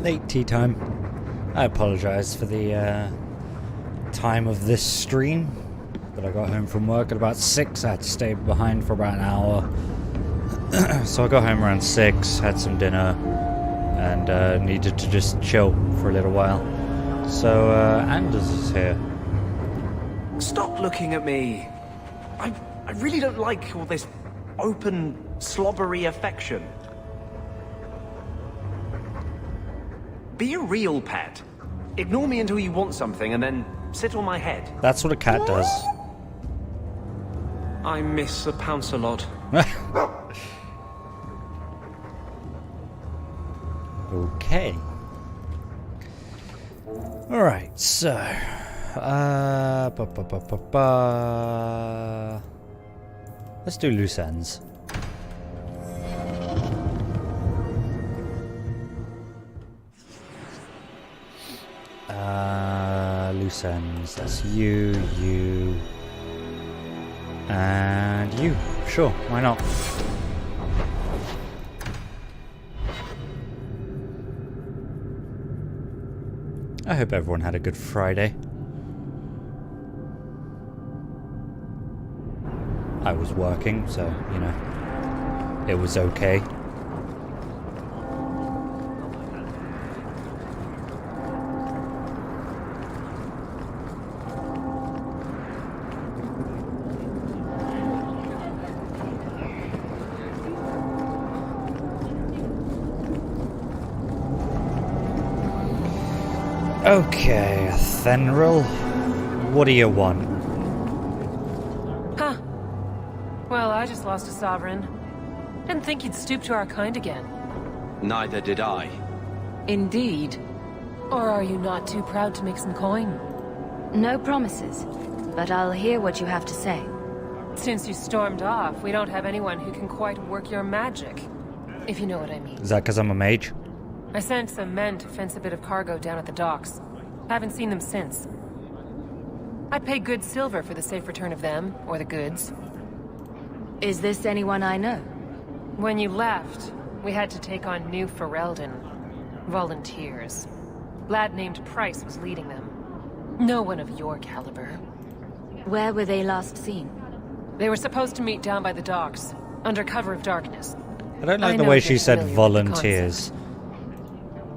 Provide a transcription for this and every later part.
late tea time. I apologise for the time of this stream, but I got home from work at about 6. I had to stay behind for about an hour. So I got home around 6, had some dinner, and needed to just chill for a little while. So Anders is here. Stop looking at me. I really don't like all this open, slobbery affection. Be a real pet. Ignore me until you want something and then sit on my head. That's what a cat does. I miss a pounce a lot. Okay. Alright, so... let's do loose ends. Loose ends. That's you, and you. Sure, why not? I hope everyone had a good Friday. I was working, so, you know, it was okay. Okay, Athenril, what do you want? Huh. Well, I just lost a sovereign. Didn't think you'd stoop to our kind again. Neither did I. Indeed. Or are you not too proud to make some coin? No promises, but I'll hear what you have to say. Since you stormed off, we don't have anyone who can quite work your magic. If you know what I mean. Is that because I'm a mage? I sent some men to fence a bit of cargo down at the docks. Haven't seen them since. I'd pay good silver for the safe return of them, or the goods. Is this anyone I know? When you left, we had to take on New Ferelden. Volunteers. Lad named Price was leading them. No one of your caliber. Where were they last seen? They were supposed to meet down by the docks, under cover of darkness. I don't like the way she said volunteers.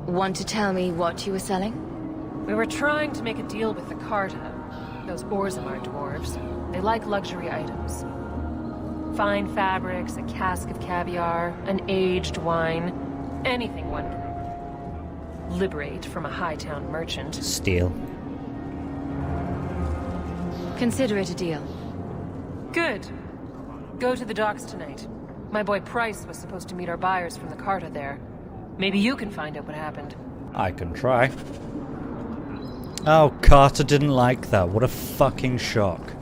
Want to tell me what you were selling? We were trying to make a deal with the Carta. Those Orzammar dwarves. They like luxury items. Fine fabrics, a cask of caviar, an aged wine. Anything one can liberate from a Hightown merchant. Steal. Consider it a deal. Good. Go to the docks tonight. My boy Price was supposed to meet our buyers from the Carta there. Maybe you can find out what happened. I can try. Oh, Carter didn't like that. What a fucking shock.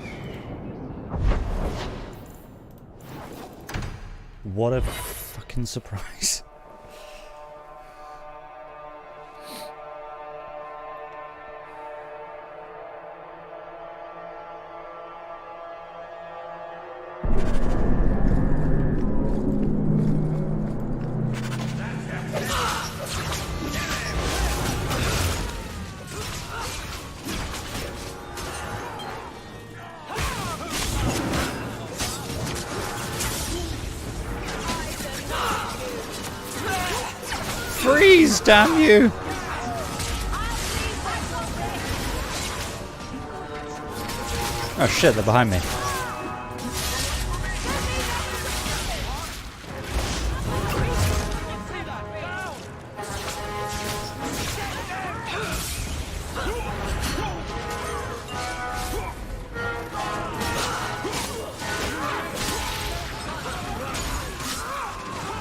What a fucking surprise. Freeze, damn you! Oh shit, they're behind me.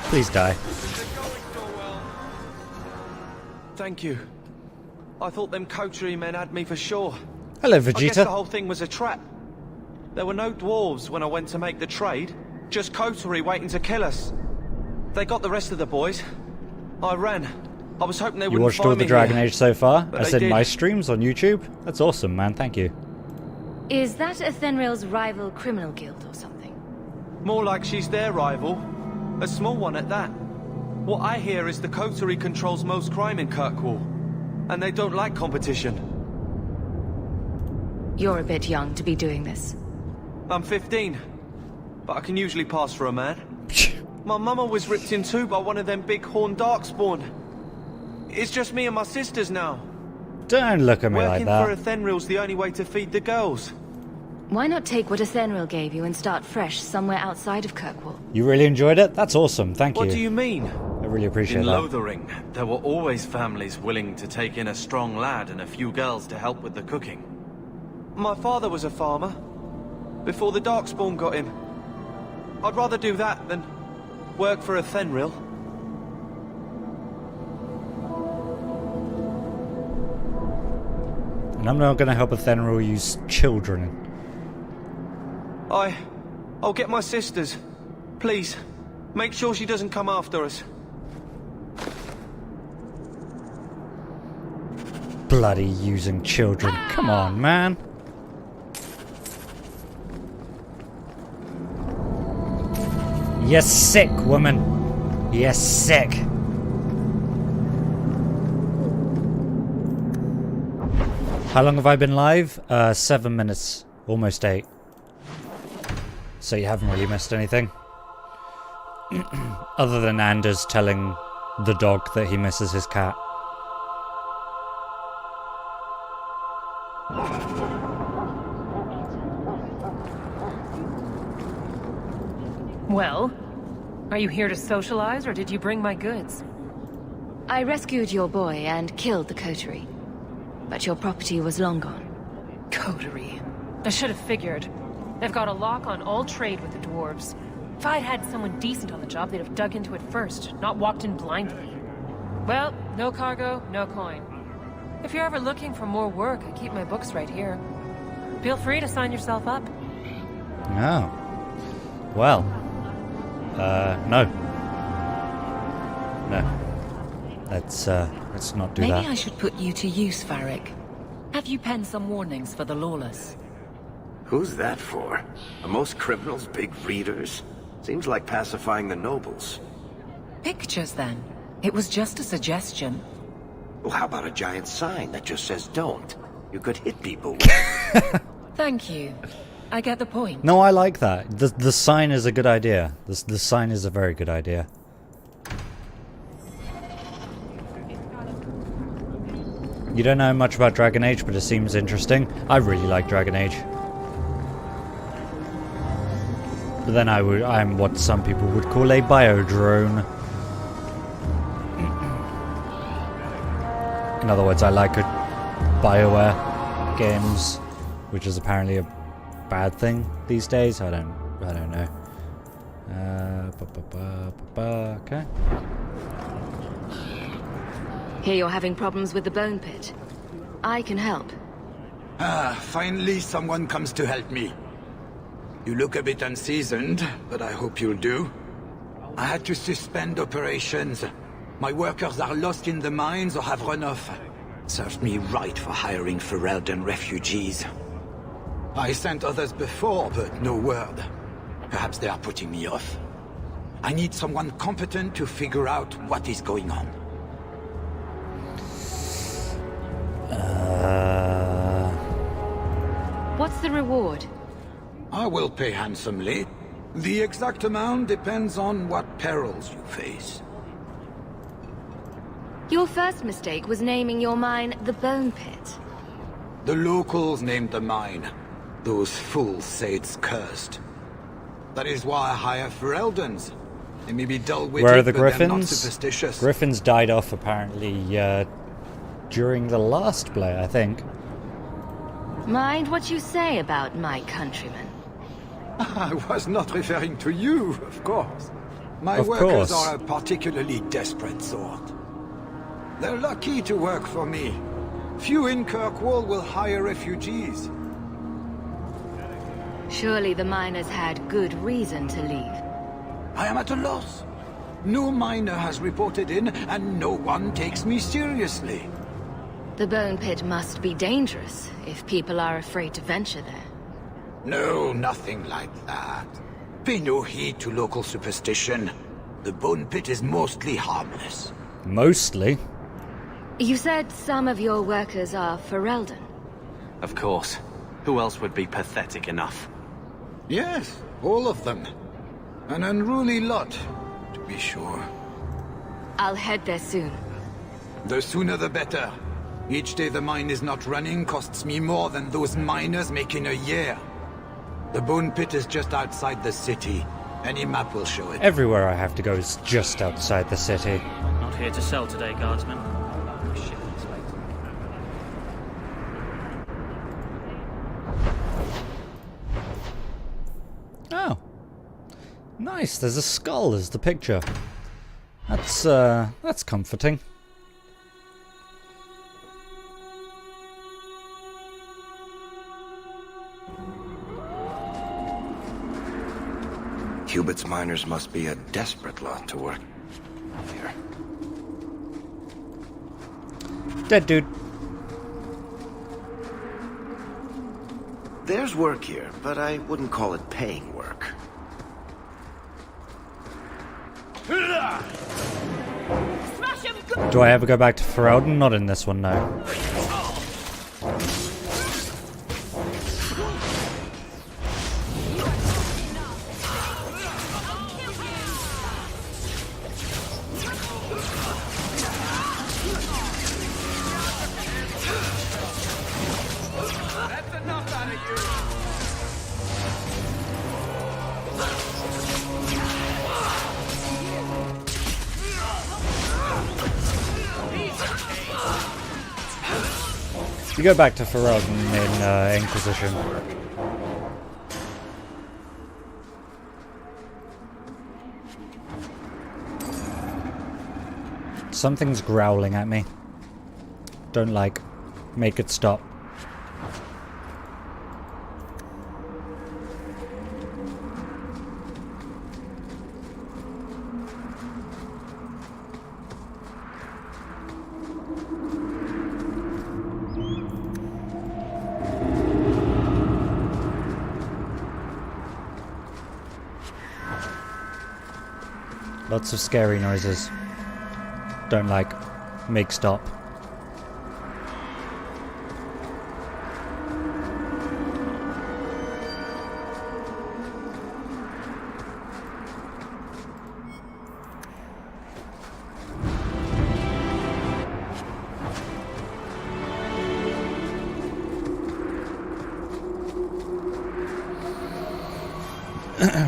Please die. Thank you. I thought them coterie men had me for sure. Hello, I guess Vegeta. the whole thing was a trap. There were no dwarves when I went to make the trade. Just coterie waiting to kill us. They got the rest of the boys. I ran. I was hoping they wouldn't You watched find all the me Dragon here, Age so far? but I they said did. my streams on YouTube? That's awesome, man. Thank you. Is that Athenril's rival criminal guild or something? More like she's their rival. A small one at that. What I hear is the coterie controls most crime in Kirkwall, and they don't like competition. You're a bit young to be doing this. I'm 15, but I can usually pass for a man. My mama was ripped in two by one of them big horned darkspawn. It's just me and my sisters now. Don't look at me like Working that. for Athenril's the only way to feed the girls. Why not take what Athenril gave you and start fresh somewhere outside of Kirkwall? You really enjoyed it? That's awesome. Thank you. What do you mean? I really appreciate In that. Lothering, there were always families willing to take in a strong lad and a few girls to help with the cooking. My father was a farmer, before the Darkspawn got him. I'd rather do that than work for Athenril. And I'm not going to help Athenril use children. I'll get my sisters. Please, make sure she doesn't come after us. Bloody using children. Come on, man. You're sick, woman. You're sick. How long have I been live? 7 minutes. Almost 8. So you haven't really missed anything. Other than Anders telling the dog that he misses his cat. Well, are you here to socialize, or did you bring my goods? I rescued your boy and killed the coterie. But your property was long gone. Coterie. I should have figured. They've got a lock on all trade with the dwarves. If I'd had someone decent on the job, they'd have dug into it first, not walked in blindly. Well, no cargo, no coin. If you're ever looking for more work, I keep my books right here. Feel free to sign yourself up. Oh. Well. No. No. Let's not do that. Maybe I should put you to use, Varric. Have you penned some warnings for the lawless? Who's that for? Are most criminals big readers? Seems like pacifying the nobles. Pictures, then. It was just a suggestion. Well, how about a giant sign that just says don't? You could hit people with. Thank you. I get the point. No, I like that. The sign is a good idea. The sign is a very good idea. You don't know much about Dragon Age, but it seems interesting. I really like Dragon Age. But then I'm what some people would call a biodrone. In other words, I like BioWare games, which is apparently a bad thing these days. I don't know. Okay. Hear you're having problems with the bone pit. I can help. Finally someone comes to help me. You look a bit unseasoned, but I hope you'll do. I had to suspend operations. My workers are lost in the mines or have run off. Served me right for hiring Ferelden refugees. I sent others before, but no word. Perhaps they are putting me off. I need someone competent to figure out what is going on. What's the reward? I will pay handsomely. The exact amount depends on what perils you face. Your first mistake was naming your mine the Bone Pit. The locals named the mine. Those fools say it's cursed. That is why I hire Fereldens. They may be dull-witted, Where are the but they're not Griffins? superstitious. Griffins died off apparently during the last play, I think. Mind what you say about my countrymen. I was not referring to you, of course. My Of workers course. are a particularly desperate sort. They're lucky to work for me. Few in Kirkwall will hire refugees. Surely the miners had good reason to leave. I am at a loss. No miner has reported in, and no one takes me seriously. The Bone Pit must be dangerous if people are afraid to venture there. No, nothing like that. Pay no heed to local superstition. The bone pit is mostly harmless. Mostly. You said some of your workers are Ferelden. Of course. Who else would be pathetic enough? Yes, all of them. An unruly lot, to be sure. I'll head there soon. The sooner the better. Each day the mine is not running costs me more than those miners make in a year. The bone pit is just outside the city. Any map will show it. Everywhere I have to go is just outside the city. Not here to sell today, guardsman. Oh. Nice, there's a skull as the picture. That's comforting. Cubit's miners must be a desperate lot to work here. Dead dude. There's work here, but I wouldn't call it paying work. Do I ever go back to Ferelden? Not in this one, no. You go back to Ferelden in Inquisition. Something's growling at me. Don't like. Make it stop. Lots of scary noises. Don't like. Make stop.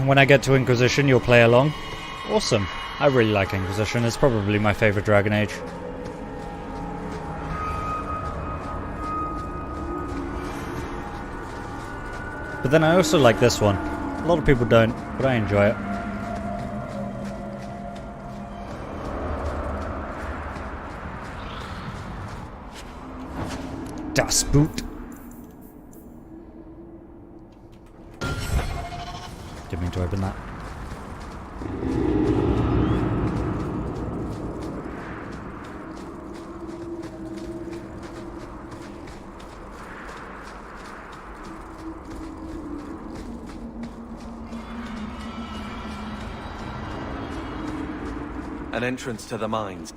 When I get to Inquisition, you'll play along. Awesome. I really like Inquisition. It's probably my favorite Dragon Age. But then I also like this one. A lot of people don't, but I enjoy it. Das Boot. Didn't mean to open that. An entrance to the mines.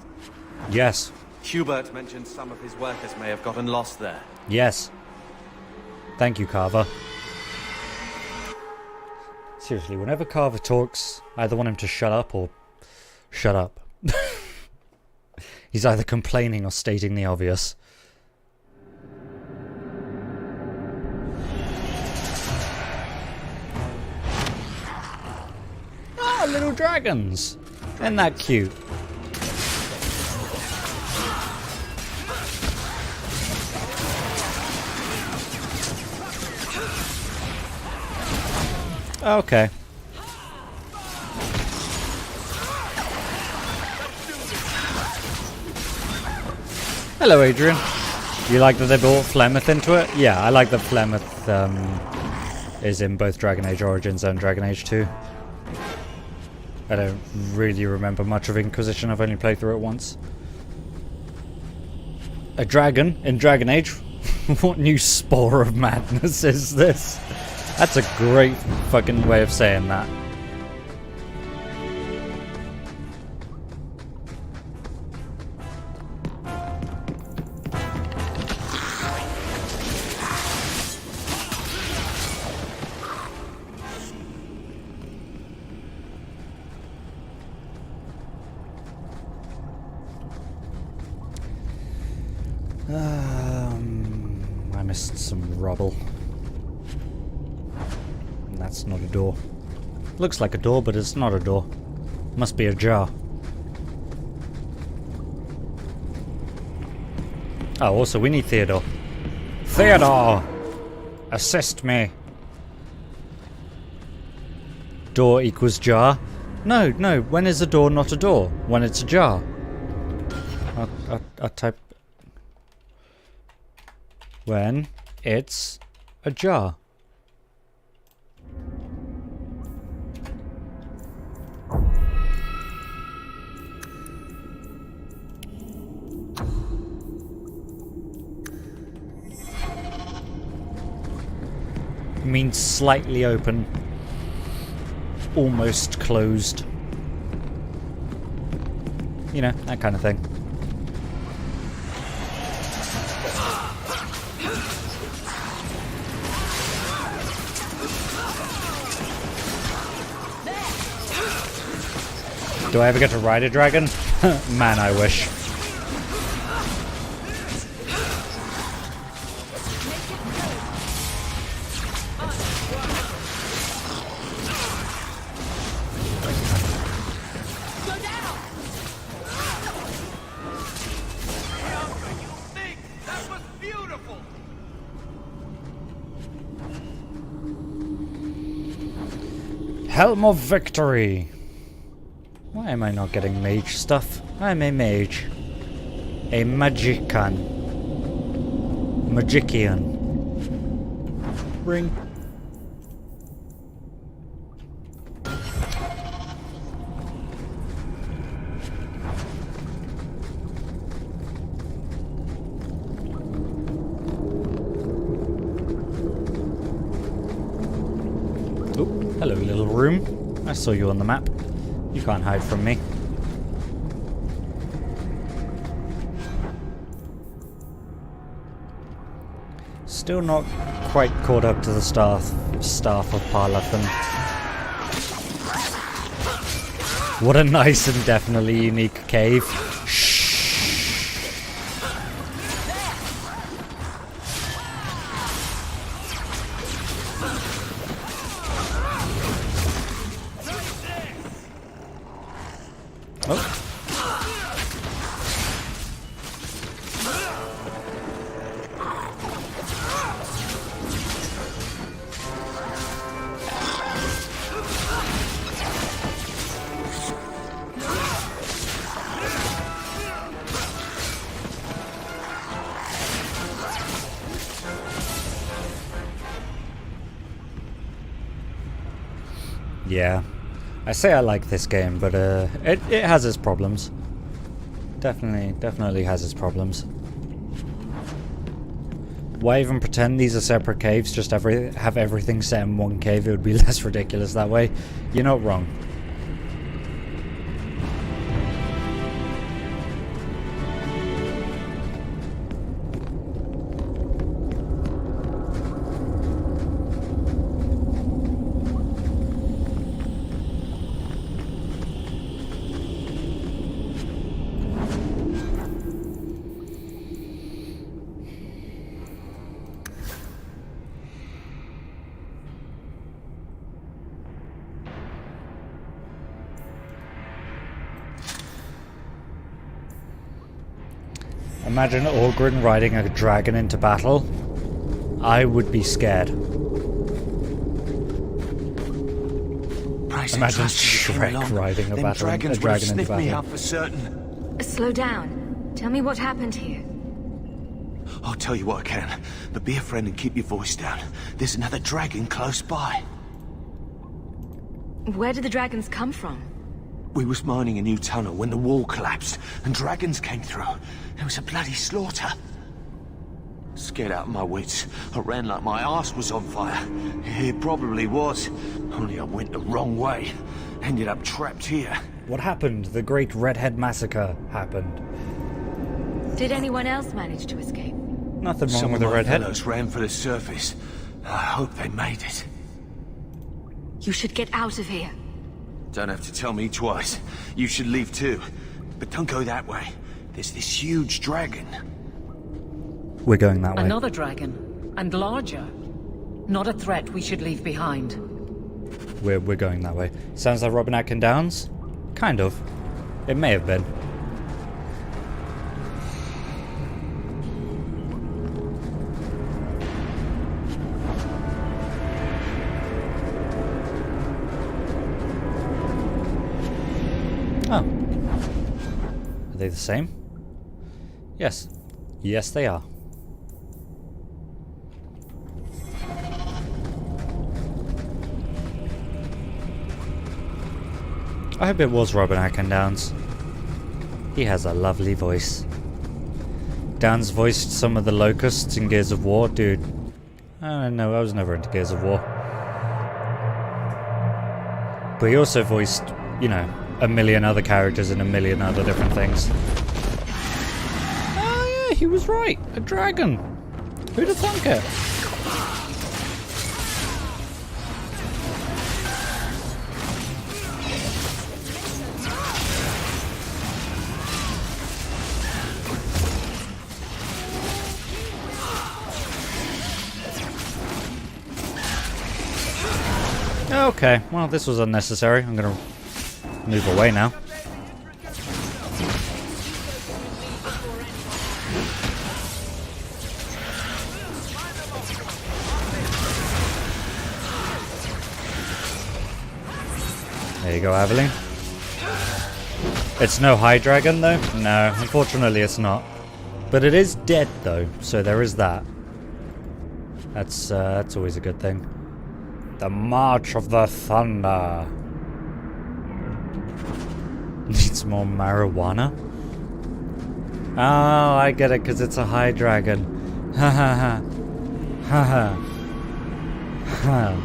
Yes. Hubert mentioned some of his workers may have gotten lost there. Yes. Thank you, Carver. Seriously, whenever Carver talks, I either want him to shut up or shut up. He's either complaining or stating the obvious. Ah, little dragons! Isn't that cute? Okay. Hello, Adrian. You like that they brought Flemeth into it? Yeah, I like that Flemeth is in both Dragon Age Origins and Dragon Age 2. I don't really remember much of Inquisition. I've only played through it once. A dragon in Dragon Age? What new spore of madness is this? That's a great fucking way of saying that. I missed some rubble. And that's not a door. Looks like a door, but it's not a door. Must be a jar. Oh, also we need Theodore. Theodore! Assist me. Door equals jar. No, when is a door not a door? When it's a jar. I'll type... When it's a jar. Means slightly open. Almost closed. You know, that kind of thing. Do I ever get to ride a dragon? Man, I wish. Helm of Victory! Why am I not getting mage stuff? I'm a mage. A magician. Ring. Hello, little room. I saw you on the map. You can't hide from me. Still not quite caught up to the staff of Parlathan. What a nice and definitely unique cave. Yeah, I say I like this game, but it has its problems. Definitely has its problems. Why even pretend these are separate caves? Just have everything set in one cave. It would be less ridiculous that way. You're not wrong. Imagine Orgrin riding a dragon into battle. I would be scared. Imagine Shrek riding a dragon into battle. For certain. Slow down. Tell me what happened here. I'll tell you what I can, but be a friend and keep your voice down. There's another dragon close by. Where did the dragons come from? We was mining a new tunnel when the wall collapsed, and dragons came through. It was a bloody slaughter. Scared out of my wits, I ran like my arse was on fire. It probably was, only I went the wrong way. Ended up trapped here. What happened? The Great Redhead Massacre happened. Did anyone else manage to escape? Nothing wrong Some with of the my redhead. fellows ran for the surface. I hope they made it. You should get out of here. Don't have to tell me twice. You should leave too. But don't go that way. There's this huge dragon. We're going that way. Another dragon, and larger. Not a threat we should leave behind. We're going that way. Sounds like Robin Atkin Downs? Kind of. It may have been. Oh. Are they the same? Yes. Yes, they are. I hope it was Robin Atkin Downs. He has a lovely voice. Downs voiced some of the locusts in Gears of War. Dude, I don't know, I was never into Gears of War. But he also voiced, you know, a million other characters in a million other different things. Oh yeah, he was right. A dragon. Who'd have thunk it? Okay, well this was unnecessary. I'm gonna move away now. There you go, Aveline. It's no high dragon though? No, unfortunately it's not. But it is dead though, so there is that. That's always a good thing. The March of the Thunder. Needs more marijuana? Oh, I get it, because it's a high dragon. Ha ha ha. Ha ha. Ha.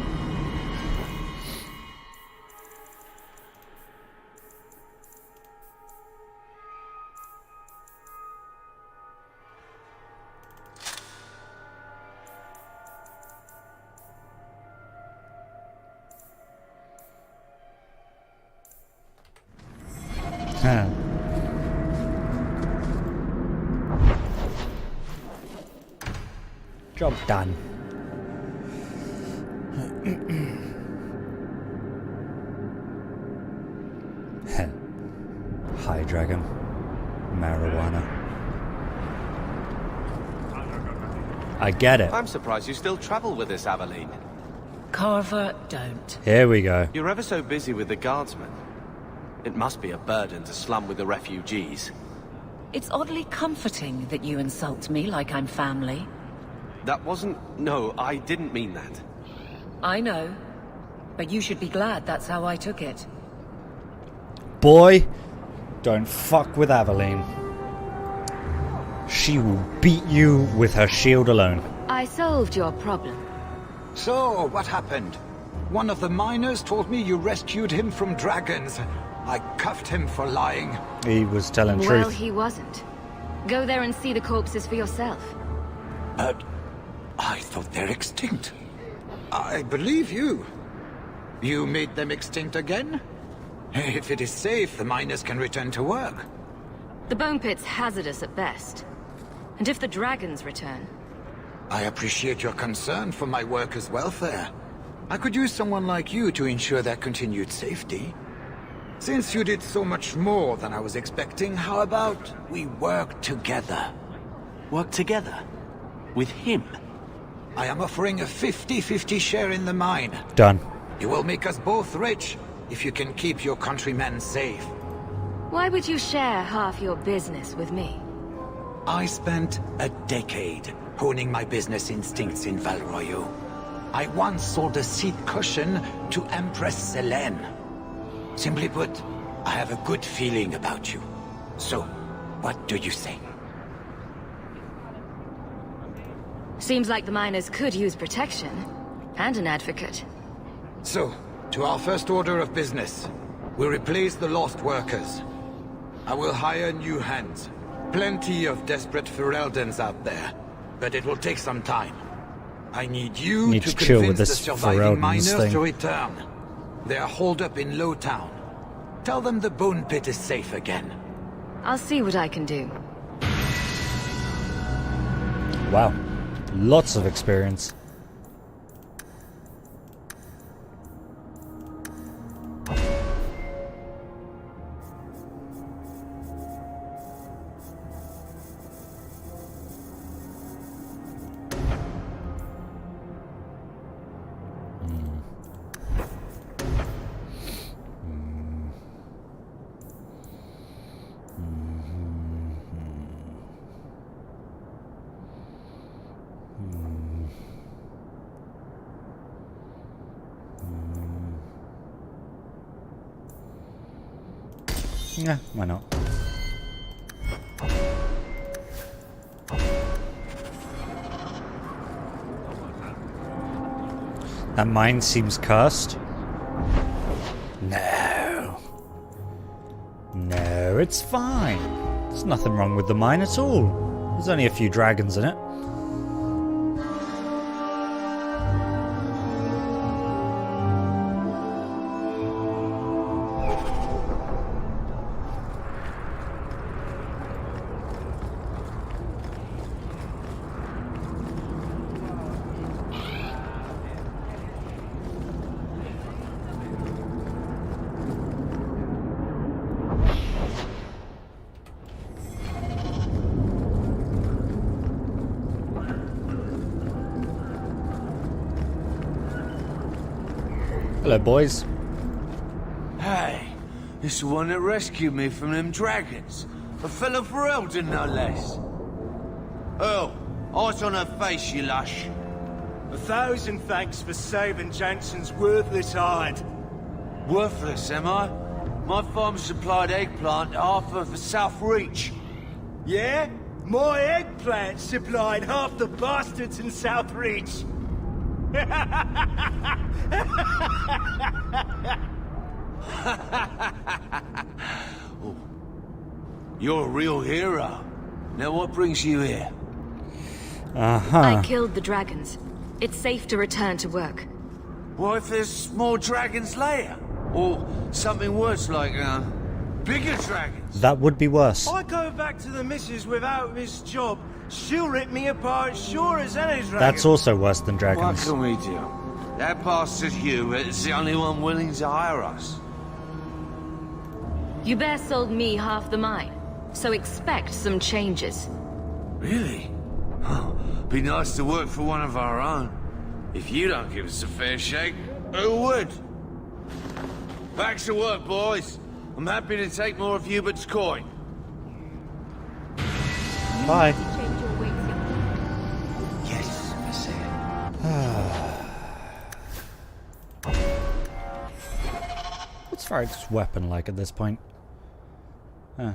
Job done. High dragon. Marijuana. I get it. I'm surprised you still travel with this, Aveline. Carver, don't. Here we go. You're ever so busy with the guardsmen. It must be a burden to slum with the refugees. It's oddly comforting that you insult me like I'm family. That wasn't... No, I didn't mean that. I know. But you should be glad that's how I took it. Boy, don't fuck with Aveline. She will beat you with her shield alone. I solved your problem. So, what happened? One of the miners told me you rescued him from dragons. I cuffed him for lying. He was telling Well, truth. he wasn't. Go there and see the corpses for yourself. But I thought they're extinct. I believe you. You made them extinct again? If it is safe, the miners can return to work. The bone pit's hazardous at best. And if the dragons return... I appreciate your concern for my workers' welfare. I could use someone like you to ensure their continued safety. Since you did so much more than I was expecting, how about we work together? Work together? With him? I am offering a 50-50 share in the mine. Done. You will make us both rich if you can keep your countrymen safe. Why would you share half your business with me? I spent a decade honing my business instincts in Val Royeaux. I once sold a seat cushion to Empress Selene. Simply put, I have a good feeling about you. So, what do you say? Seems like the miners could use protection. And an advocate. So, to our first order of business. We'll replace the lost workers. I will hire new hands. Plenty of desperate Fereldans out there. But it will take some time. I need you Need to to chill with convince the this surviving Fereldans miners thing. to return. They are holed up in Lowtown. Tell them the bone pit is safe again. I'll see what I can do. Wow. Lots of experience. Yeah, why not? That mine seems cursed. No. No, it's fine. There's nothing wrong with the mine at all. There's only a few dragons in it. Hello, boys. Hey, it's the one that rescued me from them dragons. A fellow for Eldon, no less. Earl, eyes on her face, you lush. 1,000 thanks for saving Jansen's worthless hide. Worthless, am I? My farm supplied eggplant to half of the South Reach. Yeah? My eggplant supplied half the bastards in South Reach. Oh, you're a real hero. Now what brings you here? I killed the dragons. It's safe to return to work. What if there's more dragons later? Or something worse like, bigger dragons? That would be worse. I go back to the missus without this job, she'll rip me apart sure as any dragon. That's also worse than What dragons. can we do? That bastard Hugh is the only one willing to hire us. Hubert sold me half the mine, so expect some changes. Really? Oh, be nice to work for one of our own. If you don't give us a fair shake, who would? Back to work, boys. I'm happy to take more of Hubert's coin. Bye. Yes, I see. What's Farrag's weapon like at this point? Huh.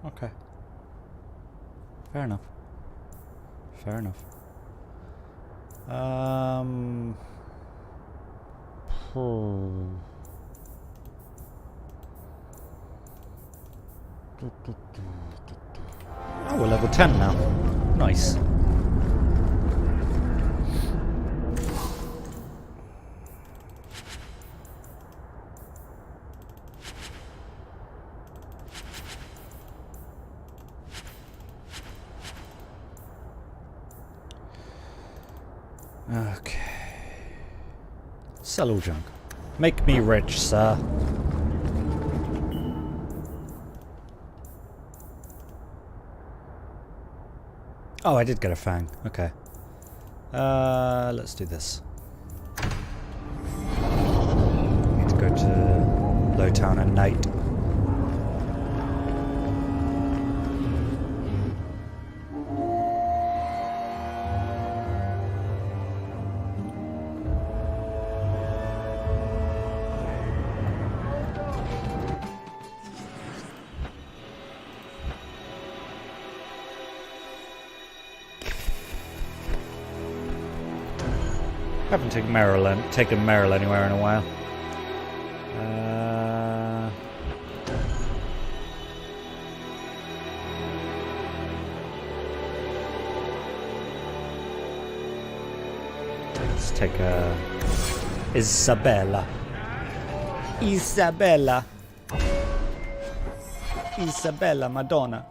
Okay. Fair enough. Fair enough. Oh, we're level 10 now. Nice. Okay. Sell all junk. Make me rich, sir. Oh, I did get a fang. Okay. Let's do this. Need to go to Lowtown at night. Haven't taken Merrill anywhere in a while. Let's take Isabella. Isabella, Madonna.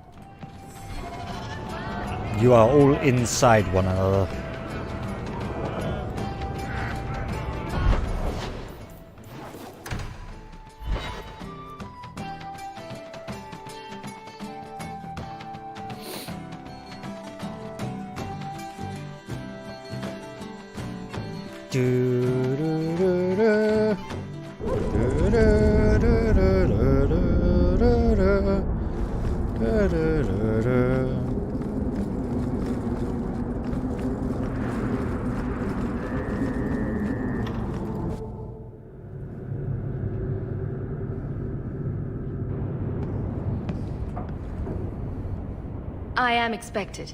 You are all inside one another. I am expected.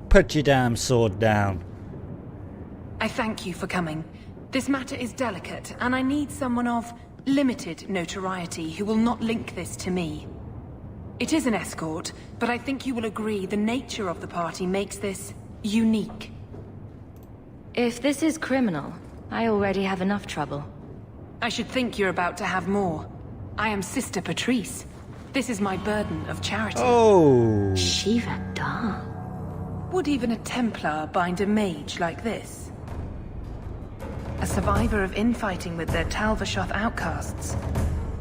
Put your damn sword down. I thank you for coming. This matter is delicate, and I need someone of limited notoriety who will not link this to me. It is an escort, but I think you will agree the nature of the party makes this unique. If this is criminal, I already have enough trouble. I should think you're about to have more. I am Sister Patrice. This is my burden of charity. Oh. Shiva Da. Would even a Templar bind a mage like this? A survivor of infighting with their Talvashoth outcasts.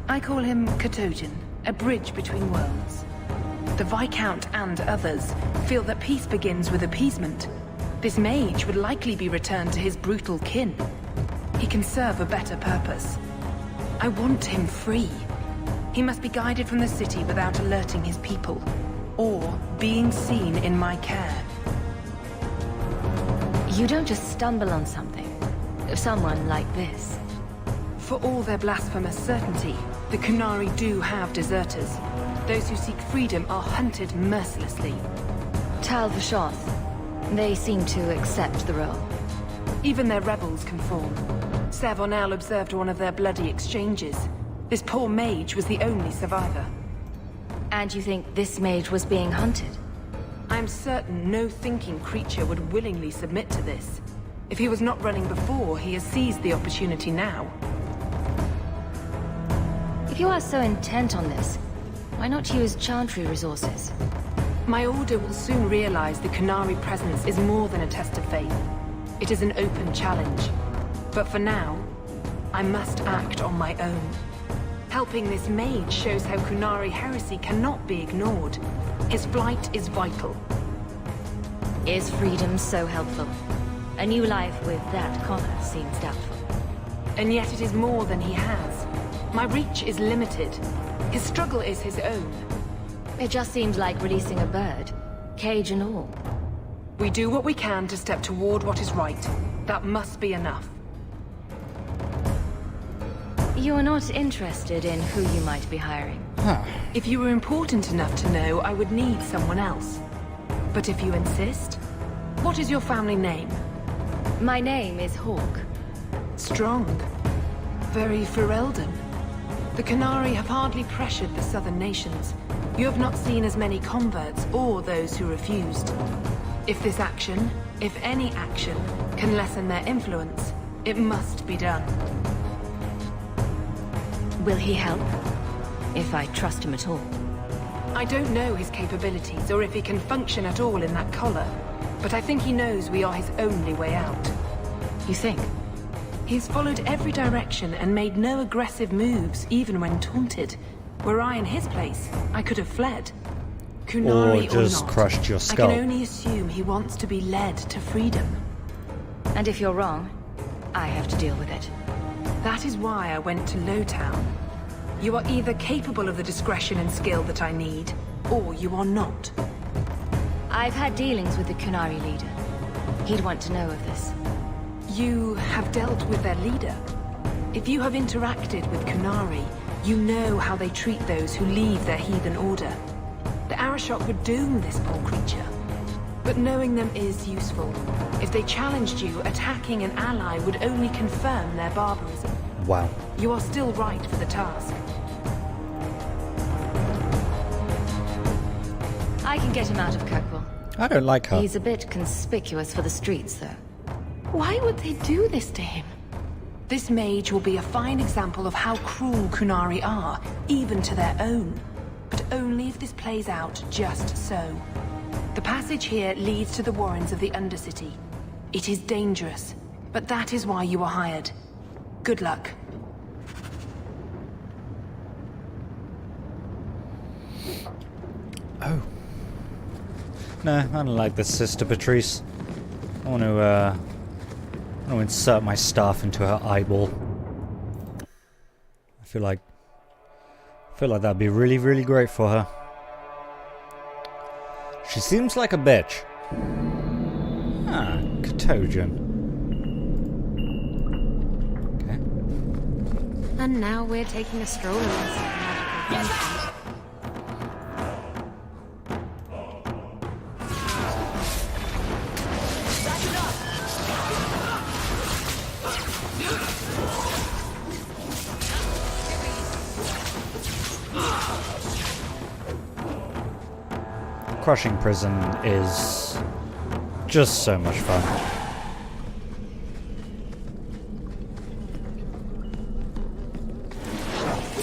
I call him Katojan, a bridge between worlds. The Viscount and others feel that peace begins with appeasement. This mage would likely be returned to his brutal kin. He can serve a better purpose. I want him free. He must be guided from the city without alerting his people, or being seen in my care. You don't just stumble on something. Someone like this. For all their blasphemous certainty, the Qunari do have deserters. Those who seek freedom are hunted mercilessly. Talvashoth. They seem to accept the role. Even their rebels conform. Savonel observed one of their bloody exchanges. This poor mage was the only survivor. And you think this mage was being hunted? I am certain no thinking creature would willingly submit to this. If he was not running before, he has seized the opportunity now. If you are so intent on this, why not use Chantry resources? My order will soon realize the Qunari presence is more than a test of faith. It is an open challenge. But for now, I must act on my own. Helping this mage shows how Qunari heresy cannot be ignored. His flight is vital. Is freedom so helpful? A new life with that collar seems doubtful. And yet it is more than he has. My reach is limited. His struggle is his own. It just seems like releasing a bird, cage and all. We do what we can to step toward what is right. That must be enough. You are not interested in who you might be hiring. If you were important enough to know, I would need someone else. But if you insist, what is your family name? My name is Hawke. Strong. Very Ferelden. The Qunari have hardly pressured the southern nations. You have not seen as many converts or those who refused. If this action, if any action, can lessen their influence, it must be done. Will he help? If I trust him at all. I don't know his capabilities or if he can function at all in that collar, but I think he knows we are his only way out. You think? He's followed every direction and made no aggressive moves, even when taunted. Were I in his place, I could have fled. Qunari or just not, crushed your skull. I can only assume he wants to be led to freedom. And if you're wrong, I have to deal with it. That is why I went to Lowtown. You are either capable of the discretion and skill that I need, or you are not. I've had dealings with the Qunari leader. He'd want to know of this. You have dealt with their leader. If you have interacted with Qunari, you know how they treat those who leave their heathen order. The Arashok would doom this poor creature. But knowing them is useful. If they challenged you, attacking an ally would only confirm their barbarism. Wow. You are still right for the task. I can get him out of Kirkwall. I don't like her. He's a bit conspicuous for the streets, though. Why would they do this to him? This mage will be a fine example of how cruel Qunari are, even to their own. But only if this plays out just so. The passage here leads to the warrens of the Undercity. It is dangerous, but that is why you were hired. Good luck. Oh. No, I don't like this, Sister Patrice. I want to insert my staff into her eyeball. I feel like that'd be really, really great for her. She seems like a bitch. Ah, Catogen. Okay. And now we're taking a stroll around some magical places. Crushing Prison is just so much fun.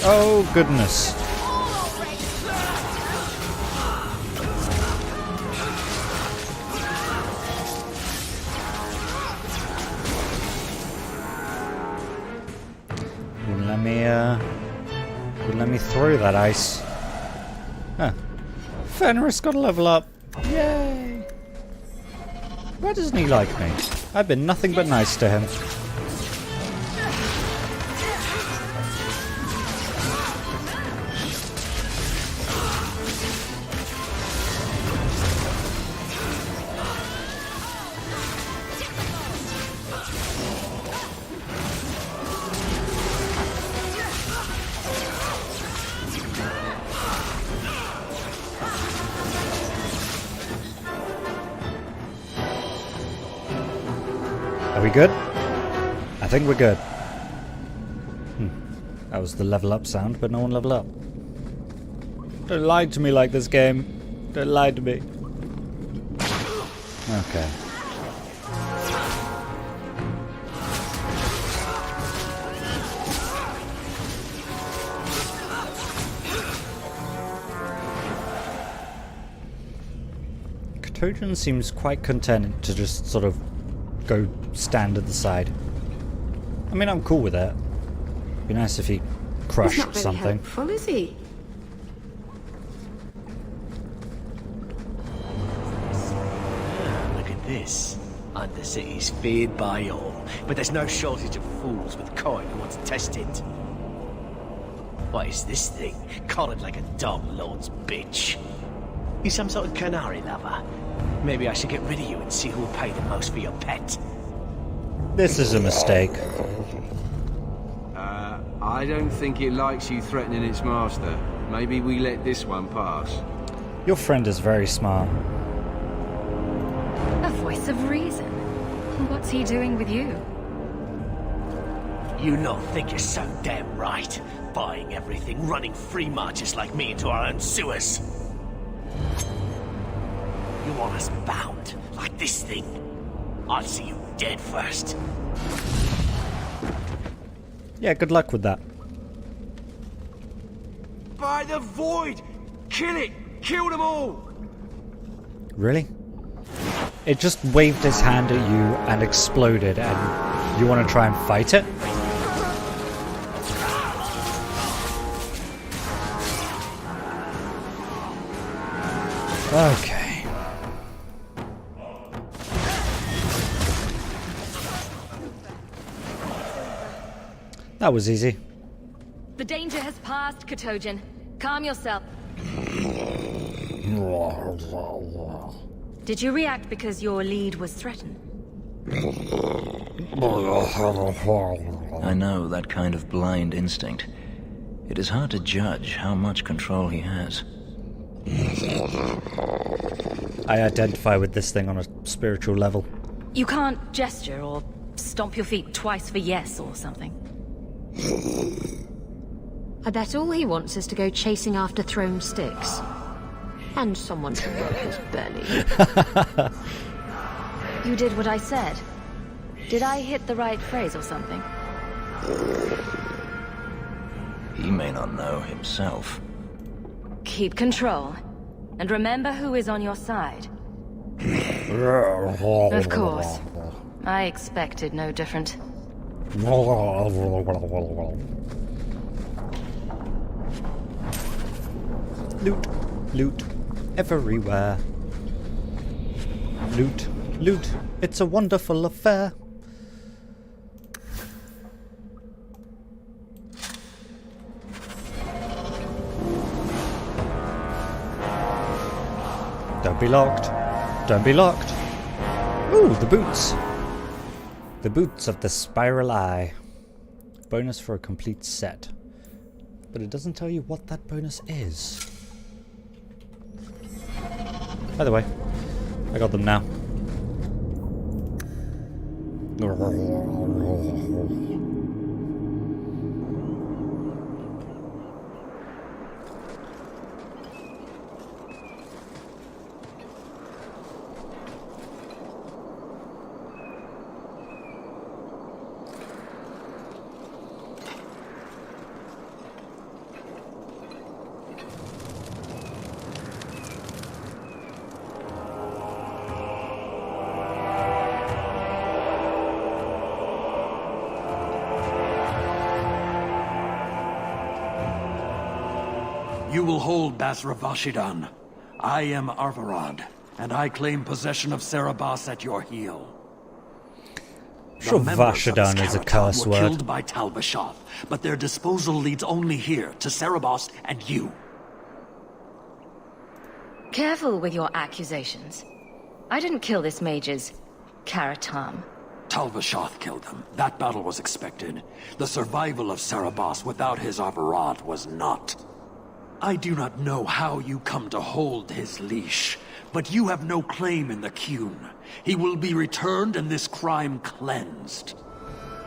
Oh goodness. Wouldn't let me throw that ice. Huh. Fenris got a level up. Yay! Why doesn't he like me? I've been nothing but nice to him. Are we good? I think we're good. That was the level up sound, but no one leveled up. Don't lie to me like this, game. Don't lie to me. Okay. Catogen seems quite content to just sort of go stand at the side. I mean, I'm cool with that. Be nice if he crushed He's not very something. helpful, is he? Look at this. Undercity's feared by all, but there's no shortage of fools with coin who want to test it. What is this thing? Collared like a dog lord's bitch. You some sort of canary lover? Maybe I should get rid of you and see who'll pay the most for your pet. This is a mistake. I don't think it likes you threatening its master. Maybe we let this one pass. Your friend is very smart. A voice of reason. What's he doing with you? You not think you're so damn right. Buying everything, running free marches like me into our own sewers. You want us bound, like this thing? I'll see you dead first. Yeah, good luck with that. By the void! Kill it! Kill them all! Really? It just waved his hand at you and exploded, and you want to try and fight it? Okay. That was easy. The danger has passed, Catogen. Calm yourself. Did you react because your lead was threatened? I know that kind of blind instinct. It is hard to judge how much control he has. I identify with this thing on a spiritual level. You can't gesture or stomp your feet twice for yes or something. I bet all he wants is to go chasing after thrown sticks. And someone to rub his belly. You did what I said. Did I hit the right phrase or something? He may not know himself. Keep control. And remember who is on your side. Of course. I expected no different. Loot, loot, everywhere. Loot, loot, it's a wonderful affair. Don't be locked. Don't be locked. Ooh, the boots. The boots of the Spiral Eye. Bonus for a complete set. But it doesn't tell you what that bonus is. By the way, I got them now. You will hold Basravashidan. I am Arvarad, and I claim possession of Serabas at your heel. Sure, Vashidan is a curse word. Killed by Tal-Vashoth, but their disposal leads only here, to Serabas and you. Careful with your accusations. I didn't kill this mage's Karatam. Tal-Vashoth killed him. That battle was expected. The survival of Serabas without his Arvarad was not. I do not know how you come to hold his leash, but you have no claim in the Qun. He will be returned and this crime cleansed.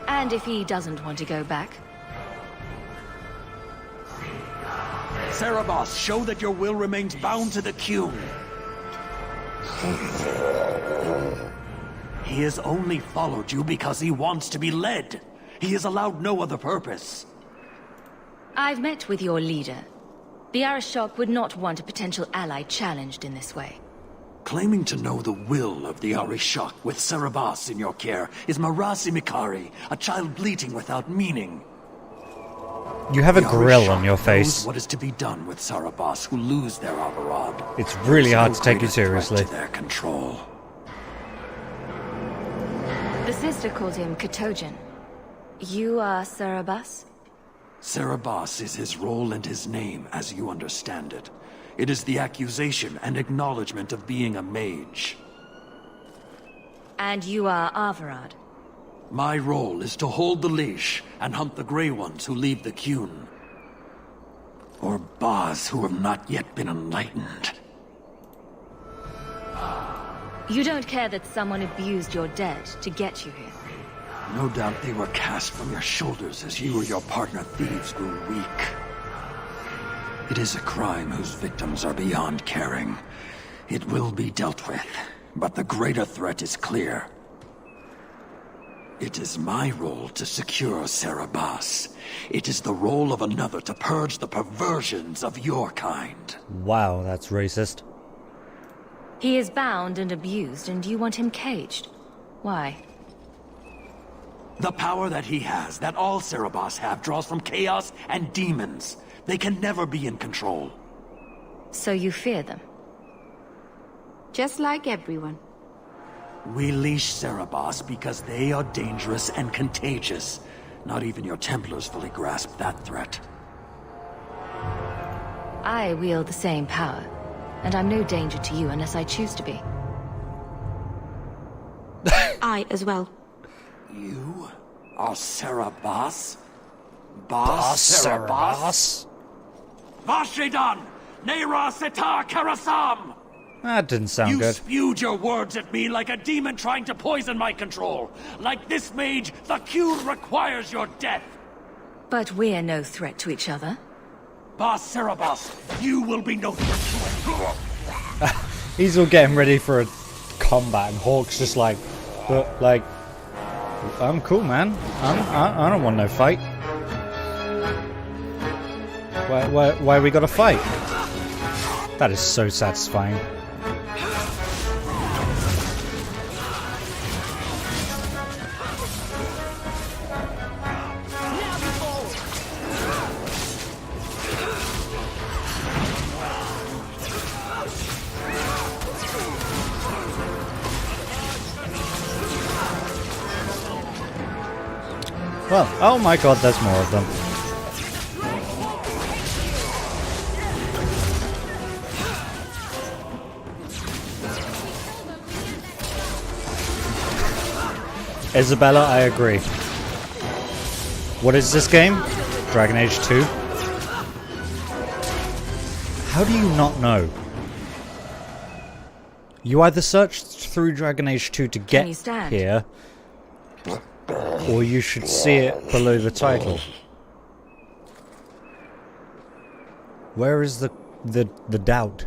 And if he doesn't want to go back? Serabas, show that your will remains bound to the Qun. He has only followed you because he wants to be led. He has allowed no other purpose. I've met with your leader. The Arishok would not want a potential ally challenged in this way. Claiming to know the will of the Arishok with Serabas in your care is Marasi Mikari, a child bleating without meaning. You have a grill on your face. Knows what is to be done with Serabas who lose their Arvarad. It's really hard to take you seriously. To their control. The sister called him Katojan. You are Serabas? Serabas is his role and his name, as you understand it. It is the accusation and acknowledgement of being a mage. And you are Arvarad? My role is to hold the leash and hunt the Grey Ones who leave the Qun. Or Baz who have not yet been enlightened. You don't care that someone abused your dead to get you here? No doubt they were cast from your shoulders as you or your partner thieves grew weak. It is a crime whose victims are beyond caring. It will be dealt with, but the greater threat is clear. It is my role to secure Serabas. It is the role of another to purge the perversions of your kind. Wow, that's racist. He is bound and abused, and you want him caged. Why? The power that he has, that all Serabas have, draws from chaos and demons. They can never be in control. So you fear them? Just like everyone. We leash Serabas because they are dangerous and contagious. Not even your Templars fully grasp that threat. I wield the same power, and I'm no danger to you unless I choose to be. I as well. You are Serabas? Boss Serabas? Vashidan! Neira Sitar Karasam! That didn't sound good. You spewed your words at me like a demon trying to poison my control. Like this mage, the Qun requires your death. But we're no threat to each other. Boss Serabas, you will be no threat to us. He's all getting ready for a combat, and Hawke's just like, I'm cool, man. I don't want no fight. Why we gotta fight? That is so satisfying. Well, oh my god, there's more of them. Isabella, I agree. What is this game? Dragon Age 2? How do you not know? You either searched through Dragon Age 2 to get here, or you should see it below the title. Where is the doubt?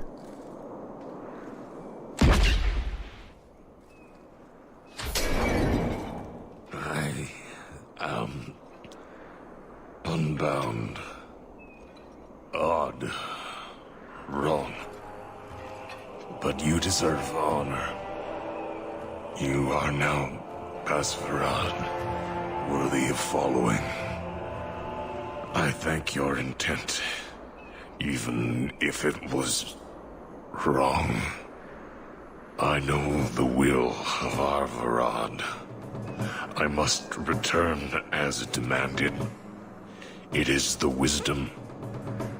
I am unbound. Odd. Wrong. But you deserve honor. You are now Athenril, worthy of following. I thank your intent, even if it was wrong. I know the will of Athenril. I must return as demanded. It is the wisdom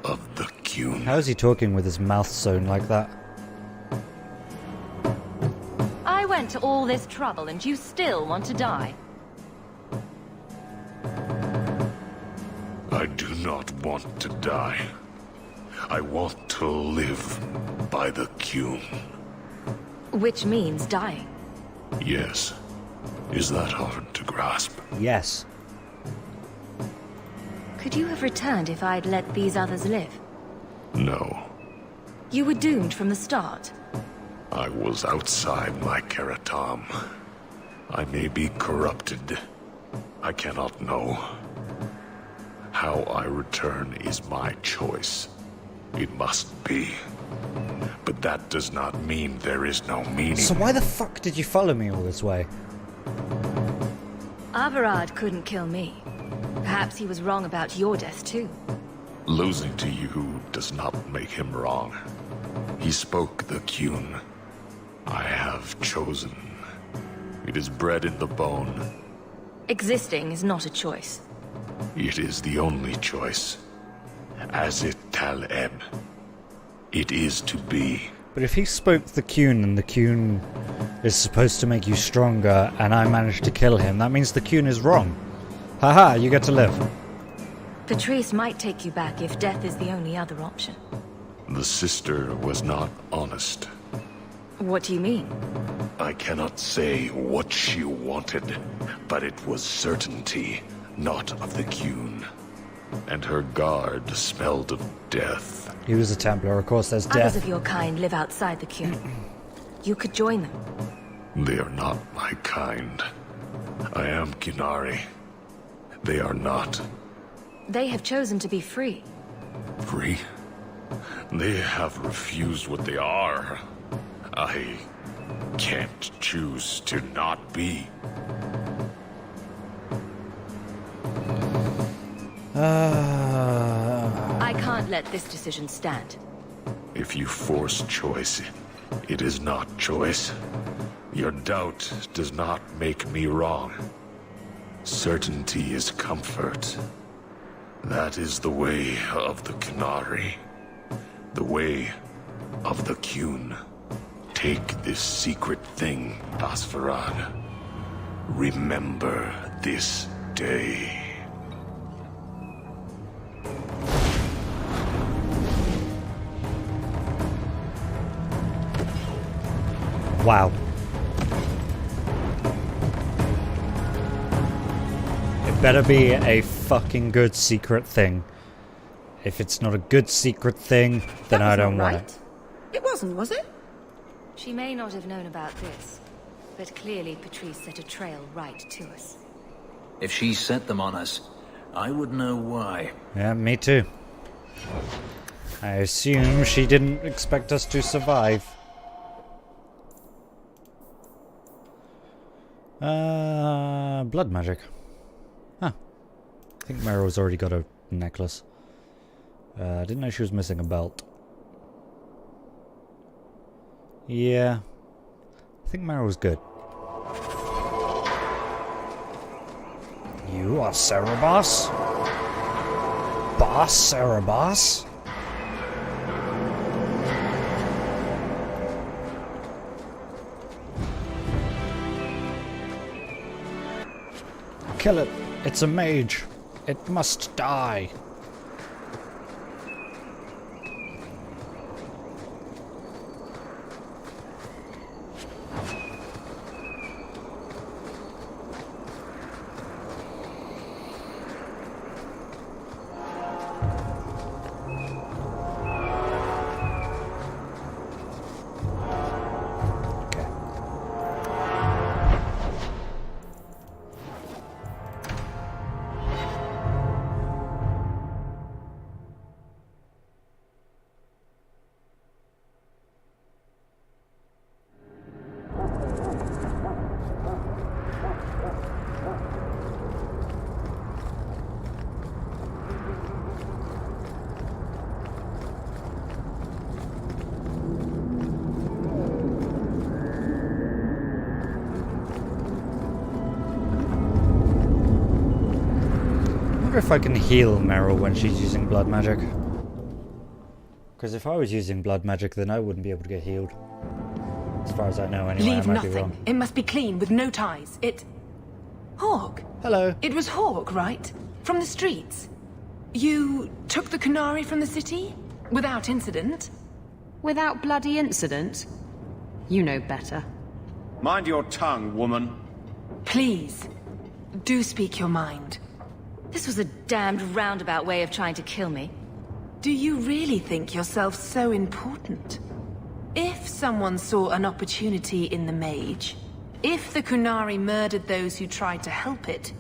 of the Qun. How is he talking with his mouth sewn like that? I went to all this trouble and you still want to die. I do not want to die. I want to live by the Qun. Which means dying. Yes. Is that hard to grasp? Yes. Could you have returned if I'd let these others live? No. You were doomed from the start. I was outside my Keratam. I may be corrupted. I cannot know. How I return is my choice. It must be. But that does not mean there is no meaning. So why the fuck did you follow me all this way? Athenril couldn't kill me. Perhaps he was wrong about your death too. Losing to you does not make him wrong. He spoke the Qun. I have chosen. It is bred in the bone. Existing is not a choice. It is the only choice. As it Taleb. It is to be. But if he spoke the Qun and the Qun is supposed to make you stronger and I managed to kill him, that means the Qun is wrong. Haha, you get to live. Patrice might take you back if death is the only other option. The sister was not honest. What do you mean? I cannot say what she wanted, but it was certainty, not of the Qun. And her guard smelled of death. He was a Templar, of course there's death. Others of your kind live outside the Qun. You could join them. They are not my kind. I am Qunari. They are not. They have chosen to be free. Free? They have refused what they are. I can't choose to not be. I can't let this decision stand. If you force choice, it is not choice. Your doubt does not make me wrong. Certainty is comfort. That is the way of the Qunari. The way of the Qun. Take this secret thing, Athenril. Remember this day. Wow. It better be a fucking good secret thing. If it's not a good secret thing, then I don't want it. It wasn't, was it? She may not have known about this, but clearly Patrice set a trail right to us. If she set them on us, I would know why. Yeah, me too. I assume she didn't expect us to survive. Blood magic. Huh. I think Meryl's already got a necklace. I didn't know she was missing a belt. Yeah. I think Meryl's good. You are Cerebos? Boss Cerebos? Kill it. It's a mage. It must die. I wonder if I can heal Meryl when she's using blood magic. Because if I was using blood magic, then I wouldn't be able to get healed. As far as I know, anyway. Leave I might be nothing. wrong. It must be clean, with no ties. Hawke. Hello. It was Hawke, right? From the streets. You took the Qunari from the city? Without incident? Without bloody incident? You know better. Mind your tongue, woman. Please, do speak your mind. This was a damned roundabout way of trying to kill me. Do you really think yourself so important? If someone saw an opportunity in the mage, if the Qunari murdered those who tried to help it,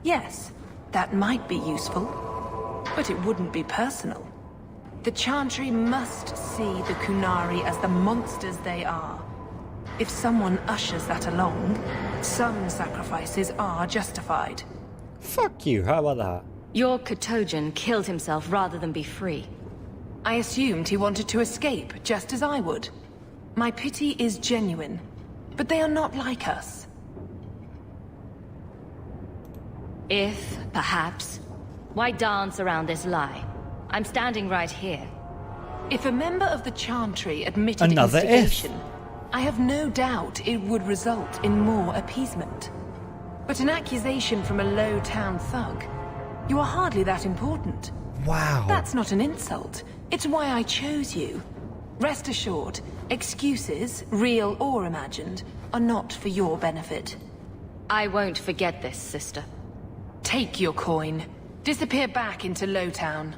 yes, that might be useful. But it wouldn't be personal. The Chantry must see the Qunari as the monsters they are. If someone ushers that along, some sacrifices are justified. Fuck you, how about that? Your Katojan killed himself rather than be free. I assumed he wanted to escape, just as I would. My pity is genuine, but they are not like us. If, perhaps, why dance around this lie? I'm standing right here. If a member of the Chantry admitted Another instigation, I have no doubt it would result in more appeasement. But an accusation from a low-town thug, you are hardly that important. Wow. That's not an insult. It's why I chose you. Rest assured, excuses, real or imagined, are not for your benefit. I won't forget this, sister. Take your coin. Disappear back into Lowtown.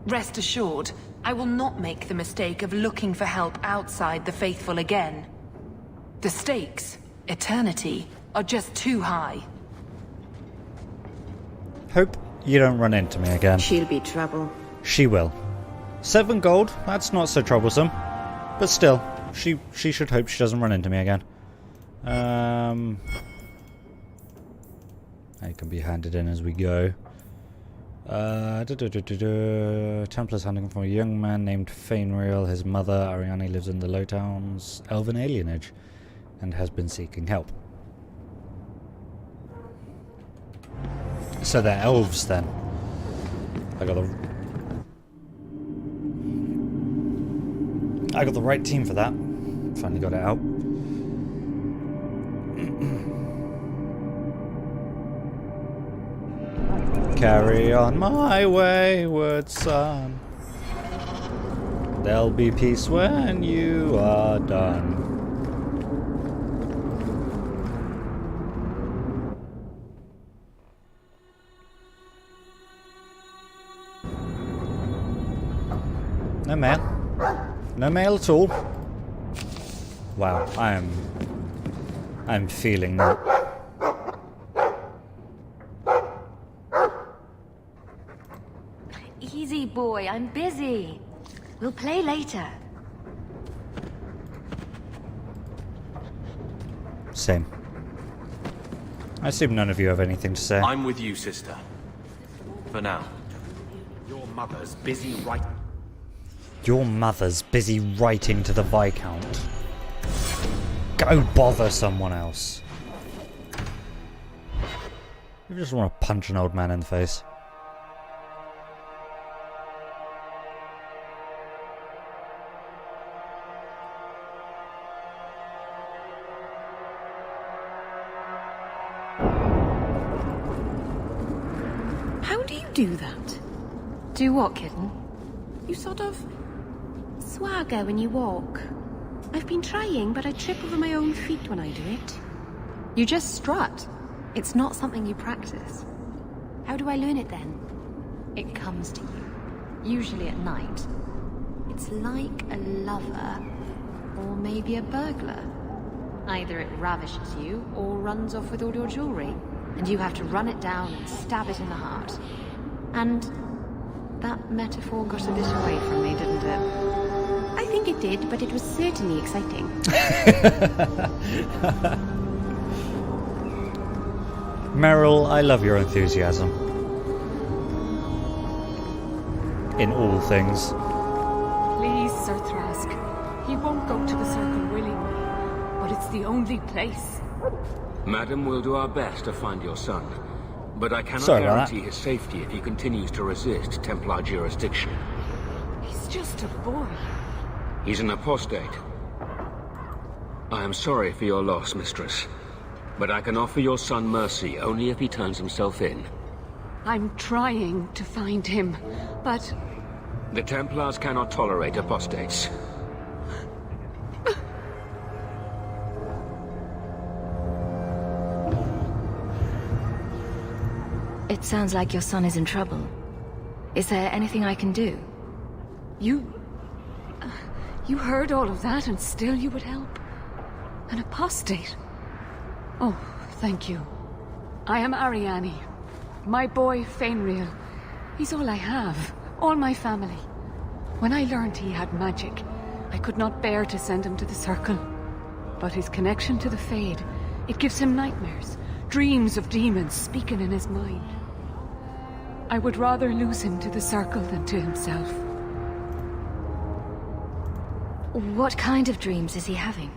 Rest assured, I will not make the mistake of looking for help outside the Faithful again. The stakes, eternity, are just too high. Hope you don't run into me again. She'll be trouble. She will. 7 gold, that's not so troublesome. But still, she should hope she doesn't run into me again. It can be handed in as we go. Templars hunting for a young man named Athenril. His mother, Ariane, lives in the Lowtown's elven alienage and has been seeking help. So they're elves then. I got the right team for that. Finally got it out. Carry on my wayward son. There'll be peace when you are done. No mail. No mail at all. Wow, I'm feeling that. Easy, boy. I'm busy. We'll play later. Same. I assume none of you have anything to say. I'm with you, sister. For now. Your mother's busy writing. Your mother's busy writing to the Viscount. Go bother someone else. You just want to punch an old man in the face. How do you do that? Do what, kitten? You sort of swagger when you walk. I've been trying, but I trip over my own feet when I do it. You just strut. It's not something you practice. How do I learn it then? It comes to you, usually at night. It's like a lover, or maybe a burglar. Either it ravishes you, or runs off with all your jewelry, and you have to run it down and stab it in the heart. And that metaphor got a bit away from me, didn't it? I think it did, but it was certainly exciting. Meryl, I love your enthusiasm. In all things. Please, Sir Thrask. He won't go to the Circle willingly, but it's the only place. Madam, we'll do our best to find your son. But I cannot guarantee his safety if he continues to resist Templar jurisdiction. He's just a boy. He's an apostate. I am sorry for your loss, mistress. But I can offer your son mercy only if he turns himself in. I'm trying to find him, but... The Templars cannot tolerate apostates. It sounds like your son is in trouble. Is there anything I can do? You heard all of that and still you would help? An apostate? Oh, thank you. I am Ariane. My boy, Athenril. He's all I have. All my family. When I learned he had magic, I could not bear to send him to the Circle. But his connection to the Fade, it gives him nightmares. Dreams of demons speaking in his mind. I would rather lose him to the Circle than to himself. What kind of dreams is he having?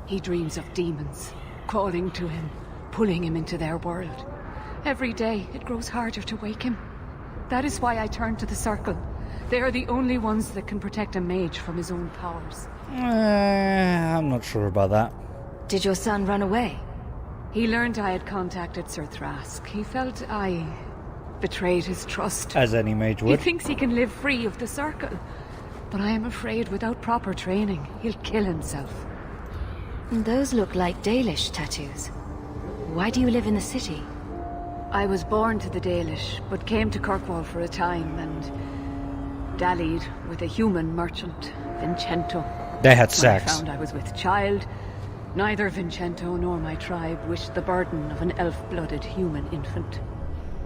He dreams of demons, calling to him, pulling him into their world. Every day, it grows harder to wake him. That is why I turn to the Circle. They are the only ones that can protect a mage from his own powers. I'm not sure about that. Did your son run away? He learned I had contacted Sir Thrask. He felt I betrayed his trust. As any mage would. He thinks he can live free of the Circle. But I am afraid without proper training, he'll kill himself. Those look like Dalish tattoos. Why do you live in the city? I was born to the Dalish, but came to Kirkwall for a time and dallied with a human merchant, Vincento. They had sex. When I found I was with child, neither Vincento nor my tribe wished the burden of an elf-blooded human infant.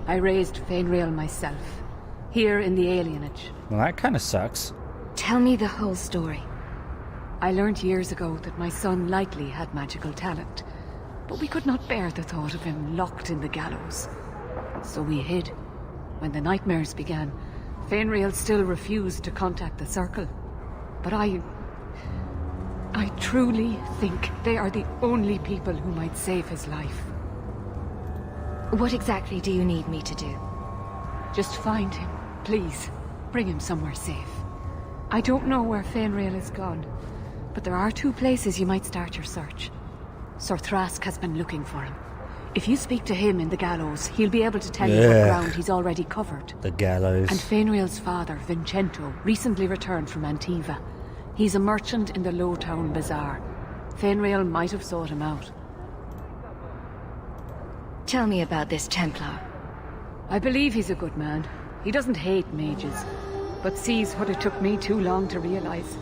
I raised Athenril myself, here in the alienage. Well, that kind of sucks. Tell me the whole story. I learned years ago that my son likely had magical talent, but we could not bear the thought of him locked in the gallows. So we hid. When the nightmares began, Athenril still refused to contact the Circle. But I truly think they are the only people who might save his life. What exactly do you need me to do? Just find him, please. Bring him somewhere safe. I don't know where Athenril is gone, but there are 2 places you might start your search. Sir Thrask has been looking for him. If you speak to him in the gallows, he'll be able to tell you what ground he's already covered. The gallows. And Athenril's father, Vincento, recently returned from Antiva. He's a merchant in the Lowtown Bazaar. Athenril might have sought him out. Tell me about this Templar. I believe he's a good man. He doesn't hate mages, but sees what it took me too long to realize.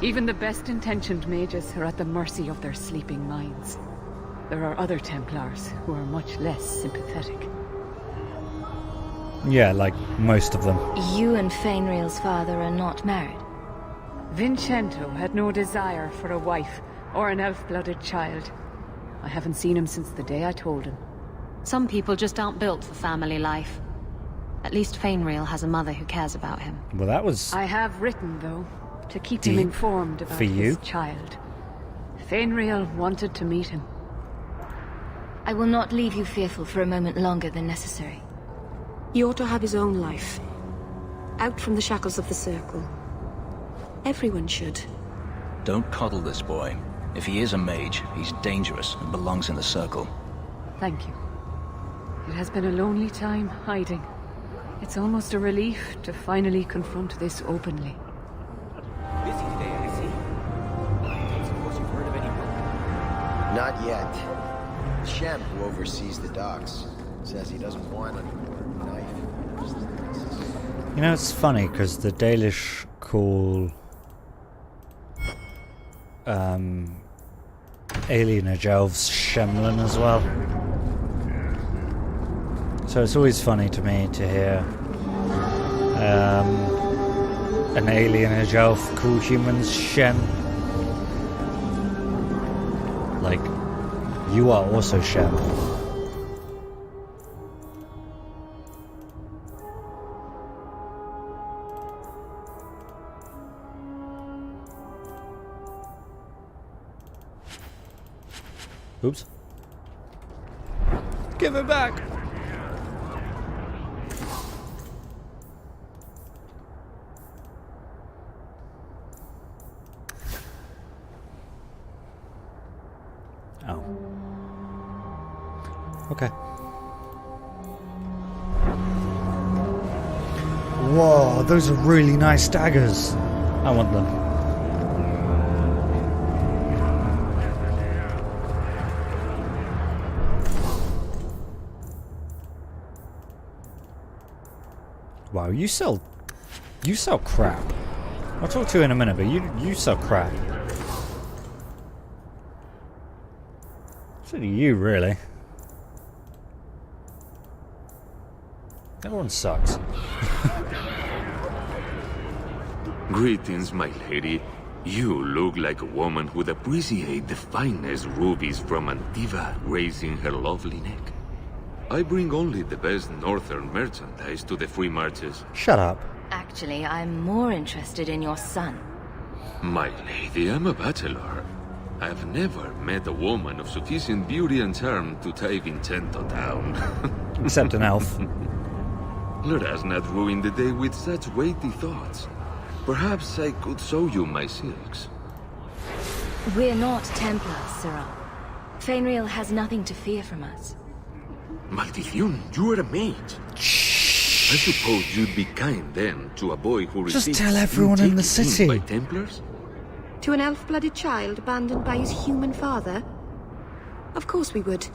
Even the best-intentioned mages are at the mercy of their sleeping minds. There are other Templars who are much less sympathetic. Yeah, like most of them. You and Athenril's father are not married. Vincento had no desire for a wife or an elf-blooded child. I haven't seen him since the day I told him. Some people just aren't built for family life. At least Athenril has a mother who cares about him. Well, that was... I have written, though, to keep him informed about for you? his child. Athenril wanted to meet him. I will not leave you fearful for a moment longer than necessary. He ought to have his own life. Out from the shackles of the Circle. Everyone should. Don't coddle this boy. If he is a mage, he's dangerous and belongs in the Circle. Thank you. It has been a lonely time hiding. It's almost a relief to finally confront this openly. Busy today, I see. Don't suppose you've heard of any work? Not yet. Shem, who oversees the docks, says he doesn't want any more knife. You know, it's funny, because the Dalish call... alienage elves Shemlin as well. So it's always funny to me to hear an alienage elf call humans Shem. Like, you are also Shem. Oops. Give it back! Oh. Okay. Whoa, those are really nice daggers. I want them. Wow, you sell crap. I'll talk to you in a minute, but you sell crap. So do you, really. Everyone sucks. Greetings, my lady. You look like a woman who'd appreciate the finest rubies from Antiva gracing her lovely neck. I bring only the best northern merchandise to the free marches. Shut up. Actually, I'm more interested in your son. My lady, I'm a bachelor. I've never met a woman of sufficient beauty and charm to tie Vincento down. Except an elf. Let us not ruin the day with such weighty thoughts. Perhaps I could show you my silks. We're not Templars, Sirrah. Athenril has nothing to fear from us. Maldición, you are a mage. I suppose you'd be kind then to a boy who Just received tell everyone in the city. by Templars? To an elf-blooded child abandoned by his human father? Of course we would.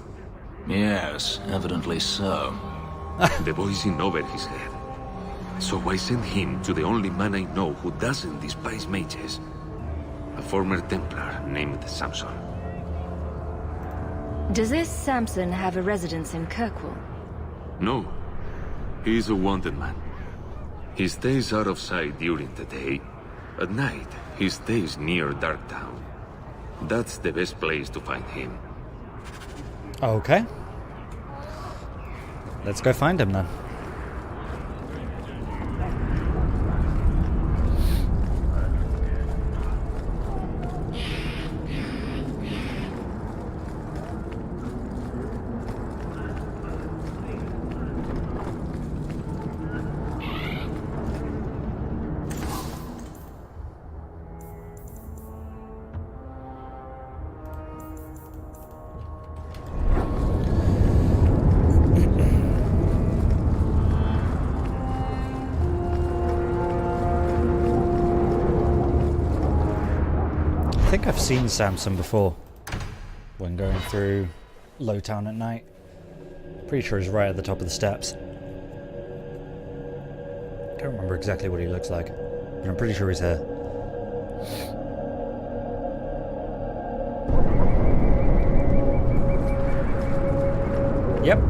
Yes, evidently so. The boy's in over his head. So I sent him to the only man I know who doesn't despise mages. A former Templar named Samson. Does this Samson have a residence in Kirkwall? No. He's a wanted man. He stays out of sight during the day. At night, he stays near Darktown. That's the best place to find him. Okay. Let's go find him then. I think I've seen Samson before when going through Lowtown at night. Pretty sure he's right at the top of the steps. Don't remember exactly what he looks like, but I'm pretty sure he's here. Yep.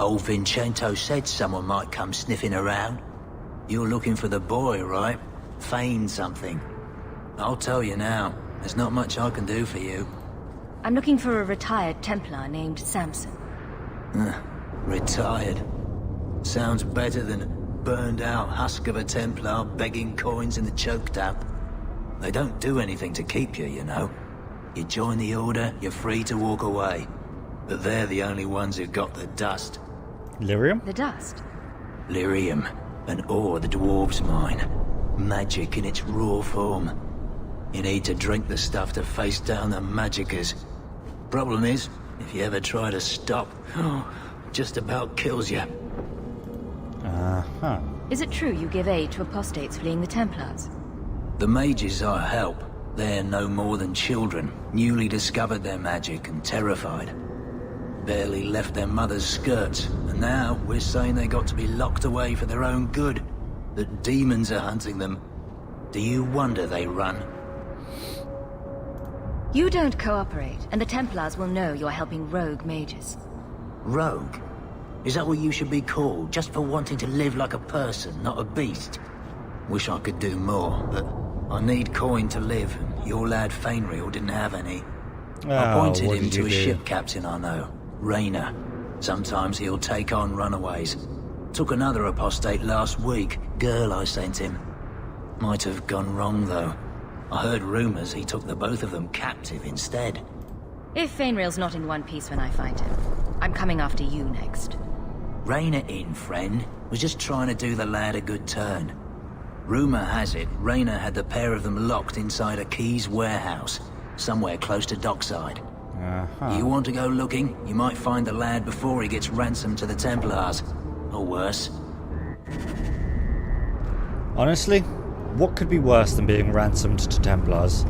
Old Vincento said someone might come sniffing around. You're looking for the boy, right? Feign something. I'll tell you now, there's not much I can do for you. I'm looking for a retired Templar named Samson. Retired. Sounds better than a burned-out husk of a Templar begging coins in the choke tap. They don't do anything to keep you, you know. You join the Order, you're free to walk away. But they're the only ones who've got the dust. Lyrium? The dust? Lyrium, an ore the dwarves mine. Magic in its raw form. You need to drink the stuff to face down the magicers. Problem is, if you ever try to stop, just about kills you. Uh-huh. Is it true you give aid to apostates fleeing the Templars? The mages I help, they're no more than children, newly discovered their magic and terrified. Barely left their mother's skirts, and now we're saying they got to be locked away for their own good. That demons are hunting them. Do you wonder they run? You don't cooperate, and the Templars will know you're helping rogue mages. Rogue? Is that what you should be called, just for wanting to live like a person, not a beast? Wish I could do more, but I need coin to live, and your lad Athenril didn't have any. I pointed him to a ship captain I know, Rayner. Sometimes he'll take on runaways. Took another apostate last week, girl I sent him. Might have gone wrong, though. I heard rumors he took the both of them captive instead. If Athenril's not in one piece when I find him, I'm coming after you next. Rayner in, friend. Was just trying to do the lad a good turn. Rumor has it, Rayner had the pair of them locked inside a Keys warehouse, somewhere close to dockside. You want to go looking? You might find the lad before he gets ransomed to the Templars. Or worse. Honestly, what could be worse than being ransomed to Templars,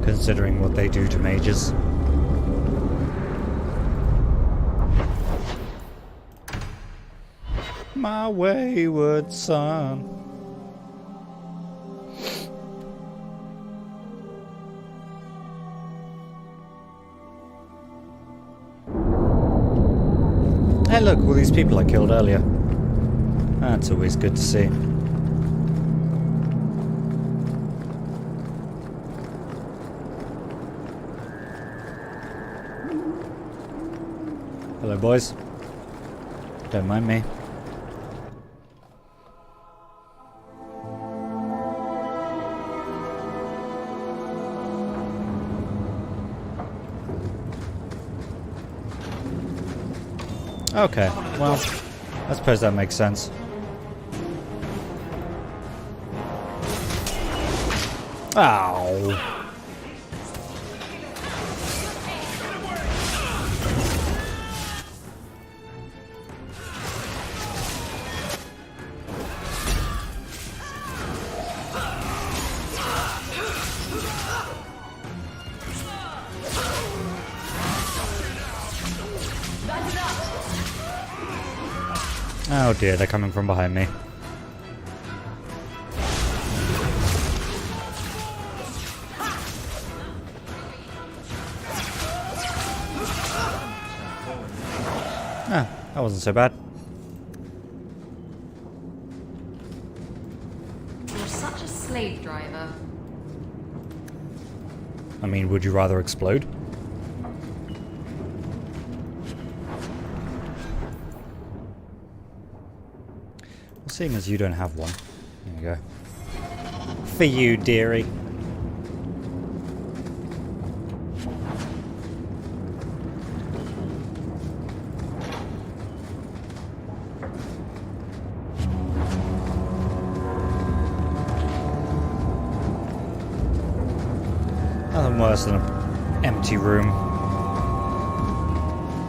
considering what they do to mages? My wayward son. Hey look, all these people I killed earlier. That's always good to see. Hello boys. Don't mind me. Okay, well, I suppose that makes sense. Ow. Oh dear, they're coming from behind me. Ah, that wasn't so bad. You're such a slave driver. I mean, would you rather explode? Seeing as you don't have one. There you go. For you, dearie. Nothing worse than an empty room.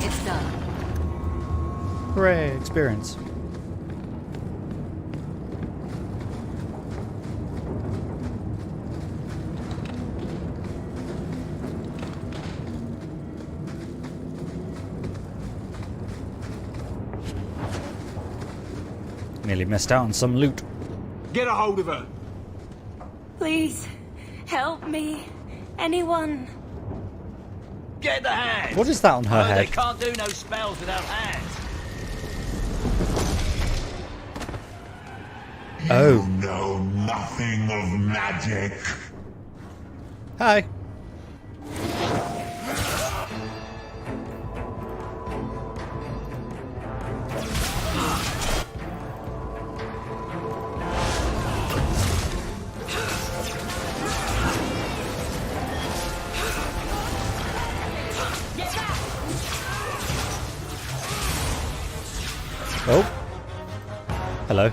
It's done. Hooray, experience. Nearly missed out on some loot. Get a hold of her! Please, help me. Anyone. Get the hands! What is that on her They head? can't do no spells without hands. Oh. You know nothing of magic. Hi. Oh. Hello.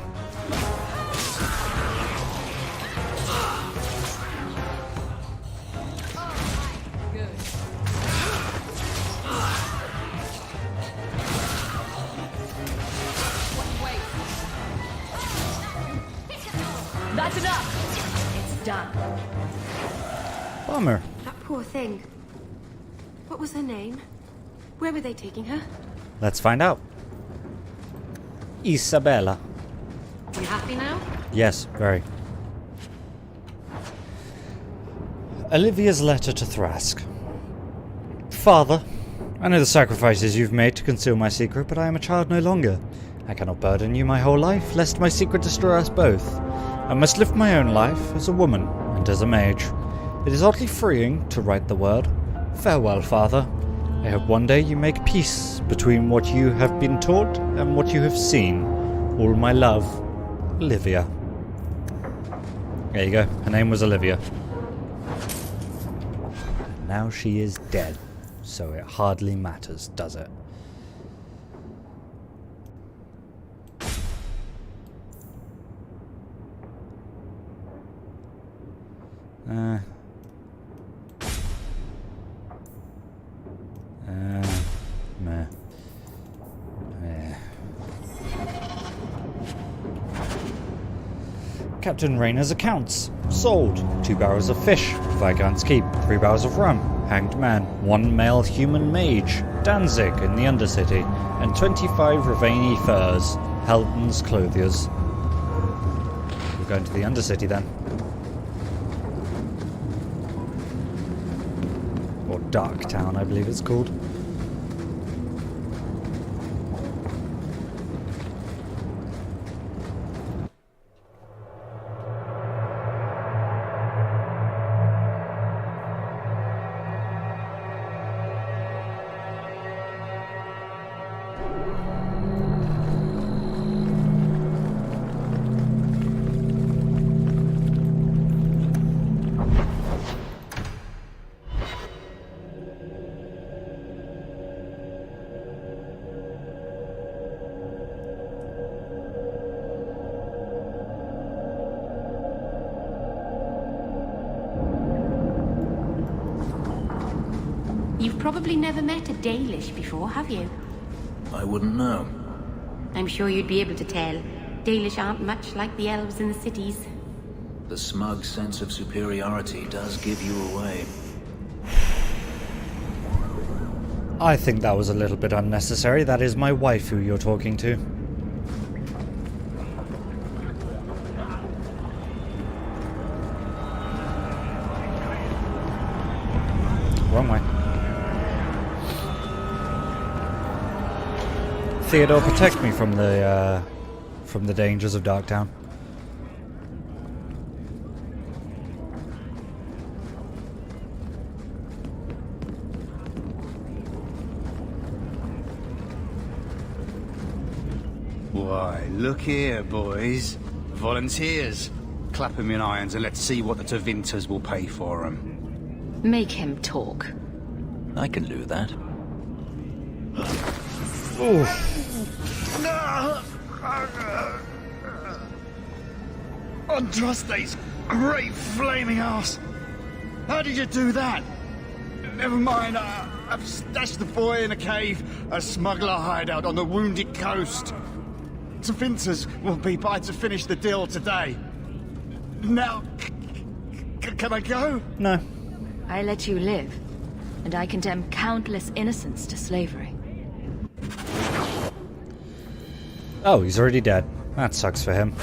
That's enough! It's done. Bummer. That poor thing. What was her name? Where were they taking her? Let's find out. Isabella. You happy now? Yes, very. Olivia's letter to Thrask. Father, I know the sacrifices you've made to conceal my secret, but I am a child no longer. I cannot burden you my whole life, lest my secret destroy us both. I must live my own life as a woman and as a mage. It is oddly freeing to write the word. Farewell, Father. I hope one day you make peace between what you have been taught and what you have seen. All my love, Olivia. There you go. Her name was Olivia. Now she is dead, so it hardly matters, does it? Meh. Captain Rayner's accounts. Sold. 2 barrels of fish. Viscount's Keep. 3 barrels of rum. Hanged man. 1 male human mage. Danzig in the Undercity. And 25 Ravani furs. Helton's clothiers. We're going to the Undercity then. Or Darktown, I believe it's called. You've probably never met a Dalish before, have you? I wouldn't know. I'm sure you'd be able to tell. Dalish aren't much like the elves in the cities. The smug sense of superiority does give you away. I think that was a little bit unnecessary. That is my wife who you're talking to. Wrong way. Theodore, protect me from the dangers of Darktown. Why, look here, boys. Volunteers. Clap them in irons and let's see what the Tevinters will pay for them. Make him talk. I can do that. Andraste's great flaming ass! How did you do that? Never mind, I've stashed the boy in a cave, a smuggler hideout on the Wounded Coast. Tevinters will be by to finish the deal today. Now, can I go? No. I let you live, and I condemn countless innocents to slavery. Oh, he's already dead. That sucks for him.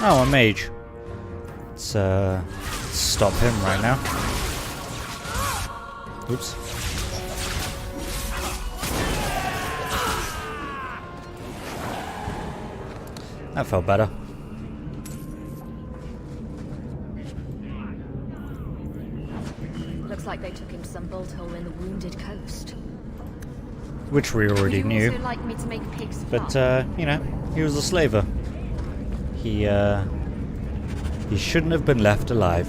Oh, a mage. Let's stop him right now. Oops. That felt better. Looks like they took him to some bolt hole in the Wounded Coast. Which we already Would you knew. also like me to make pigs But, fly? you know, he was a slaver. He shouldn't have been left alive.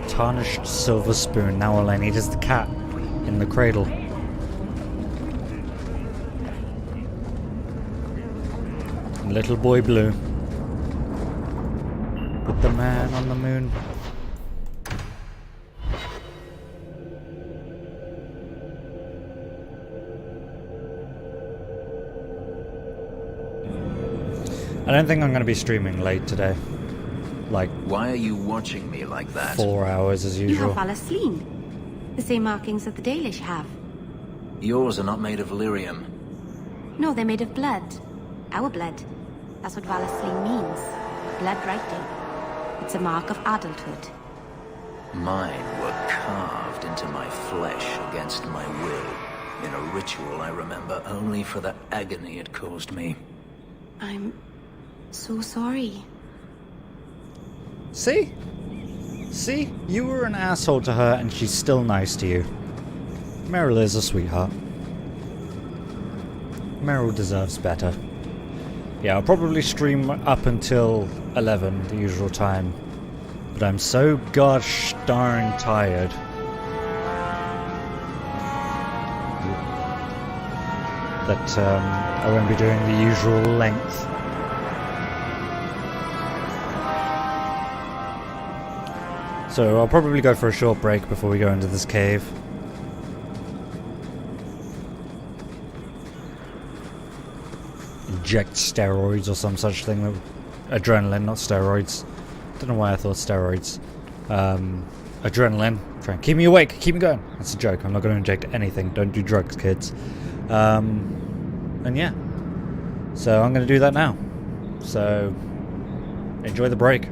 Tarnished silver spoon. Now all I need is the cat in the cradle. And little boy blue. With the man on the moon. I don't think I'm going to be streaming late today. Like, why are you watching me like that? 4 hours as You usual. have Valasleen. The same markings that the Dalish have. Yours are not made of lyrium. No, they're made of blood. Our blood. That's what Valasleen means. Blood writing. It's a mark of adulthood. Mine were carved into my flesh against my will, in a ritual I remember only for the agony it caused me. I'm so sorry. See? See? You were an asshole to her and she's still nice to you. Meryl is a sweetheart. Meryl deserves better. Yeah, I'll probably stream up until 11, the usual time. But I'm so gosh darn tired. That I won't be doing the usual length. So I'll probably go for a short break before we go into this cave. Inject steroids or some such thing. Adrenaline, not steroids. Don't know why I thought steroids. Adrenaline. Try and keep me awake, keep me going. That's a joke. I'm not going to inject anything. Don't do drugs, kids. And yeah. So I'm going to do that now. So enjoy the break.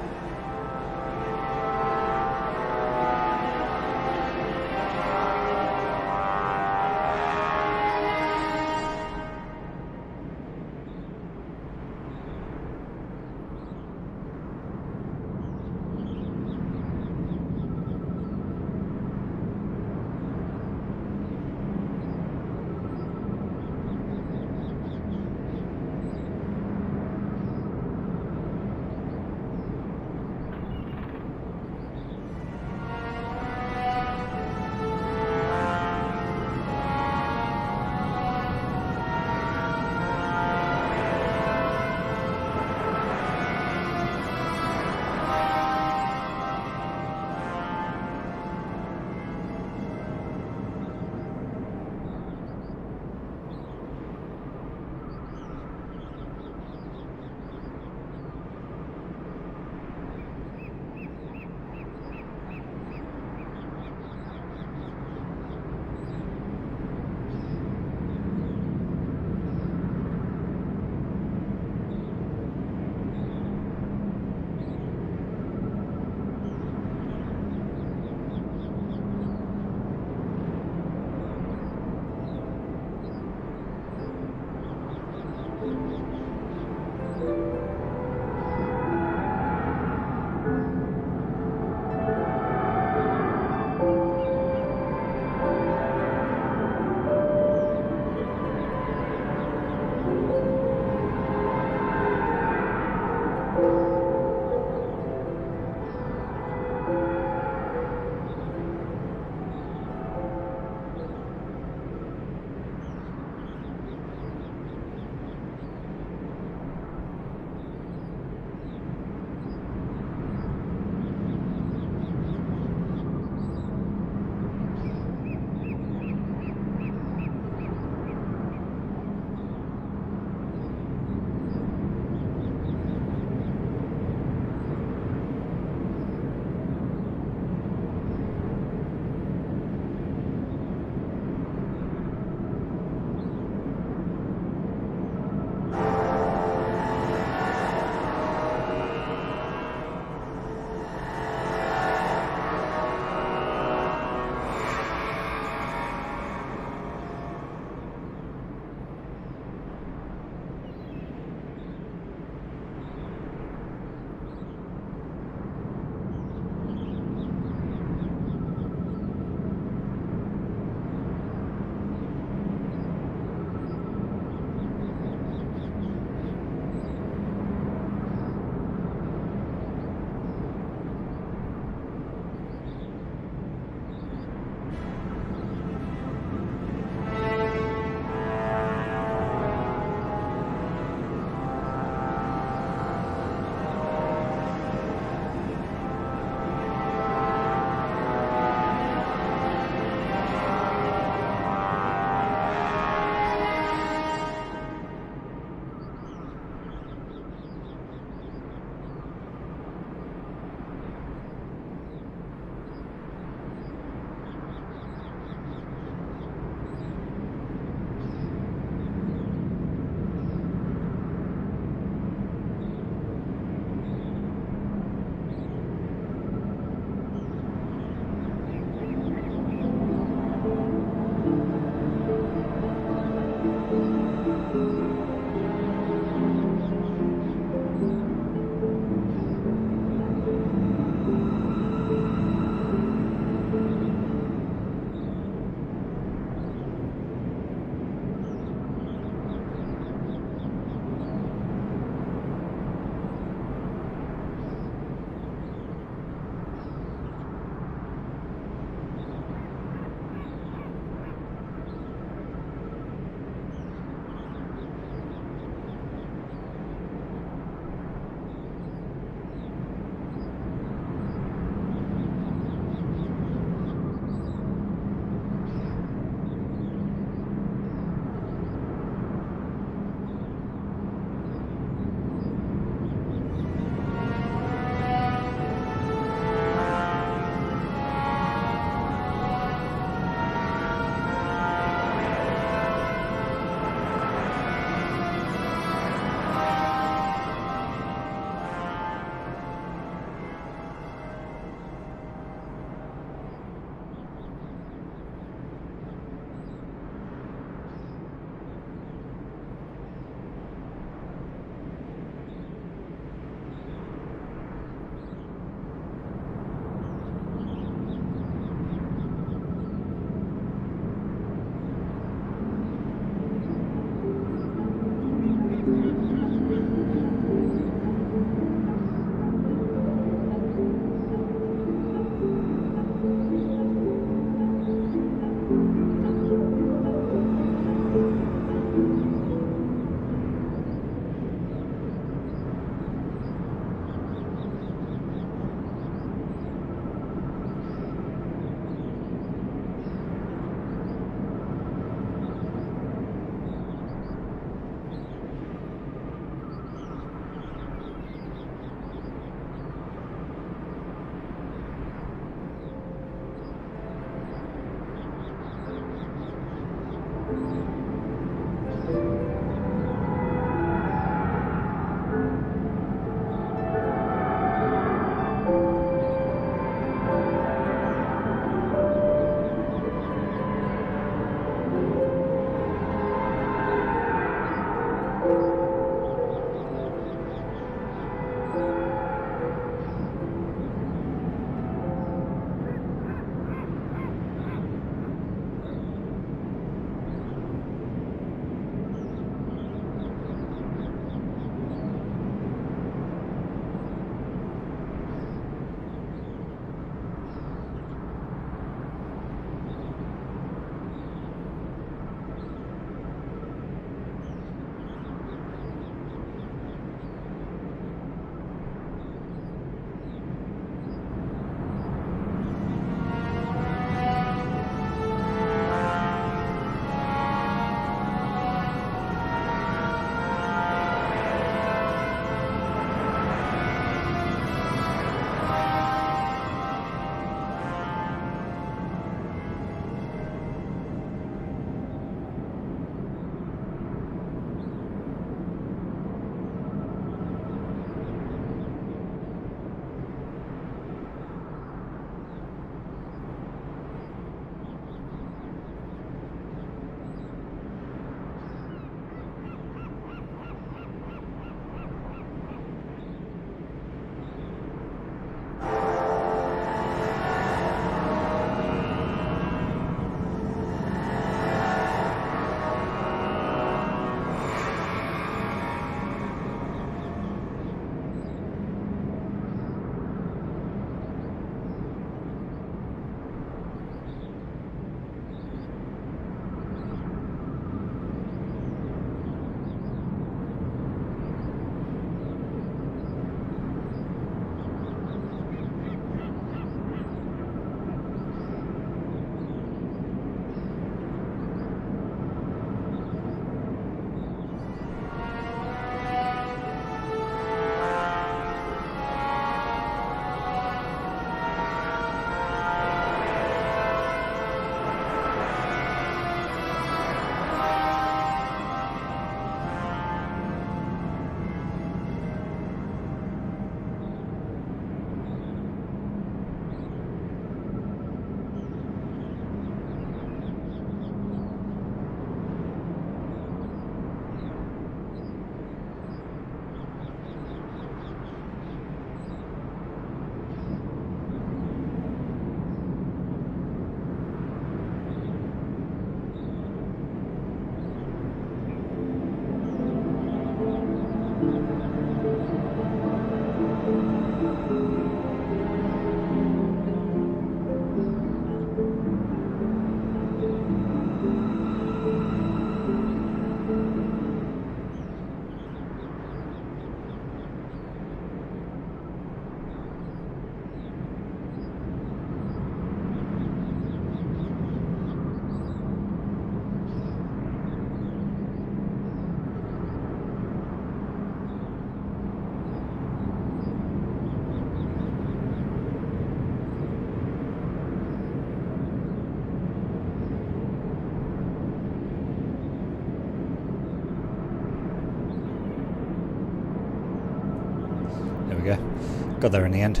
Got there in the end.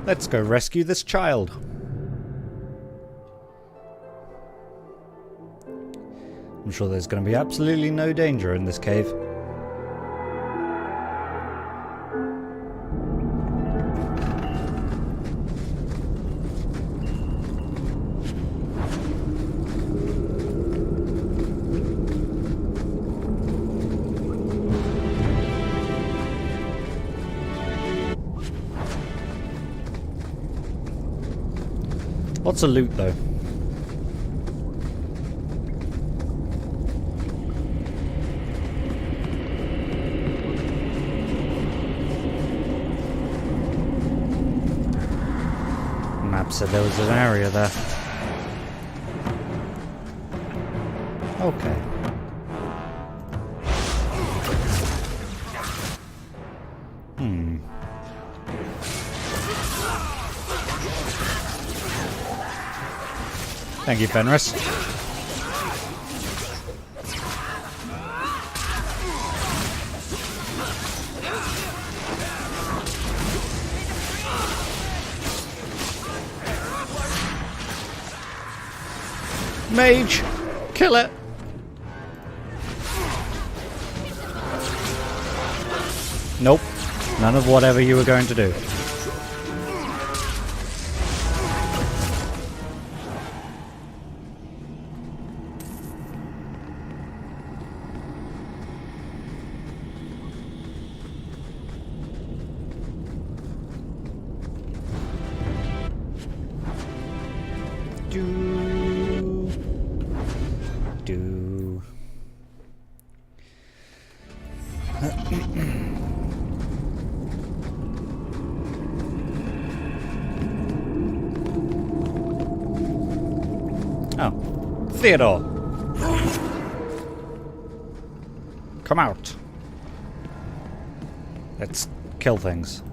Let's go rescue this child. I'm sure there's going to be absolutely no danger in this cave. Lots of loot though. Map said there was an area there. Okay. Thank you, Fenris. Mage! Kill it! Nope. None of whatever you were going to do. Oh, Theodore. Come out. Let's kill things.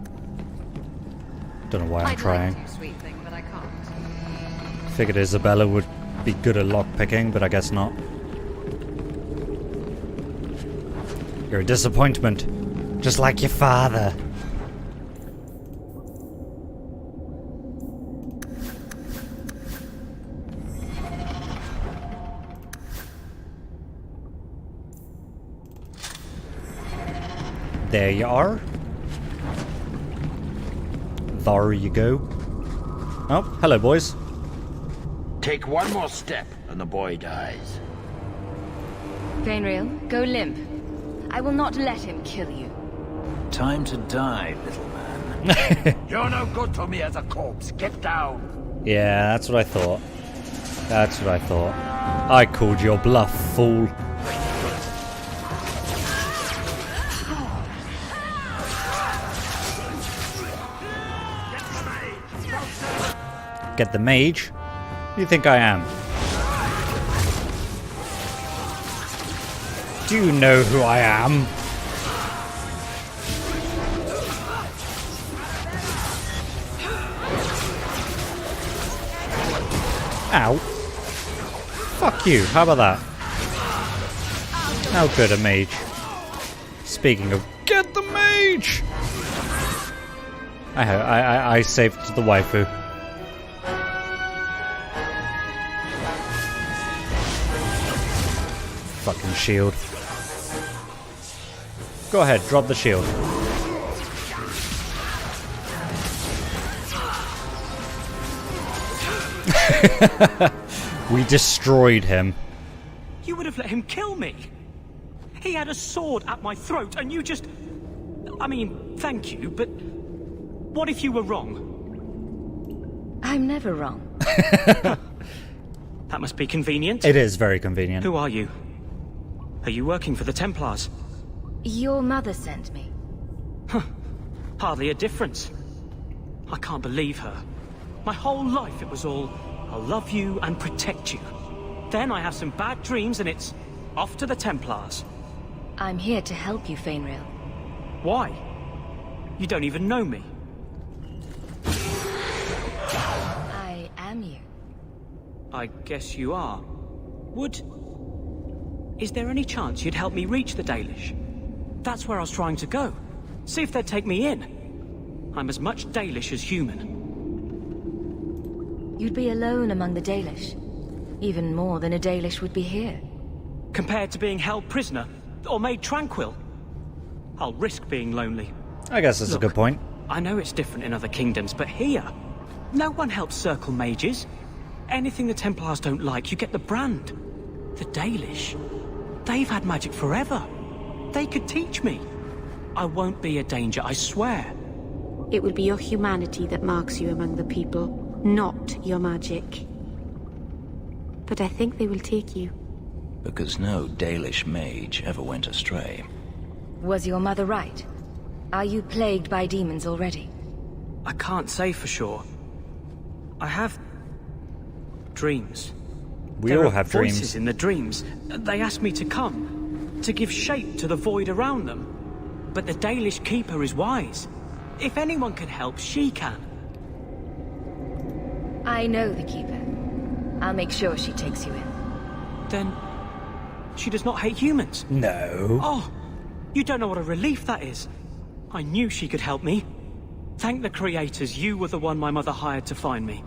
Don't know why I'm trying. Like to, sweet thing, but I can't. Figured Isabella would be good at lockpicking, but I guess not. You're a disappointment, just like your father. There you are. There you go. Oh, hello, boys. Take one more step and the boy dies. Athenril, go limp. I will not let him kill you. Time to die, little man. You're no good to me as a corpse. Get down. Yeah, that's what I thought. That's what I thought. I called your bluff, fool. Get the mage? Who do you think I am? Do you know who I am? Ow. Fuck you, how about that? How good a mage. Speaking of, get the mage! I saved the waifu. Fucking shield. Go ahead, drop the shield. We destroyed him. You would have let him kill me. He had a sword at my throat and you just... I mean, thank you, but... What if you were wrong? I'm never wrong. That must be convenient. It is very convenient. Who are you? Are you working for the Templars? Your mother sent me. Huh. Hardly a difference. I can't believe her. My whole life it was all, I'll love you and protect you. Then I have some bad dreams and it's off to the Templars. I'm here to help you, Athenril. Why? You don't even know me. I am you. I guess you are. Is there any chance you'd help me reach the Dalish? That's where I was trying to go. See if they'd take me in. I'm as much Dalish as human. You'd be alone among the Dalish. Even more than a Dalish would be here. Compared to being held prisoner, or made tranquil, I'll risk being lonely. I guess that's a good point. I know it's different in other kingdoms, but here, no one helps circle mages. Anything the Templars don't like, you get the brand. The Dalish, they've had magic forever. They could teach me. I won't be a danger, I swear. It will be your humanity that marks you among the people, not your magic. But I think they will take you. Because no Dalish mage ever went astray. Was your mother right? Are you plagued by demons already? I can't say for sure. I have dreams. We There all are have voices dreams. in the dreams. They ask me to come, to give shape to the void around them. But the Dalish keeper is wise. If anyone can help, she can. I know the Keeper. I'll make sure she takes you in. Then she does not hate humans? No. Oh, you don't know what a relief that is. I knew she could help me. Thank the creators, you were the one my mother hired to find me.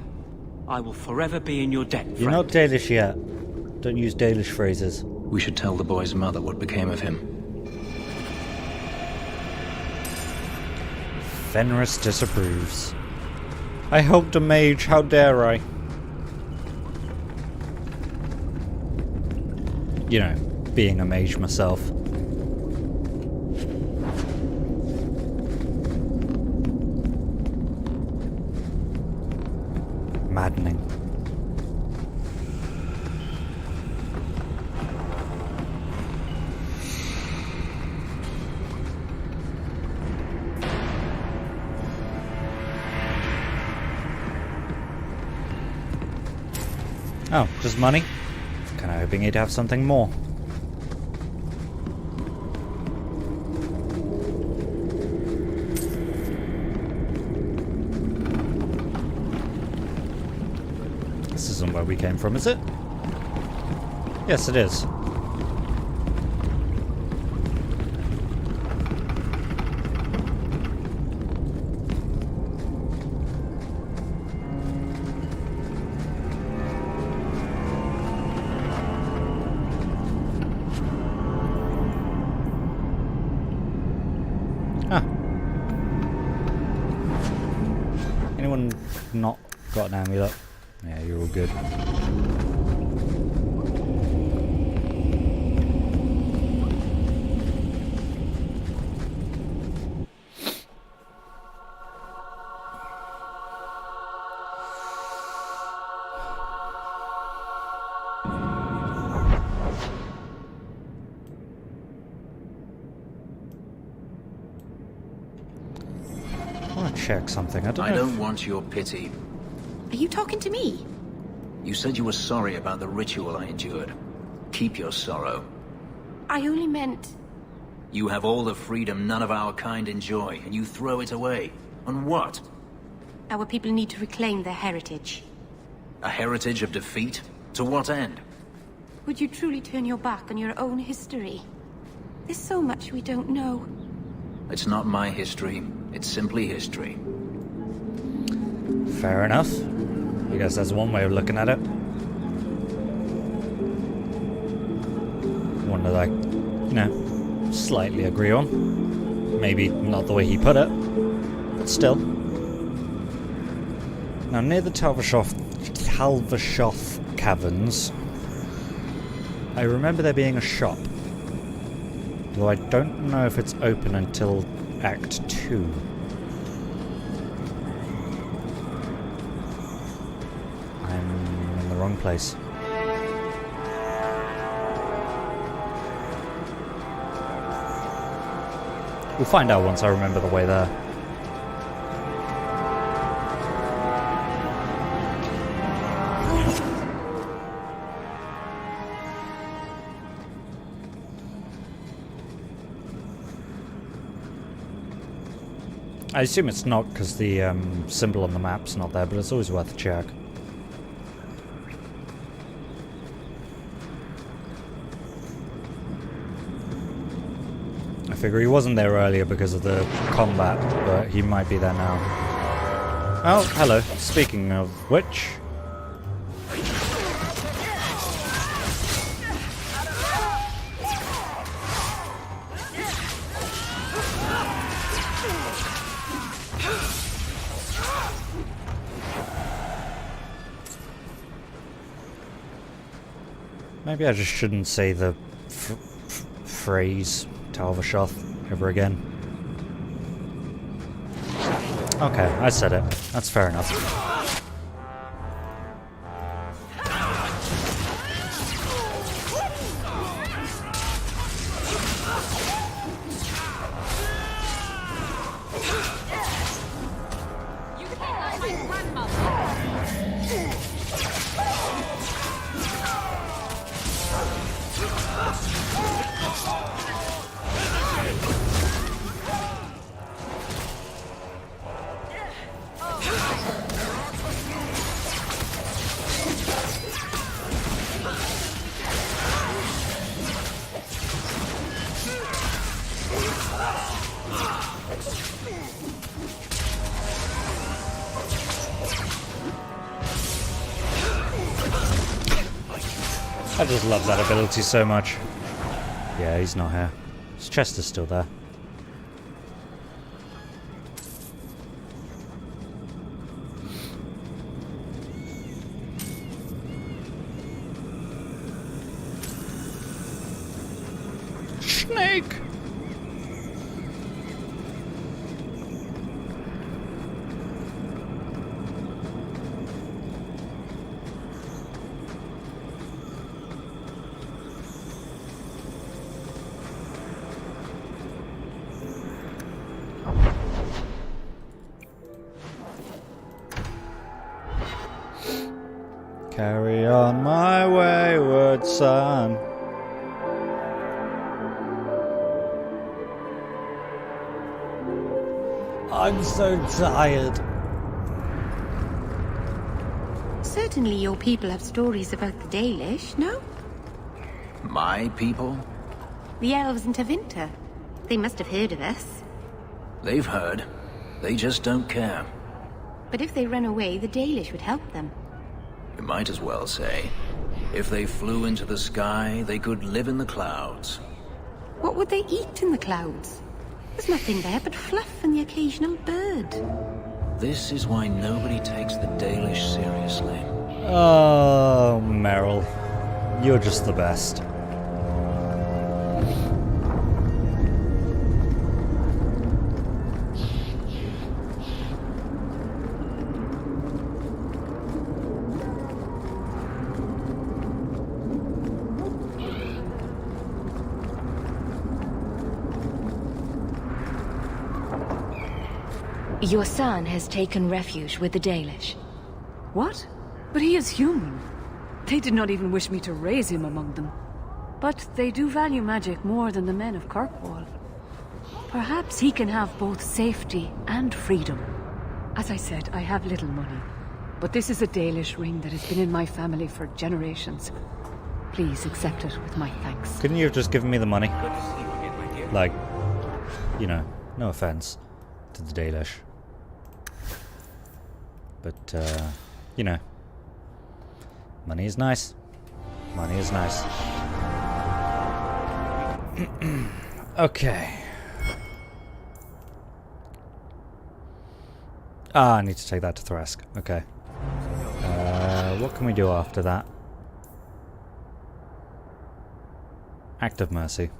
I will forever be in your debt, friend. You're not Dalish yet. Don't use Dalish phrases. We should tell the boy's mother what became of him. Fenris disapproves. I helped a mage, how dare I? You know, being a mage myself. Maddening. Oh, just money? Kinda hoping he'd have something more. This isn't where we came from, is it? Yes, it is. Anyone not got an amulet? Yeah, you're all good. I want to check something. I don't want your pity. Are you talking to me? You said you were sorry about the ritual I endured. Keep your sorrow. I only meant... You have all the freedom none of our kind enjoy, and you throw it away. On what? Our people need to reclaim their heritage. A heritage of defeat? To what end? Would you truly turn your back on your own history? There's so much we don't know. It's not my history. It's simply history. Fair enough. I guess that's one way of looking at it. One that I, slightly agree on. Maybe not the way he put it, but still. Now, near the Talvashoth Caverns, I remember there being a shop. Though I don't know if it's open until Act 2. I'm in the wrong place. We'll find out once I remember the way there. I assume it's not because the symbol on the map's not there, but it's always worth a check. I figure he wasn't there earlier because of the combat, but he might be there now. Oh, hello. Speaking of which... Maybe I just shouldn't say the phrase Talvashoth ever again. Okay, I said it. That's fair enough. I just love that ability so much. Yeah, he's not here. His chest is still there. Snake! Carry on my wayward son. I'm so tired. Certainly your people have stories about the Dalish, no? My people? The elves in Tevinter. They must have heard of us. They've heard. They just don't care. But if they run away, the Dalish would help them. You might as well say, if they flew into the sky, they could live in the clouds. What would they eat in the clouds? There's nothing there but fluff and the occasional bird. This is why nobody takes the Dalish seriously. Oh, Meryl. You're just the best. Your son has taken refuge with the Dalish. What? But he is human. They did not even wish me to raise him among them. But they do value magic more than the men of Kirkwall. Perhaps he can have both safety and freedom. As I said, I have little money. But this is a Dalish ring that has been in my family for generations. Please accept it with my thanks. Couldn't you have just given me the money? Like, you know, no offense to the Dalish. But, you know, money is nice. Money is nice. Okay. Ah, I need to take that to Thrask. Okay. What can we do after that? Act of Mercy.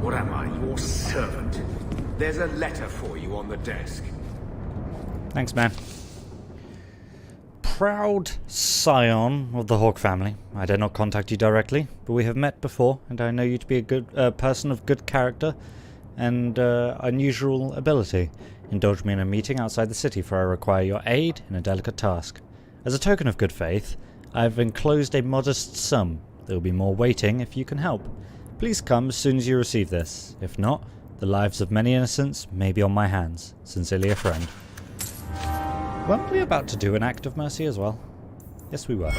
What am I, your servant? There's a letter for you on the desk. Thanks, man. Proud scion of the Hawke family, I dare not contact you directly, but we have met before, and I know you to be a good person of good character and unusual ability. Indulge me in a meeting outside the city, for I require your aid in a delicate task. As a token of good faith, I've enclosed a modest sum. There will be more waiting if you can help. Please come as soon as you receive this. If not, the lives of many innocents may be on my hands. Sincerely a friend. Weren't we about to do an act of mercy as well? Yes, we were.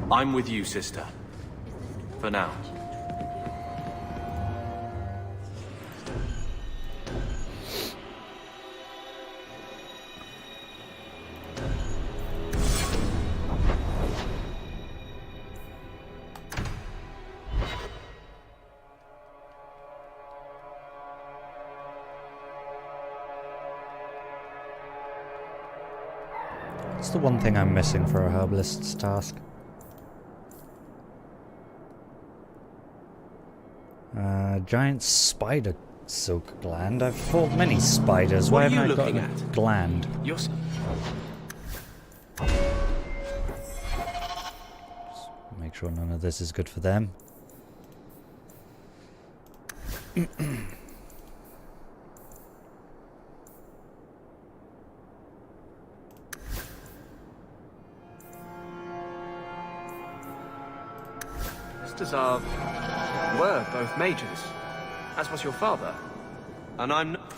I'm with you, sister. For now. What's the one thing I'm missing for a herbalist's task? Giant spider silk gland. I've fought many spiders. Why haven't I got a gland? Just make sure none of this is good for them. Sisters were both mages, as was your father. And I'm not...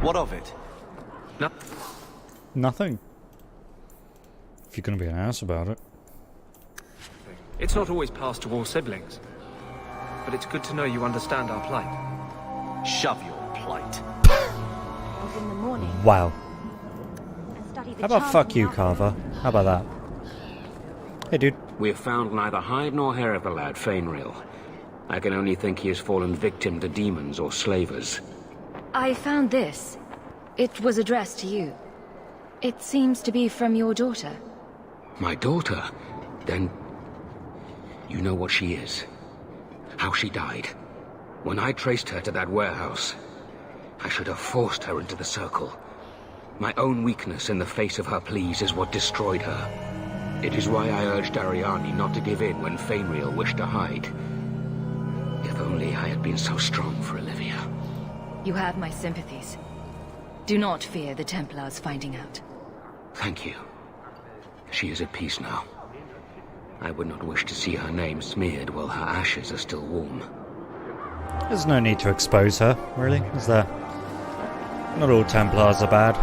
What of it? No. Nothing. If you're going to be an ass about it. It's not always passed to all siblings. But it's good to know you understand our plight. Shove your plight. In the morning. Wow. Study the How about charm fuck from you, that- Carver? How about that? Hey, dude. We have found neither hide nor hair of the lad, Athenril. I can only think he has fallen victim to demons or slavers. I found this. It was addressed to you. It seems to be from your daughter. My daughter? Then... you know what she is. How she died. When I traced her to that warehouse, I should have forced her into the circle. My own weakness in the face of her pleas is what destroyed her. It is why I urged Ariane not to give in when Athenril wished to hide. If only I had been so strong for Olivia. You have my sympathies. Do not fear the Templars finding out. Thank you. She is at peace now. I would not wish to see her name smeared while her ashes are still warm. There's no need to expose her, really, is there? Not all Templars are bad.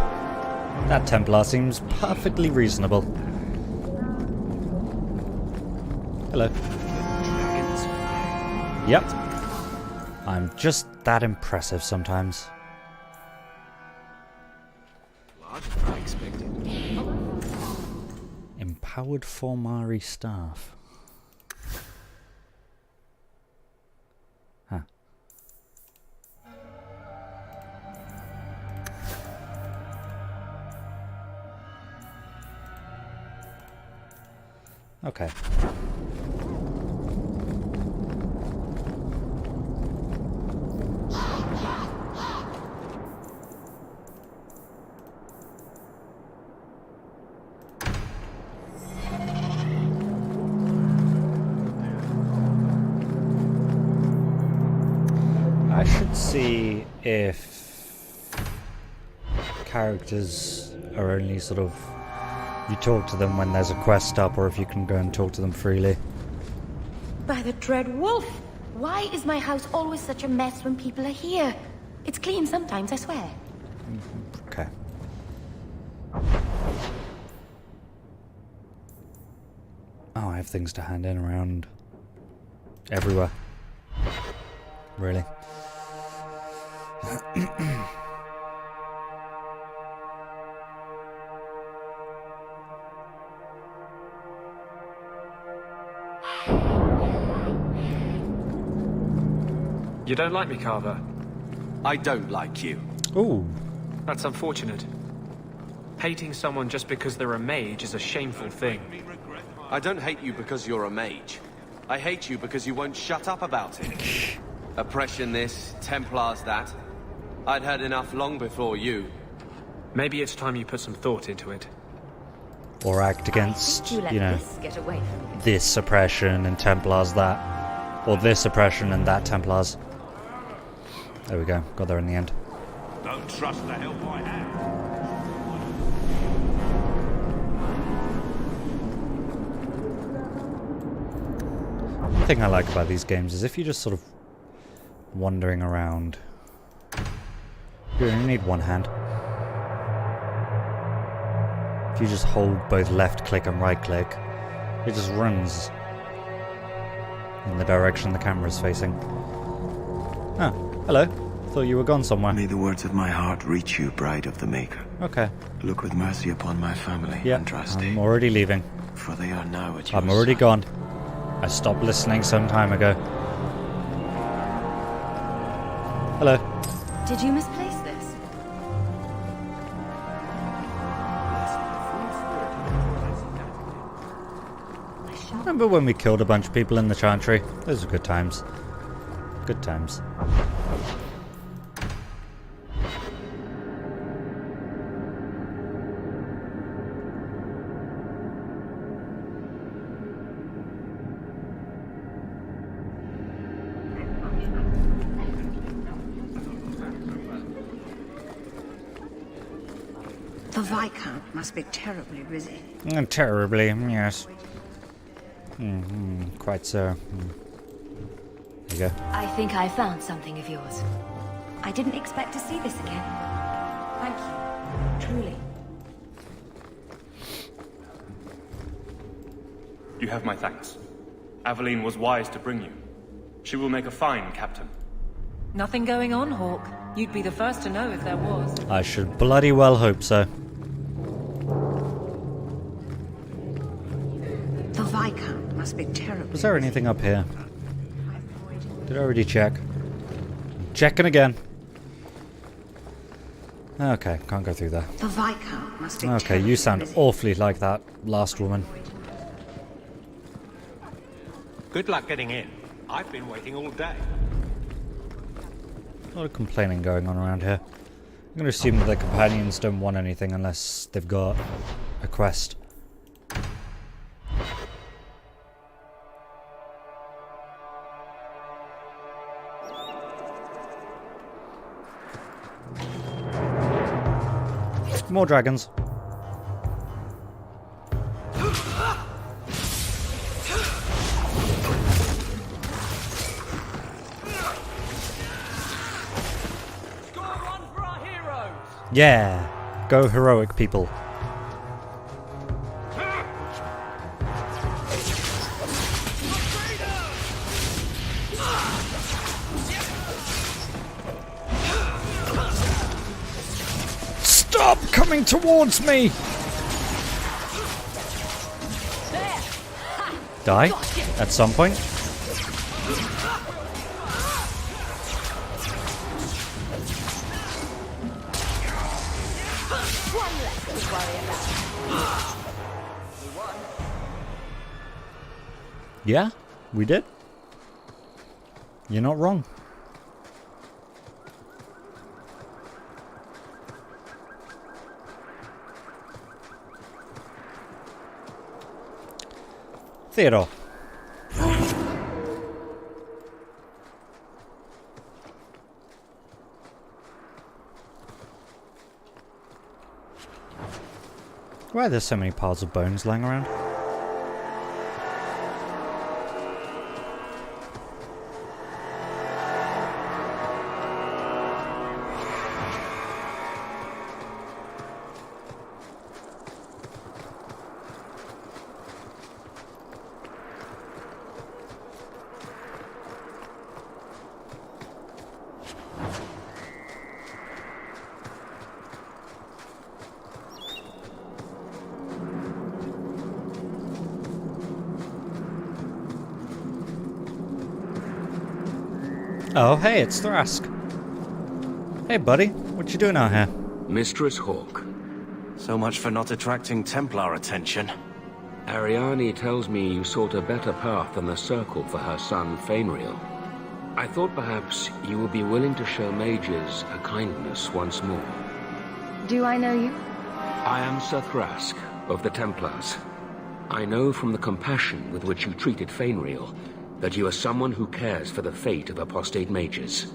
That Templar seems perfectly reasonable. Hello. Yep. I'm just that impressive sometimes. Larger than I expected. Empowered Formari staff. Huh. Okay. I should see if characters are only sort of... you talk to them when there's a quest up, or if you can go and talk to them freely. By the dread wolf! Why is my house always such a mess when people are here? It's clean sometimes, I swear. Okay. Oh, I have things to hand in around everywhere. Really? You don't like me, Carver? I don't like you. Ooh. That's unfortunate. Hating someone just because they're a mage is a shameful thing. I don't hate you because you're a mage. I hate you because you won't shut up about it. Oppression this, Templars that. I'd heard enough long before you. Maybe it's time you put some thought into it. or act against, You let you know, this get away from you. this oppression and Templars that, or this oppression and that Templars. There we go, got there in the end. Don't trust the help I have. One thing I like about these games is if you're just sort of wandering around, you only need one hand. If you just hold both left click and right click, it just runs in the direction the camera is facing. Ah, hello. Thought you were gone somewhere. May the words of my heart reach you, bride of the Maker. Okay. Look with mercy upon my family, Yeah, Andraste. I'm already leaving. For they are now at your I'm already side. gone. I stopped listening some time ago. Hello. Did you misplace this? Remember when we killed a bunch of people in the Chantry? Those were good times. Good times. The Viscount must be terribly busy. Terribly, yes. Quite so. There you go. I think I found something of yours. I didn't expect to see this again. Thank you. Truly. You have my thanks. Aveline was wise to bring you. She will make a fine captain. Nothing going on, Hawke. You'd be the first to know if there was. I should bloody well hope so. The Viscount must be terribly Was there anything up here? Did I already check? Checking again. Okay, can't go through there. The Viscount must be Okay, you sound awfully like that last woman. Good luck getting in. I've been waiting all day. A lot of complaining going on around here. I'm going to assume that the companions don't want anything unless they've got a quest. More dragons. Yeah, go heroic people. Stop coming towards me! Die at some point. Yeah, we did. You're not wrong. Theodore. Why are there so many piles of bones lying around? Oh, hey, it's Thrask. Hey, buddy. What you doing out here? Mistress Hawke. So much for not attracting Templar attention. Ariane tells me you sought a better path than the Circle for her son, Athenril. I thought perhaps you would be willing to show mages a kindness once more. Do I know you? I am Sir Thrask, of the Templars. I know from the compassion with which you treated Athenril that you are someone who cares for the fate of apostate mages.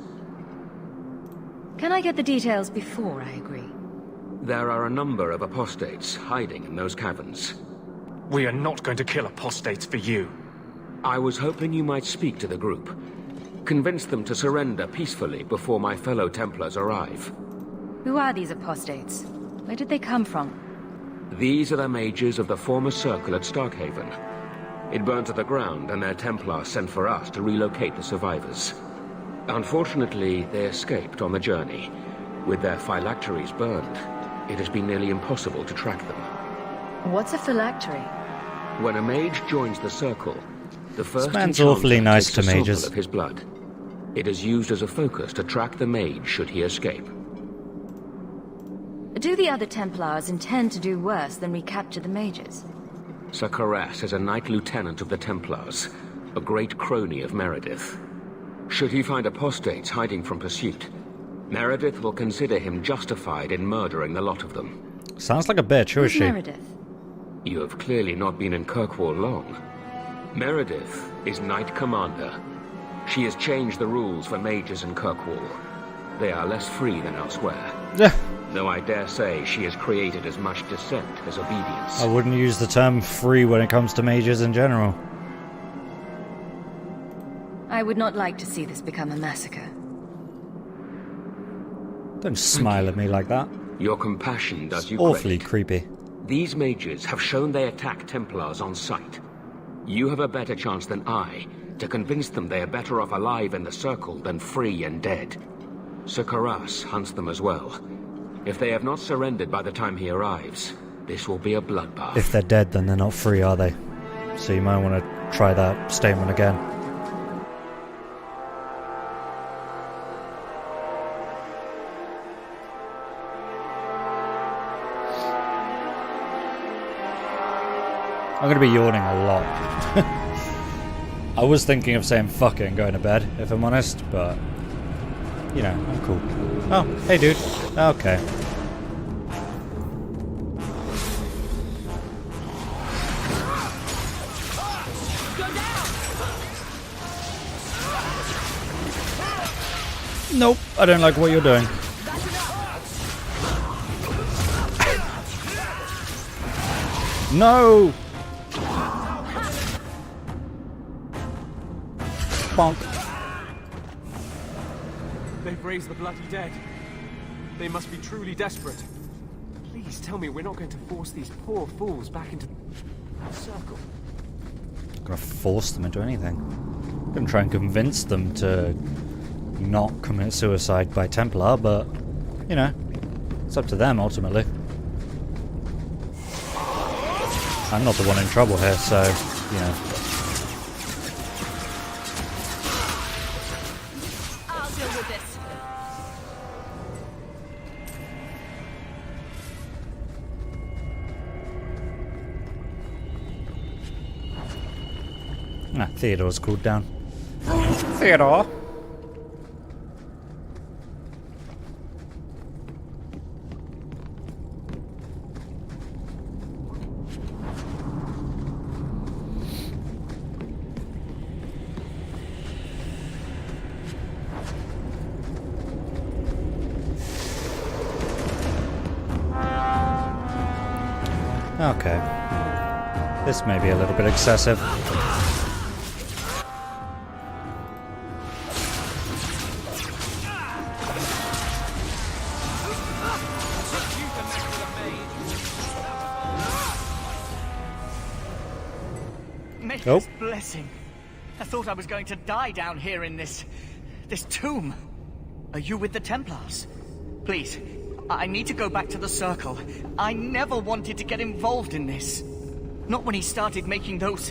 Can I get the details before I agree? There are a number of apostates hiding in those caverns. We are not going to kill apostates for you. I was hoping you might speak to the group. Convince them to surrender peacefully before my fellow Templars arrive. Who are these apostates? Where did they come from? These are the mages of the former circle at Starkhaven. It burned to the ground, and their Templars sent for us to relocate the survivors. Unfortunately, they escaped on the journey. With their phylacteries burned, it has been nearly impossible to track them. What's a phylactery? When a mage joins the circle, the first man's awfully nice to takes a mages. sample of his blood. It is used as a focus to track the mage should he escape. Do the other Templars intend to do worse than recapture the mages? Sir Karas is a Knight Lieutenant of the Templars, a great crony of Meredith. Should he find apostates hiding from pursuit, Meredith will consider him justified in murdering the lot of them. Sounds like a bitch, who is she? Meredith? You have clearly not been in Kirkwall long. Meredith is Knight Commander. She has changed the rules for mages in Kirkwall. They are less free than elsewhere. Though I dare say she has created as much dissent as obedience. I wouldn't use the term free when it comes to mages in general. I would not like to see this become a massacre. Don't smile at me like that. Your compassion does you Awfully credit. creepy. These mages have shown they attack Templars on sight. You have a better chance than I to convince them they are better off alive in the Circle than free and dead. Sir Karas hunts them as well. If they have not surrendered by the time he arrives, this will be a bloodbath. If they're dead, then they're not free, are they? So you might want to try that statement again. I'm going to be yawning a lot. I was thinking of saying fuck it and going to bed, if I'm honest, but... You know, I'm cool. Oh, hey dude. Okay. Nope, I don't like what you're doing. No! Bonk. They've raised the bloody dead. They must be truly desperate. Please tell me we're not going to force these poor fools back into the circle. I'm gonna force them into anything. I'm gonna try and convince them to not commit suicide by Templar, but, you know, it's up to them ultimately. I'm not the one in trouble here, so, you know. I'll deal with this. Ah, Theodore's cooled down. Theodore! Okay. This may be a little bit excessive. Maker's blessing. I thought I was going to die down here in this tomb. Are you with the Templars? Please, I need to go back to the Circle. I never wanted to get involved in this. Not when he started making those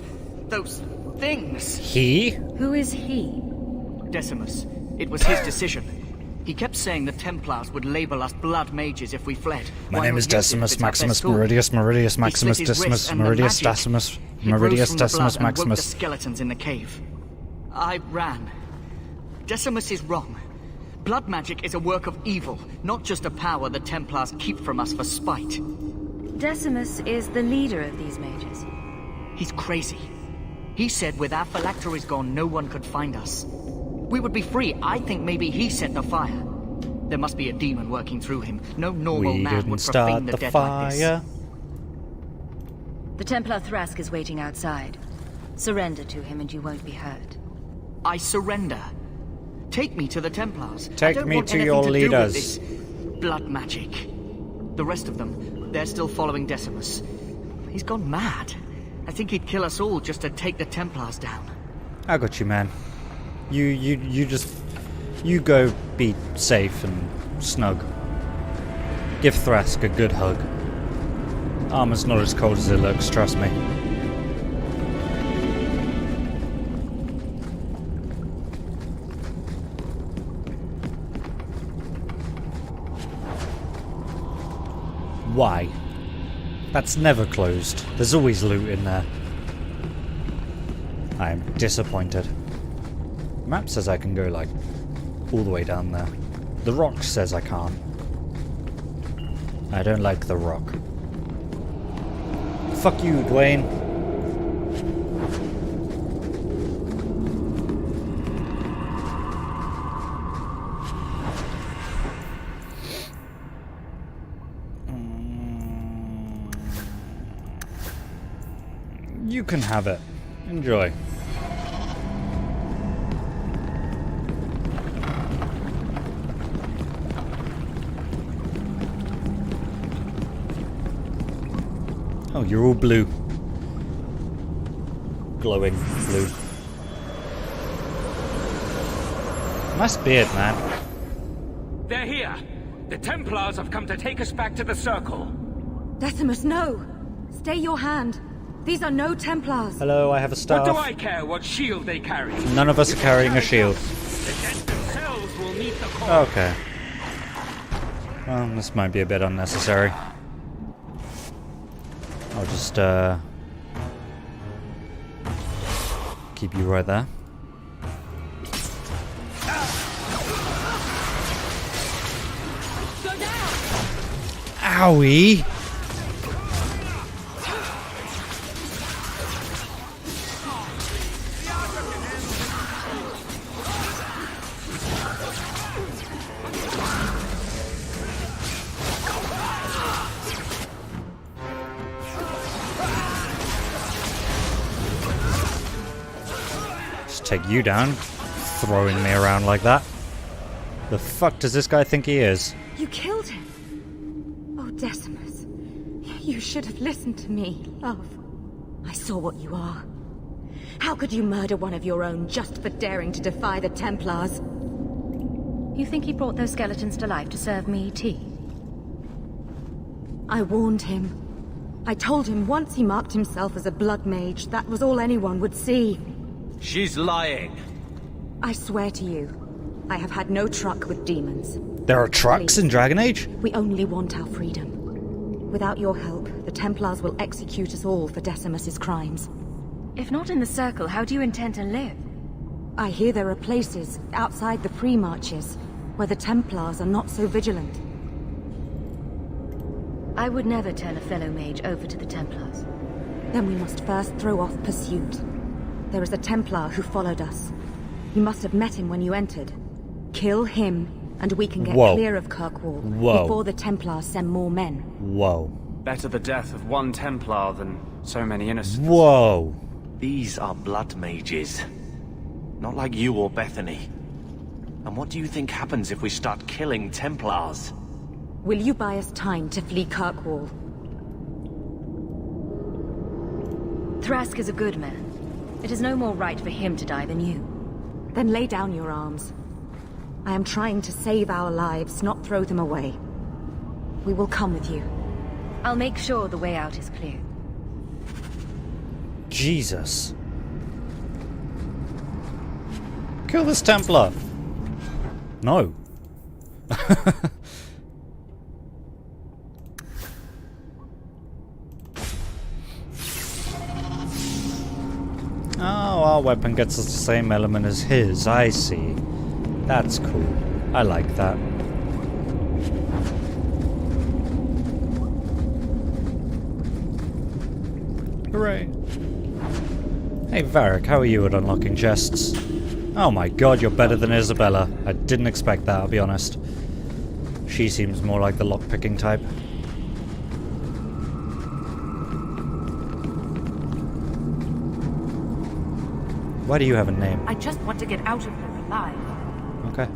things. He? Who is he? Decimus. It was his decision. He kept saying the Templars would label us blood mages if we fled. My name is Decimus Maximus Meridius Meridius Maximus Decimus Meridius Decimus Meridius Decimus Maximus. The skeletons in the cave. I ran. Decimus is wrong. Blood magic is a work of evil, not just a power the Templars keep from us for spite. Decimus is the leader of these mages. He's crazy. He said with our phylacteries gone, no one could find us. We would be free. I think maybe he set the fire. There must be a demon working through him. No normal man would profane the dead like this. The Templar Thrask is waiting outside. Surrender to him and you won't be hurt. I surrender. Take me to the Templars. Take me to your leaders. Blood magic. The rest of them, they're still following Decimus. He's gone mad. I think he'd kill us all just to take the Templars down. I got you, man. You go be safe and snug. Give Thrask a good hug. Armor's not as cold as it looks, trust me. Why? That's never closed. There's always loot in there. I am disappointed. Map says I can go, like, all the way down there. The rock says I can't. I don't like the rock. Fuck you, Dwayne. You can have it. Enjoy. Oh, you're all blue. Glowing blue. Nice beard, man. They're here. The Templars have come to take us back to the Circle. Decimus, no! Stay your hand. These are no Templars. Hello, I have a staff. What do I care what shield they carry? None of us are carrying a shield. The dead themselves will meet the call. Okay. Well, this might be a bit unnecessary. I'll just, keep you right there. Owie! Take you down, throwing me around like that. The fuck does this guy think he is? You killed him. Oh, Decimus. You should have listened to me, love. I saw what you are. How could you murder one of your own just for daring to defy the Templars? You think he brought those skeletons to life to serve me tea? I warned him. I told him once he marked himself as a blood mage, that was all anyone would see. She's lying. I swear to you, I have had no truck with demons. There are trucks in Dragon Age? We only want our freedom. Without your help, the Templars will execute us all for Decimus's crimes. If not in the Circle, how do you intend to live? I hear there are places, outside the pre-marches, where the Templars are not so vigilant. I would never turn a fellow mage over to the Templars. Then we must first throw off pursuit. There is a Templar who followed us. You must have met him when you entered. Kill him, and we can get clear of Kirkwall before the Templars send more men. Whoa. Better the death of one Templar than so many innocents. Whoa. These are blood mages. Not like you or Bethany. And what do you think happens if we start killing Templars? Will you buy us time to flee Kirkwall? Thrask is a good man. It is no more right for him to die than you. Then lay down your arms. I am trying to save our lives, not throw them away. We will come with you. I'll make sure the way out is clear. Jesus. Kill this Templar. No. Oh, our weapon gets the same element as his, I see. That's cool. I like that. Hooray. Hey Varric, how are you at unlocking chests? Oh my god, you're better than Isabella. I didn't expect that, I'll be honest. She seems more like the lockpicking type. Why do you have a name? I just want to get out of here alive. Okay.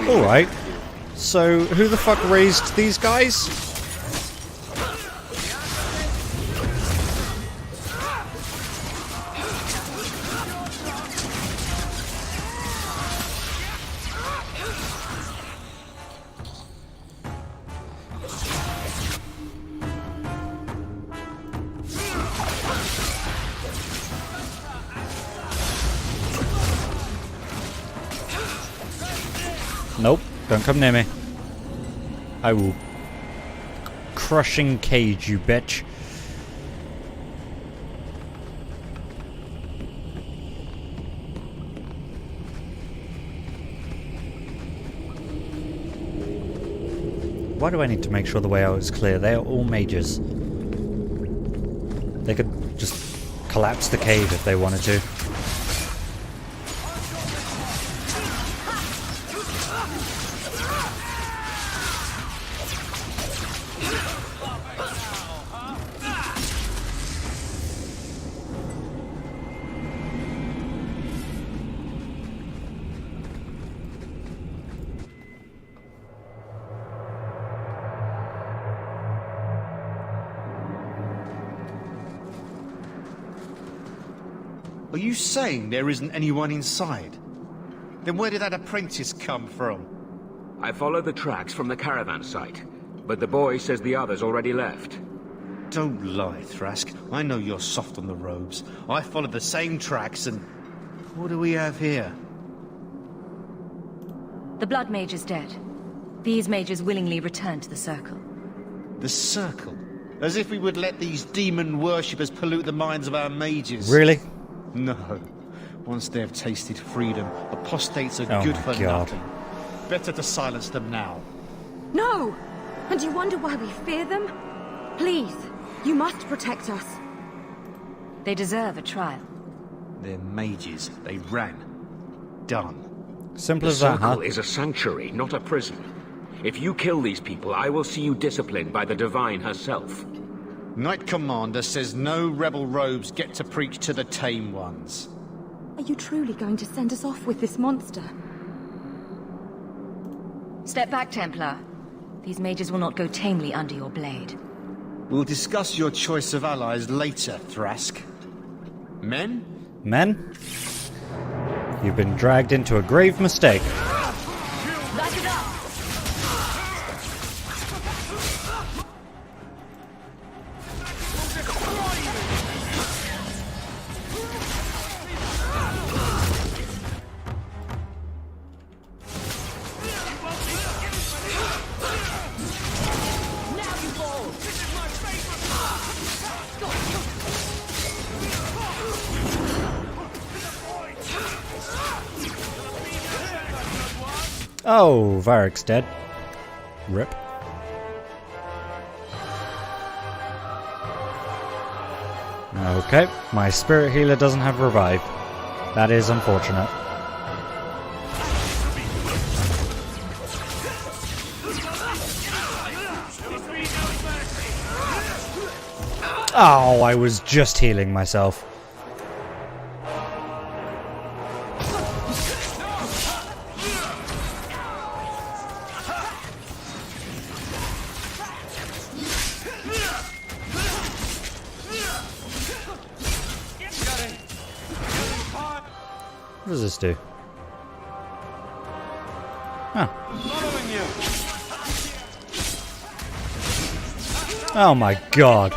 Alright. So, who the fuck raised these guys? Nope, don't come near me. I will crushing cage you, bitch. Why do I need to make sure the way out is clear? They are all mages. They could just collapse the cave if they wanted to. Are you saying there isn't anyone inside? Then where did that apprentice come from? I followed the tracks from the caravan site, but the boy says the others already left. Don't lie, Thrask. I know you're soft on the robes. I followed the same tracks and... What do we have here? The Blood Mage is dead. These mages willingly returned to the Circle. The Circle? As if we would let these demon worshippers pollute the minds of our mages. Really? No. Once they have tasted freedom, apostates are good for God. nothing. Better to silence them now. No! And you wonder why we fear them? Please, you must protect us. They deserve a trial. They're mages. They ran. Done. Simple The as that, huh? Circle is a sanctuary, not a prison. If you kill these people, I will see you disciplined by the Divine herself. Knight Commander says no rebel robes get to preach to the tame ones. Are you truly going to send us off with this monster? Step back, Templar. These mages will not go tamely under your blade. We'll discuss your choice of allies later, Thrask. Men? Men? You've been dragged into a grave mistake. Back it up! Oh, Varric's dead. Rip. Okay, my spirit healer doesn't have revive. That is unfortunate. Oh, I was just healing myself. What does this do? Oh. Oh my god.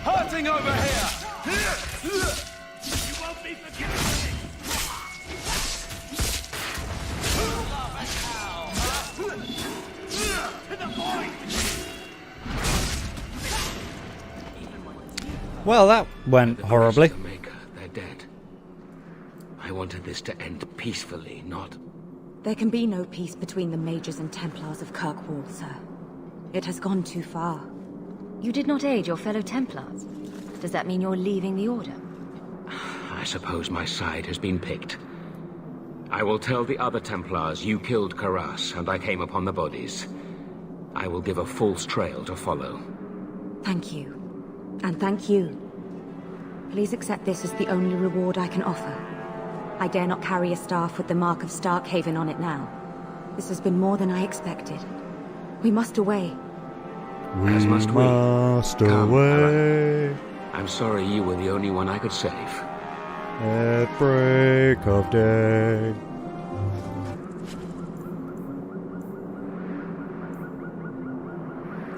Hurting over here! You won't be forgiven! Well, that went horribly. The Maker, they're dead. I wanted this to end peacefully, not... There can be no peace between the Mages and Templars of Kirkwall, sir. It has gone too far. You did not aid your fellow Templars. Does that mean you're leaving the Order? I suppose my side has been picked. I will tell the other Templars you killed Karas, and I came upon the bodies. I will give a false trail to follow. Thank you. And thank you. Please accept this as the only reward I can offer. I dare not carry a staff with the mark of Starkhaven on it now. This has been more than I expected. We must away. As must we. Must Come, away. Ella. I'm sorry you were the only one I could save. At break of day.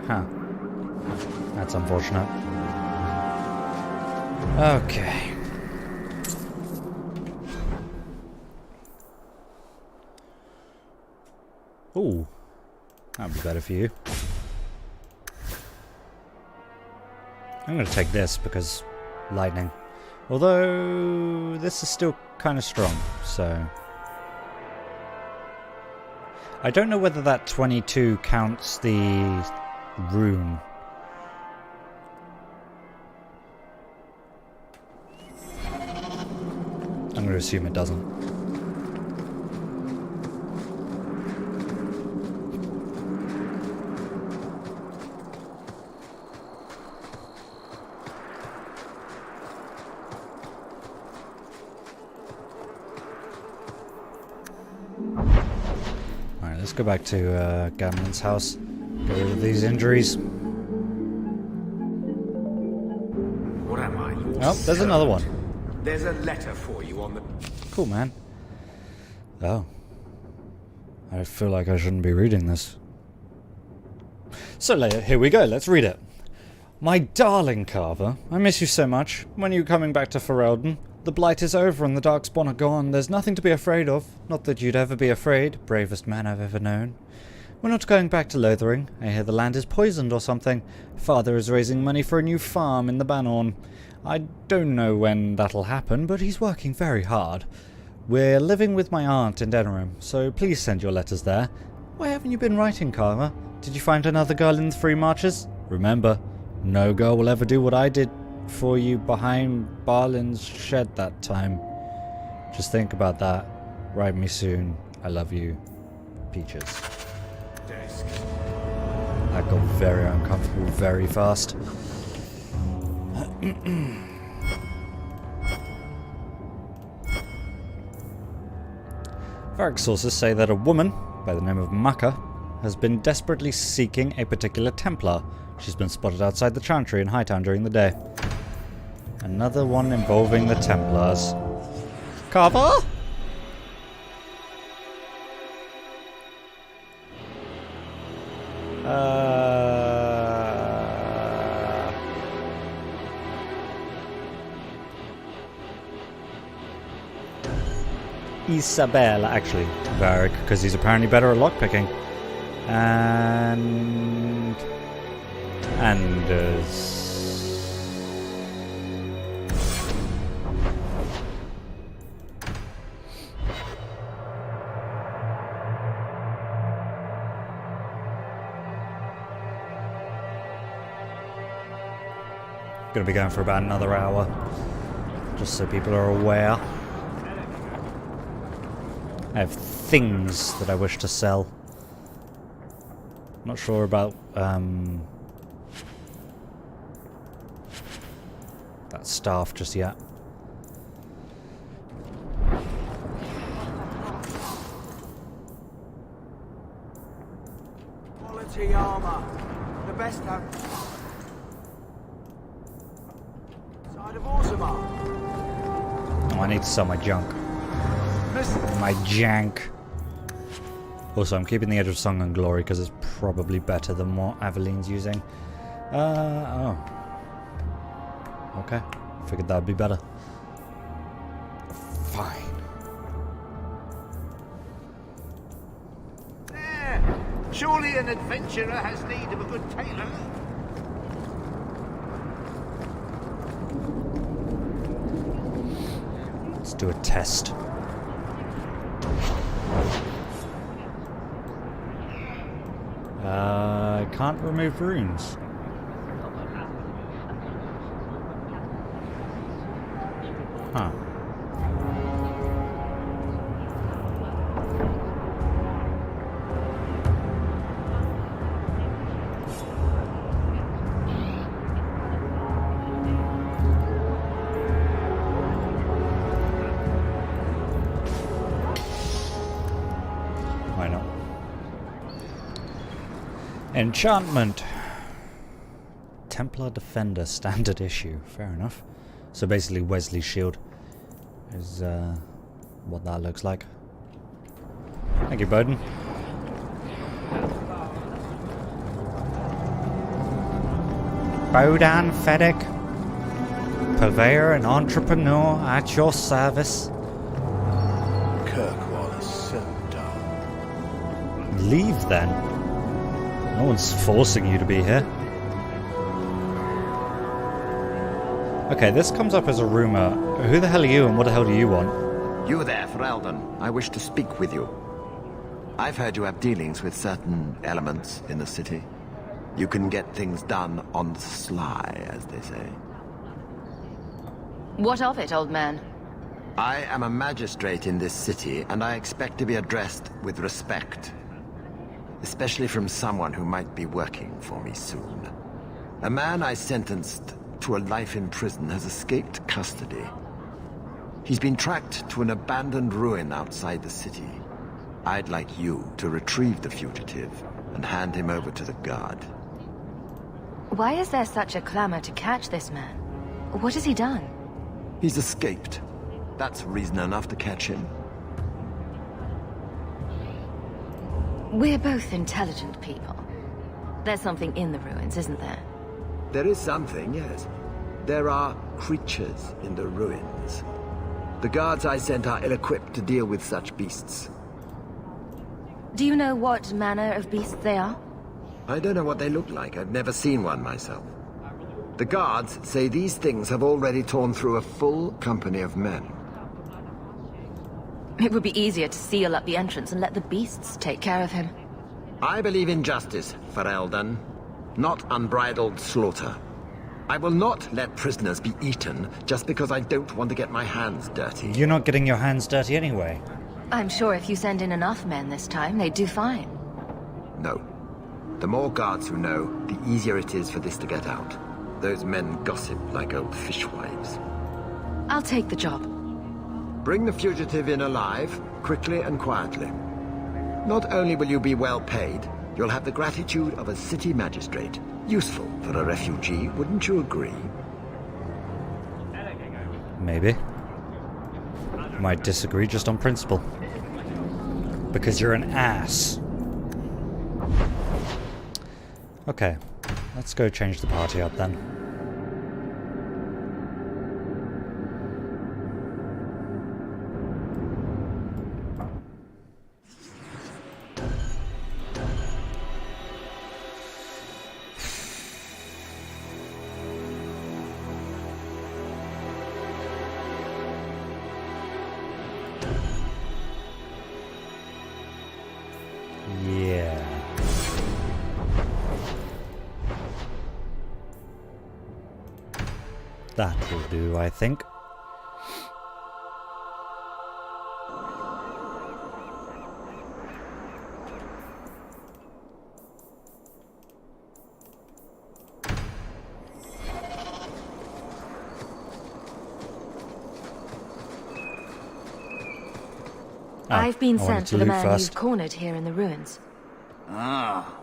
Huh. That's unfortunate. Okay. Ooh. That'd be better for you. I'm gonna take this because lightning. Although this is still kind of strong, so... I don't know whether that 22 counts the rune. I'm going to assume it doesn't. Alright, let's go back to Gamlen's house. Get rid of these injuries. What am I? Oh, there's another one. There's a letter for you on the... Cool, man. Oh. I feel like I shouldn't be reading this. So, Leia, here we go. Let's read it. My darling Carver, I miss you so much. When are you coming back to Ferelden? The Blight is over and the Darkspawn are gone. There's nothing to be afraid of. Not that you'd ever be afraid. Bravest man I've ever known. We're not going back to Lothering. I hear the land is poisoned or something. Father is raising money for a new farm in the Bannorn. I don't know when that'll happen, but he's working very hard. We're living with my aunt in Athenril, so please send your letters there. Why haven't you been writing, Carver? Did you find another girl in the Free Marches? Remember, no girl will ever do what I did for you behind Barlin's shed that time. Just think about that. Write me soon. I love you. Peaches. Desk. That got very uncomfortable very fast. Varric sources say that a woman by the name of Maka has been desperately seeking a particular Templar. She's been spotted outside the Chantry in Hightown during the day. Another one involving the Templars. Carver? Isabel, actually, Varric, because he's apparently better at lockpicking. And Anders. Gonna be going for about another hour, just so people are aware. I have things that I wish to sell. Not sure about that staff just yet. Quality armor. The best out. Side of Orzammar. Oh, I need to sell my junk. My jank. Also, I'm keeping the Edge of Song and Glory because it's probably better than what Aveline's using. Oh. Okay. Figured that would be better. Fine. Surely an adventurer has need of a good tailor. Let's do a test. I can't remove runes. Huh. Why not? Enchantment. Templar Defender, standard issue. Fair enough. So basically Wesley's shield is what that looks like. Thank you, Bowden. Bowden Fedek, purveyor and entrepreneur at your service. Kirkwall is so dull. Leave then. No one's forcing you to be here. Okay, this comes up as a rumor. Who the hell are you and what the hell do you want? You there, Ferelden. I wish to speak with you. I've heard you have dealings with certain elements in the city. You can get things done on the sly, as they say. What of it, old man? I am a magistrate in this city, and I expect to be addressed with respect. Especially from someone who might be working for me soon. A man I sentenced to a life in prison has escaped custody. He's been tracked to an abandoned ruin outside the city. I'd like you to retrieve the fugitive and hand him over to the guard. Why is there such a clamor to catch this man? What has he done? He's escaped. That's reason enough to catch him. We're both intelligent people. There's something in the ruins, isn't there? There is something, yes. There are creatures in the ruins. The guards I sent are ill-equipped to deal with such beasts. Do you know what manner of beasts they are? I don't know what they look like. I've never seen one myself. The guards say these things have already torn through a full company of men. It would be easier to seal up the entrance and let the beasts take care of him. I believe in justice, Ferelden, not unbridled slaughter. I will not let prisoners be eaten just because I don't want to get my hands dirty. You're not getting your hands dirty anyway. I'm sure if you send in enough men this time, they'd do fine. No. The more guards who know, the easier it is for this to get out. Those men gossip like old fishwives. I'll take the job. Bring the fugitive in alive, quickly and quietly. Not only will you be well paid, you'll have the gratitude of a city magistrate. Useful for a refugee, wouldn't you agree? Maybe. Might disagree just on principle. Because you're an ass. Okay, let's go change the party up then. That will do, I think. I've been sent to the man you've cornered here in the ruins. Ah,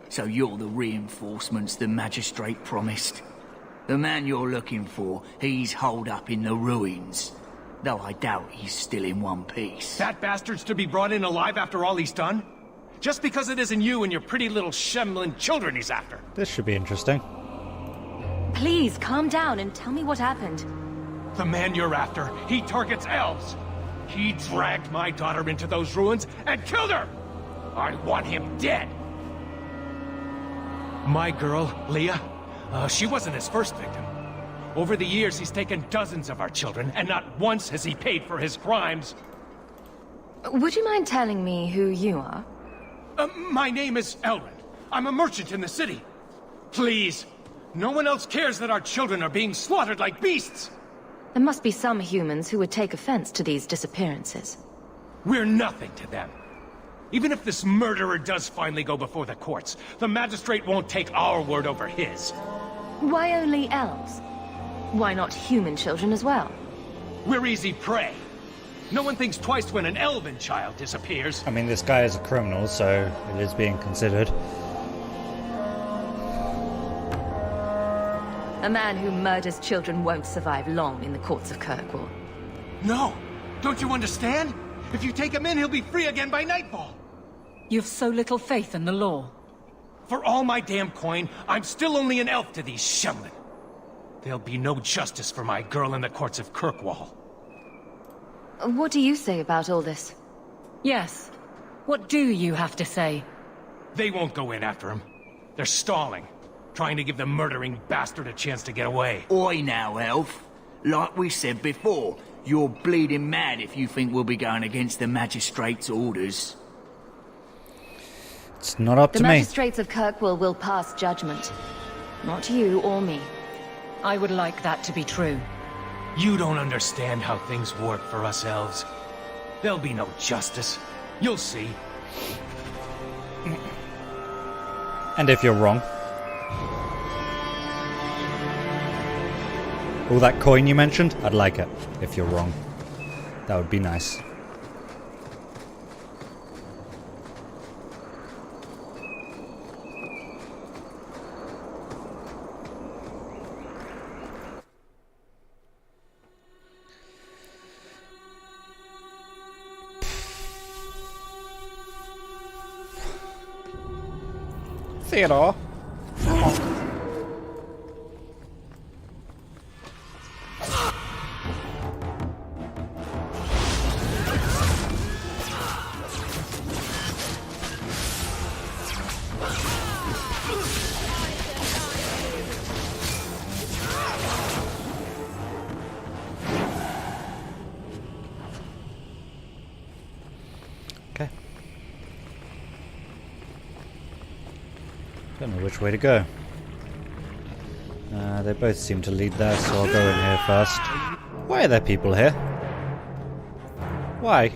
so you're the reinforcements the magistrate promised. The man you're looking for, he's holed up in the ruins. Though I doubt he's still in one piece. That bastard's to be brought in alive after all he's done? Just because it isn't you and your pretty little shemlin children he's after. This should be interesting. Please, calm down and tell me what happened. The man you're after, he targets elves. He dragged my daughter into those ruins and killed her! I want him dead! My girl, Leah, she wasn't his first victim. Over the years, he's taken dozens of our children, and not once has he paid for his crimes. Would you mind telling me who you are? My name is Elrond. I'm a merchant in the city. Please, no one else cares that our children are being slaughtered like beasts. There must be some humans who would take offense to these disappearances. We're nothing to them. Even if this murderer does finally go before the courts, the magistrate won't take our word over his. Why only elves? Why not human children as well? We're easy prey. No one thinks twice when an elven child disappears. I mean, this guy is a criminal, so it is being considered. A man who murders children won't survive long in the courts of Kirkwall. No! Don't you understand? If you take him in, he'll be free again by nightfall. You've so little faith in the law. For all my damn coin, I'm still only an elf to these shemlin. There'll be no justice for my girl in the courts of Kirkwall. What do you say about all this? Yes. What do you have to say? They won't go in after him. They're stalling, trying to give the murdering bastard a chance to get away. Oi now, elf. Like we said before, you're bleeding mad if you think we'll be going against the magistrate's orders. It's not up to me. me. The magistrates of Kirkwall will pass judgment. Not you or me. I would like that to be true. You don't understand how things work for us elves. There'll be no justice. You'll see. And if you're wrong. All that coin you mentioned, I'd like it. If you're wrong. That would be nice. Theodore. Okay. Don't know which way to go. They both seem to lead there, so I'll go in here first. Why are there people here? Why?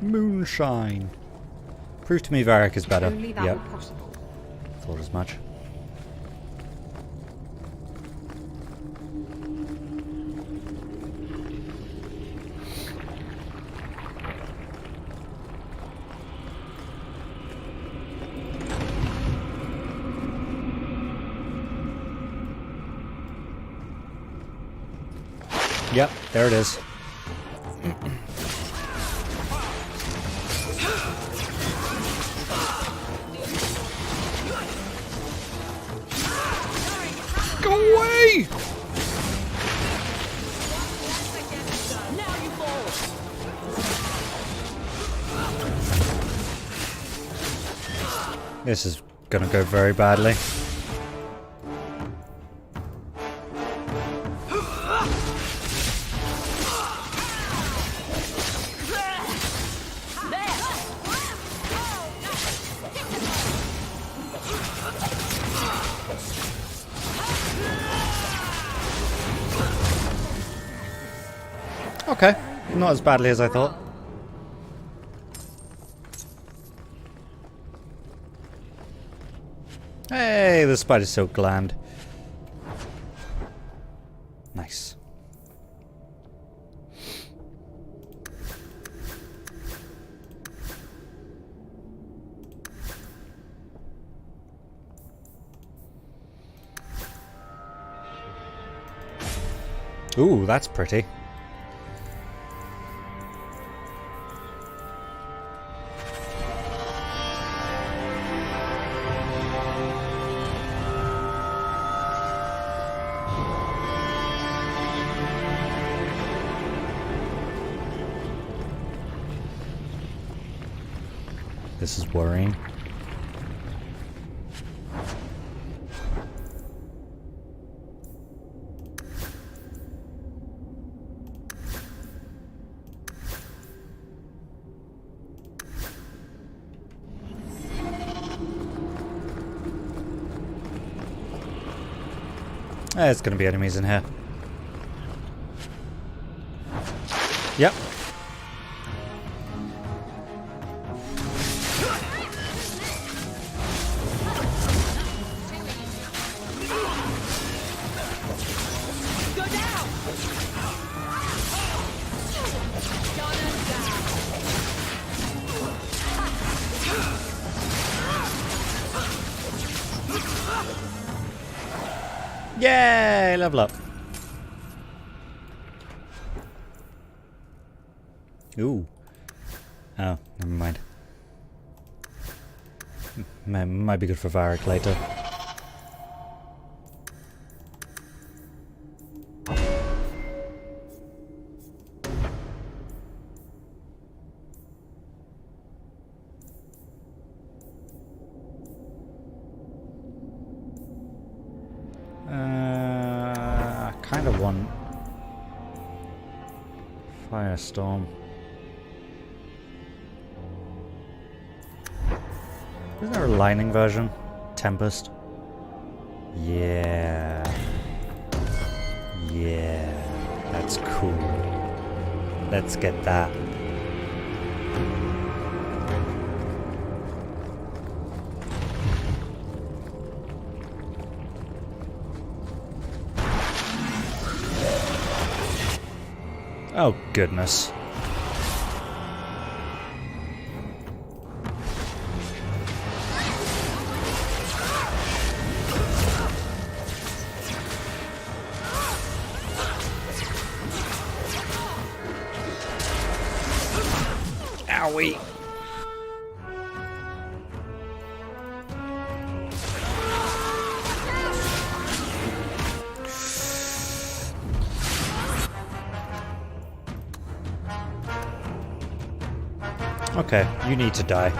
Moonshine. Prove to me Varric is better. Yep. Thought as much. Yep, there it is. Go away! This is gonna go very badly. Okay, not as badly as I thought. Hey, the spider silk gland. Nice. Ooh, that's pretty. This is worrying. There's gonna be enemies in here. Yep. Yay! Level up. Ooh. Oh, never mind. Might be good for Varric later. I kind of want Firestorm. Isn't there a lightning version? Tempest? Yeah. Yeah. That's cool. Let's get that. Oh, goodness. Owie. Okay, you need to die.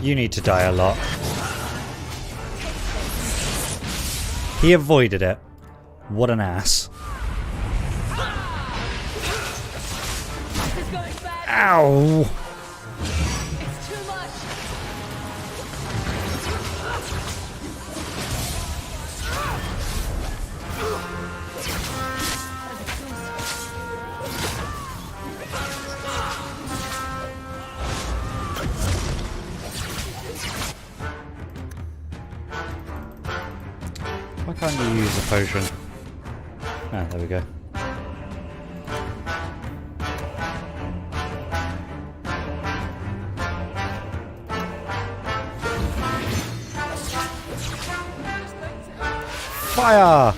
You need to die a lot. He avoided it. What an ass. Ow! Why can't you use a potion? Ah, there we go. Fire!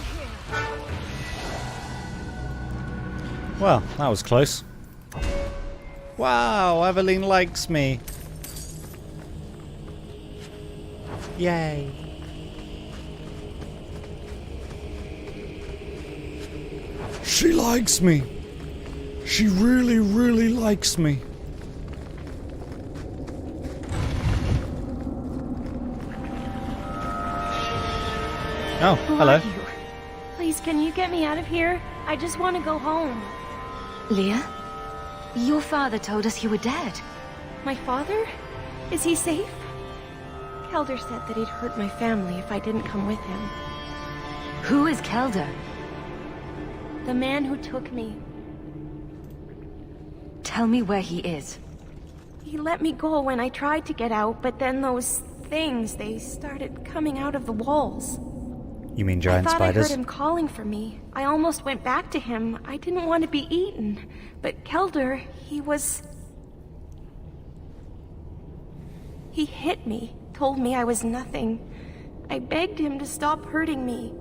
Well, that was close. Wow, Evelyn likes me. Yay. She likes me. She really, really likes me. Oh, hello. Who are you? Please, can you get me out of here? I just want to go home. Leah? Your father told us you were dead. My father? Is he safe? Kelder said that he'd hurt my family if I didn't come with him. Who is Kelder? The man who took me. Tell me where he is. He let me go when I tried to get out, but then those things, they started coming out of the walls. You mean giant spiders? I spiders? heard him calling for me. I almost went back to him. I didn't want to be eaten. But Kelder, He hit me, told me I was nothing. I begged him to stop hurting me.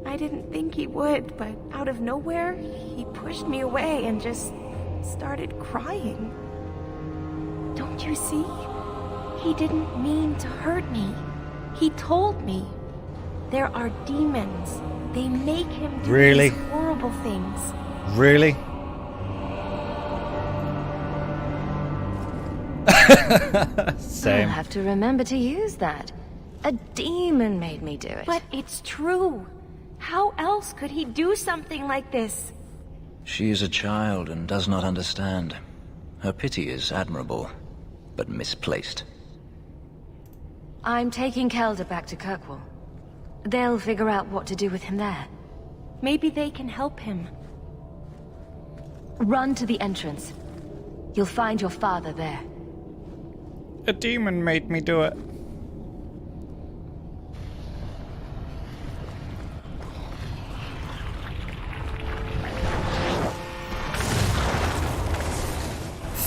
I didn't think he would, but out of nowhere, he pushed me away and just started crying. Don't you see? He didn't mean to hurt me. He told me. There are demons. They make him do these horrible things. Really? Same. I'll have to remember to use that. A demon made me do it. But it's true. How else could he do something like this? She is a child and does not understand. Her pity is admirable, but misplaced. I'm taking Kelda back to Kirkwall. They'll figure out what to do with him there. Maybe they can help him. Run to the entrance. You'll find your father there. A demon made me do it.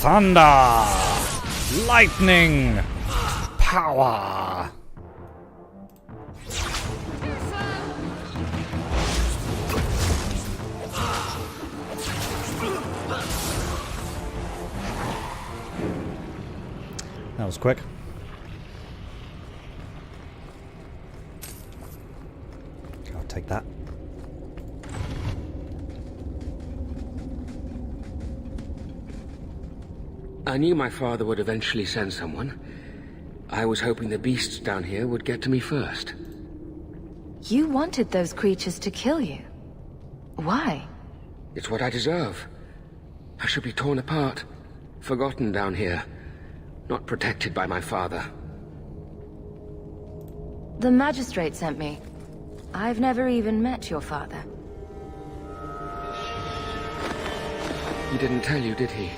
Thunder! Lightning! Power! That was quick. I'll take that. I knew my father would eventually send someone. I was hoping the beasts down here would get to me first. You wanted those creatures to kill you. Why? It's what I deserve. I should be torn apart, forgotten down here, not protected by my father. The magistrate sent me. I've never even met your father. He didn't tell you, did he?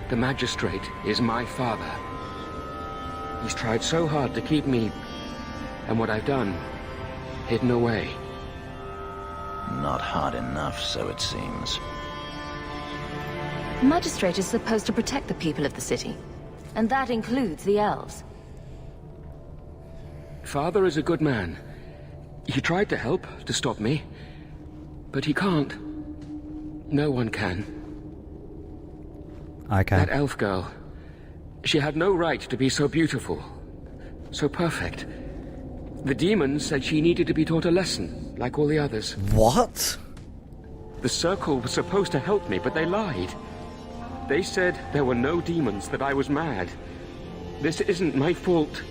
The magistrate is my father. He's tried so hard to keep me, and what I've done, hidden away. Not hard enough, so it seems. The magistrate is supposed to protect the people of the city, and that includes the elves. Father is a good man. He tried to help, to stop me, but he can't. No one can. I can. That elf girl, she had no right to be so beautiful, so perfect. The demons said she needed to be taught a lesson, like all the others. What? The Circle was supposed to help me, but they lied. They said there were no demons, that I was mad. This isn't my fault.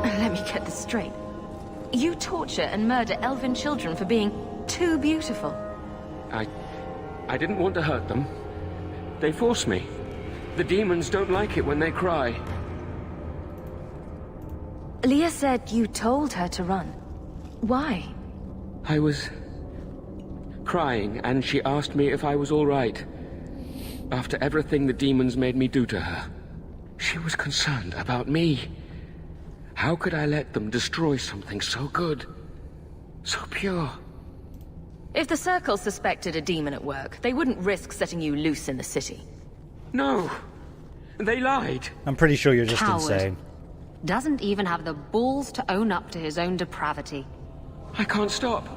Let me get this straight. You torture and murder elven children for being too beautiful. I didn't want to hurt them. They forced me. The demons don't like it when they cry. Leah said you told her to run. Why? I was crying, and she asked me if I was all right. After everything the demons made me do to her. She was concerned about me. How could I let them destroy something so good? So pure? If the Circle suspected a demon at work, they wouldn't risk setting you loose in the city. No. They lied. I'm pretty sure you're just Coward. insane. Doesn't even have the balls to own up to his own depravity. I can't stop.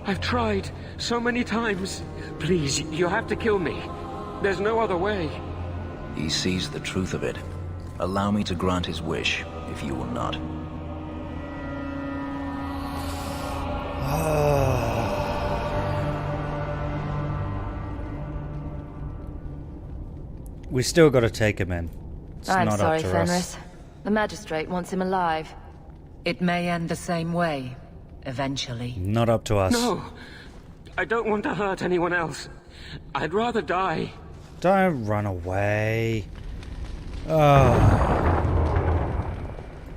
I've tried so many times. Please, you have to kill me. There's no other way. He sees the truth of it. Allow me to grant his wish, if you will not. We still got to take him in. It's I'm not sorry, up to Fenris. us. The magistrate wants him alive. It may end the same way, eventually. Not up to us. No. I don't want to hurt anyone else. I'd rather die. Don't run away. Oh.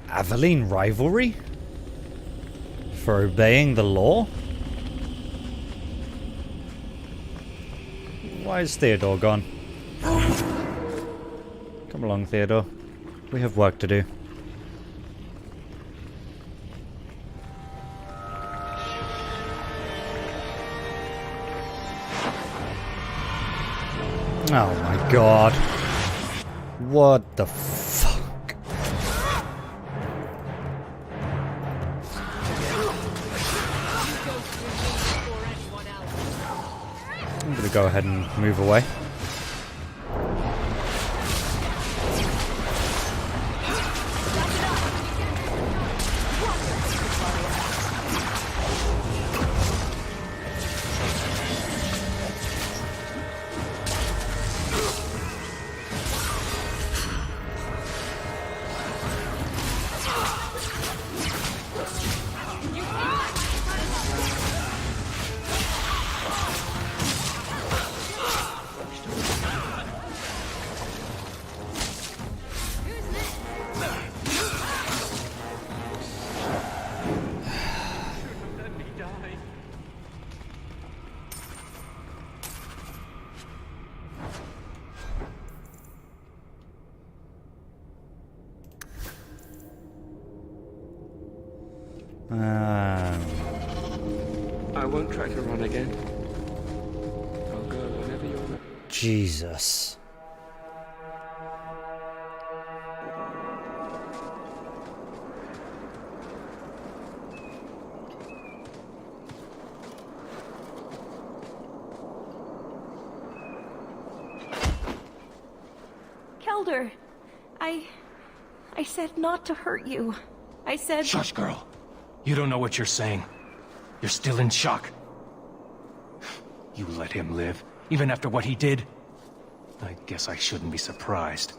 Aveline rivalry? For obeying the law? Why is Theodore gone? Come along, Theodore. We have work to do. Oh my god. What the fuck? I'm gonna go ahead and move away. I won't try to run again. I'll go whenever you're ready. Jesus. Kelder, I said not to hurt you. I said... Shush, girl. You don't know what you're saying. You're still in shock. You let him live, even after what he did? I guess I shouldn't be surprised.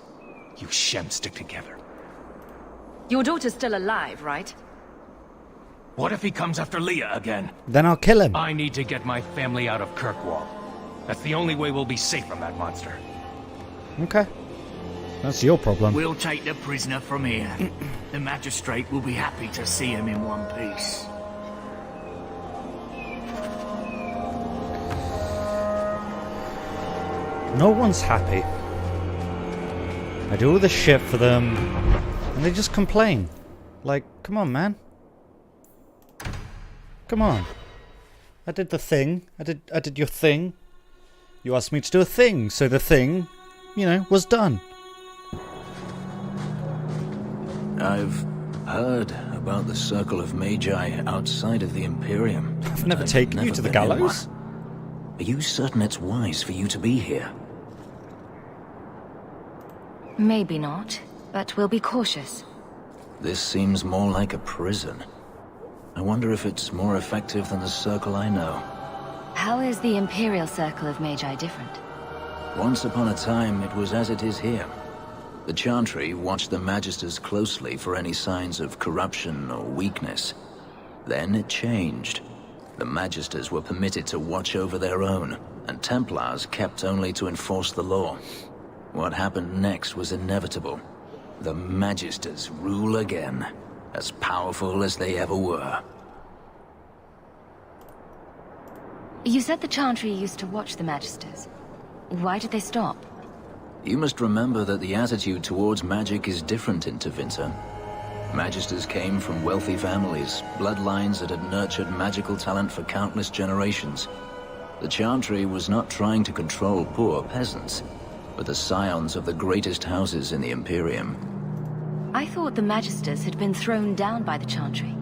You Shem stick together. Your daughter's still alive, right? What if he comes after Leah again? Then I'll kill him. I need to get my family out of Kirkwall. That's the only way we'll be safe from that monster. Okay. That's your problem. We'll take the prisoner from here. The magistrate will be happy to see him in one piece. No one's happy. I do all this shit for them, and they just complain. Like, come on, man. Come on. I did the thing. I did your thing. You asked me to do a thing, so the thing, you know, was done. I've heard about the Circle of Magi outside of the Imperium. I've never taken you to the gallows. Are you certain it's wise for you to be here? Maybe not, but we'll be cautious. This seems more like a prison. I wonder if it's more effective than the Circle I know. How is the Imperial Circle of Magi different? Once upon a time, it was as it is here. The Chantry watched the Magisters closely for any signs of corruption or weakness. Then it changed. The Magisters were permitted to watch over their own, and Templars kept only to enforce the law. What happened next was inevitable. The Magisters rule again, as powerful as they ever were. You said the Chantry used to watch the Magisters. Why did they stop? You must remember that the attitude towards magic is different in Tevinter. Magisters came from wealthy families, bloodlines that had nurtured magical talent for countless generations. The Chantry was not trying to control poor peasants, but the scions of the greatest houses in the Imperium. I thought the Magisters had been thrown down by the Chantry.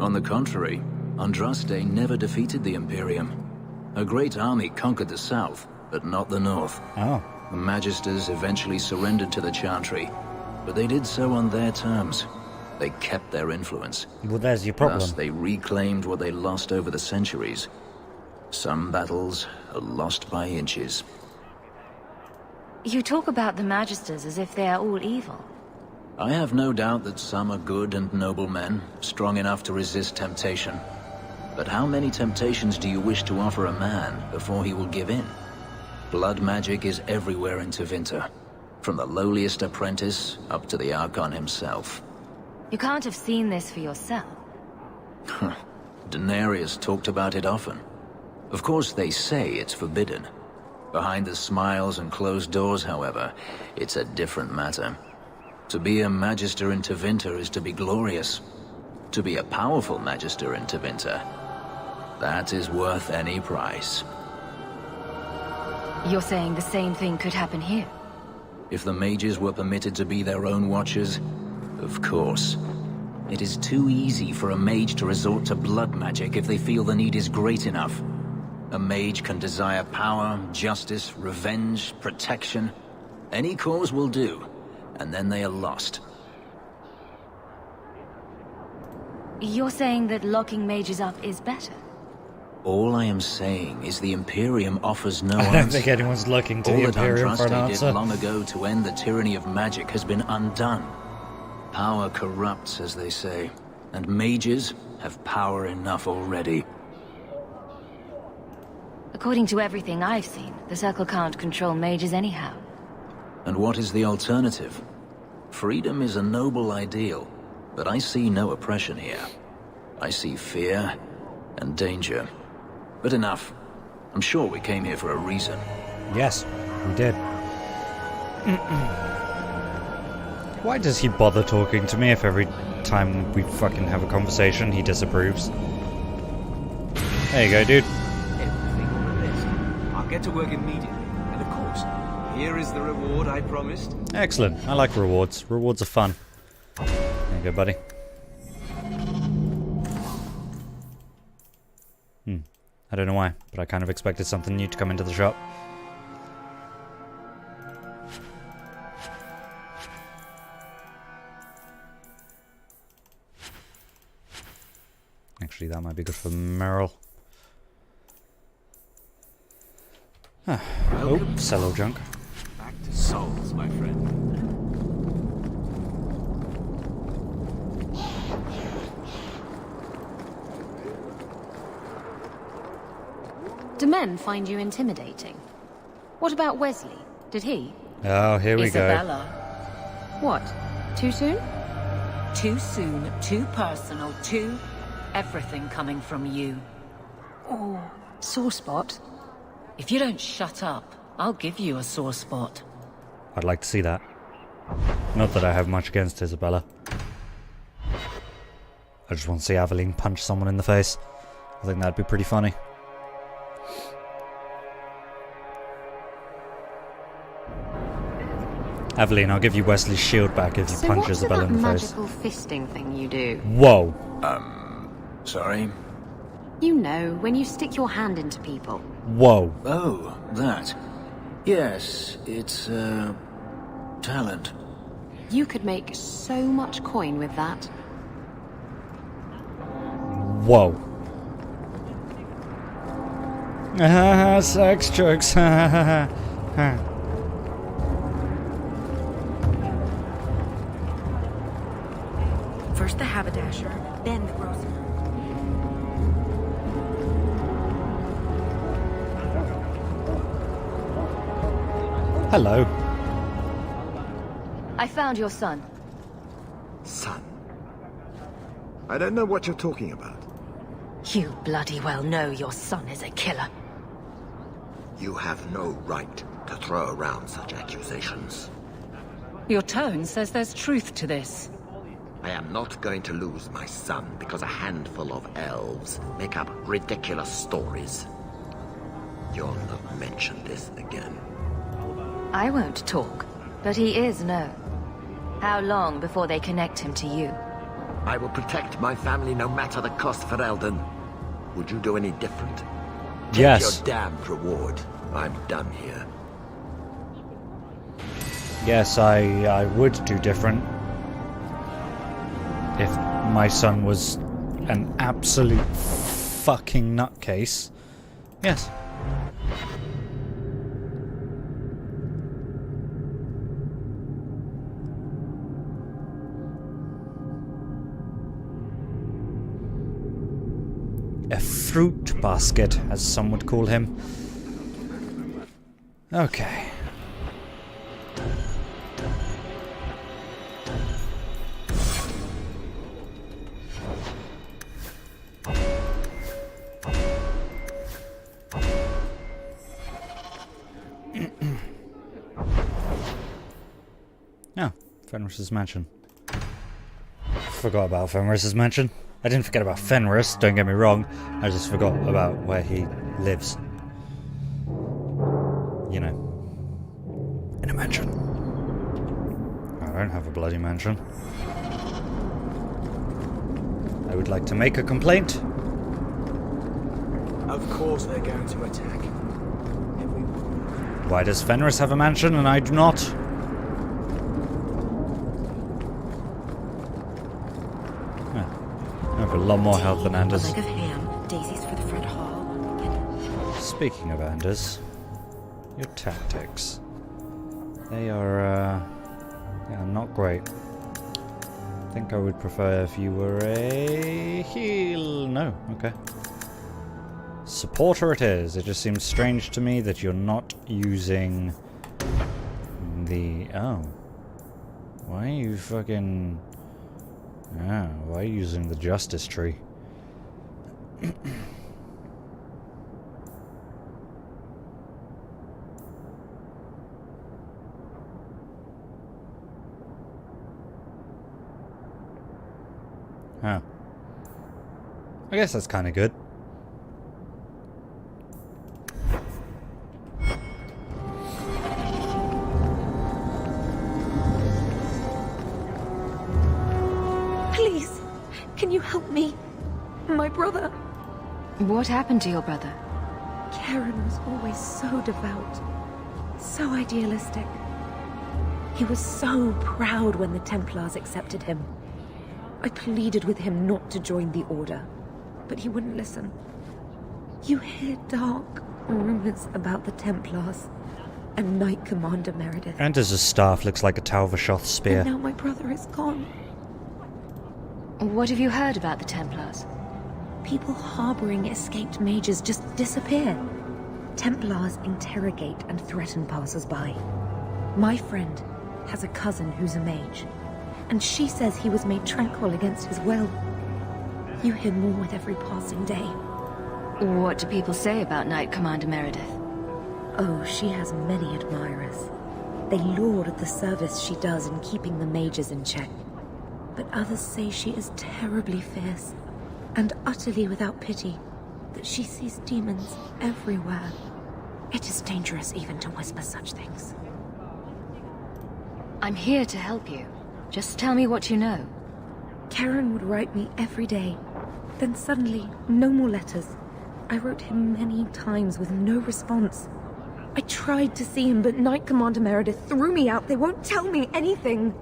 On the contrary, Andraste never defeated the Imperium. A great army conquered the south, but not the north. Oh. The Magisters eventually surrendered to the Chantry, but they did so on their terms. They kept their influence. Well, there's your problem. Thus, they reclaimed what they lost over the centuries. Some battles are lost by inches. You talk about the Magisters as if they are all evil. I have no doubt that some are good and noble men, strong enough to resist temptation. But how many temptations do you wish to offer a man before he will give in? Blood magic is everywhere in Tevinter, from the lowliest apprentice up to the Archon himself. You can't have seen this for yourself. Daenerys talked about it often. Of course, they say it's forbidden. Behind the smiles and closed doors, however, it's a different matter. To be a Magister in Tevinter is to be glorious. To be a powerful Magister in Tevinter, that is worth any price. You're saying the same thing could happen here? If the mages were permitted to be their own watchers, of course. It is too easy for a mage to resort to blood magic if they feel the need is great enough. A mage can desire power, justice, revenge, protection. Any cause will do, and then they are lost. You're saying that locking mages up is better? All I am saying is the Imperium offers no I answer. don't think anyone's looking to the Imperium for an All that answer. Andraste did long ago to end the tyranny of magic has been undone. Power corrupts, as they say, and mages have power enough already. According to everything I've seen, the Circle can't control mages anyhow. And what is the alternative? Freedom is a noble ideal, but I see no oppression here. I see fear and danger. But enough. I'm sure we came here for a reason. Yes, we did. Why does he bother talking to me if every time we fucking have a conversation he disapproves? There you go, dude. Everything on the list. I'll get to work immediately. And of course, here is the reward I promised. Excellent. I like rewards. Rewards are fun. There you go, buddy. I don't know why, but I kind of expected something new to come into the shop. Actually, that might be good for Merrill. Ah. Oh, cello junk. Back to souls, my friend. Do men find you intimidating? What about Wesley? Did he? Oh, here we go. Isabella. What? Too soon? Too soon, too personal, too... everything coming from you. Oh, sore spot? If you don't shut up, I'll give you a sore spot. I'd like to see that. Not that I have much against Isabella. I just want to see Aveline punch someone in the face. I think that'd be pretty funny. Aveline, I'll give you Wesley's shield back if you punch Isabella in the face. So what's that magical fisting thing you do? Whoa. Sorry? You know, when you stick your hand into people. Whoa. Oh, that. Yes, it's, talent. You could make so much coin with that. Whoa. Sex jokes. First the haberdasher, then the grocer. Hello. I found your son. Son? I don't know what you're talking about. You bloody well know your son is a killer. You have no right to throw around such accusations. Your tone says there's truth to this. I am not going to lose my son because a handful of elves make up ridiculous stories. You'll not mention this again. I won't talk, but he is known. How long before they connect him to you? I will protect my family no matter the cost for Eldon. Would you do any different? Take Yes. your damned reward. I'm done here. Yes, I would do different. If my son was an absolute fucking nutcase. Yes. A fruit basket, as some would call him. Okay. Oh, Fenris's mansion. Forgot about Fenris's mansion. I didn't forget about Fenris, don't get me wrong. I just forgot about where he lives. You know. In a mansion. I don't have a bloody mansion. I would like to make a complaint. Of course they're going to attack. Why does Fenris have a mansion and I do not? I have a lot more health than Anders. A leg of ham, daisies for the front hall. Speaking of Anders, your tactics. They are, not great. I think I would prefer if you were a heal. No, okay. Supporter it is. It just seems strange to me that you're not using the... Oh. Why are you fucking... Ah, why are you using the justice tree? Huh. I guess that's kind of good. Please, can you help me? My brother. What happened to your brother? Karen was always so devout, so idealistic. He was so proud when the Templars accepted him. I pleaded with him not to join the Order, but he wouldn't listen. You hear dark rumors about the Templars and Knight Commander Meredith. And as his staff looks like a Talvashoth spear. And now my brother is gone. What have you heard about the Templars? People harboring escaped mages just disappear. Templars interrogate and threaten passers-by. My friend has a cousin who's a mage, and she says he was made tranquil against his will. You hear more with every passing day. What do people say about Knight Commander Meredith? Oh, she has many admirers. They laud the service she does in keeping the mages in check. But others say she is terribly fierce, and utterly without pity, that she sees demons everywhere. It is dangerous even to whisper such things. I'm here to help you. Just tell me what you know. Karen would write me every day. Then suddenly, no more letters. I wrote him many times with no response. I tried to see him, but Knight Commander Meredith threw me out. They won't tell me anything.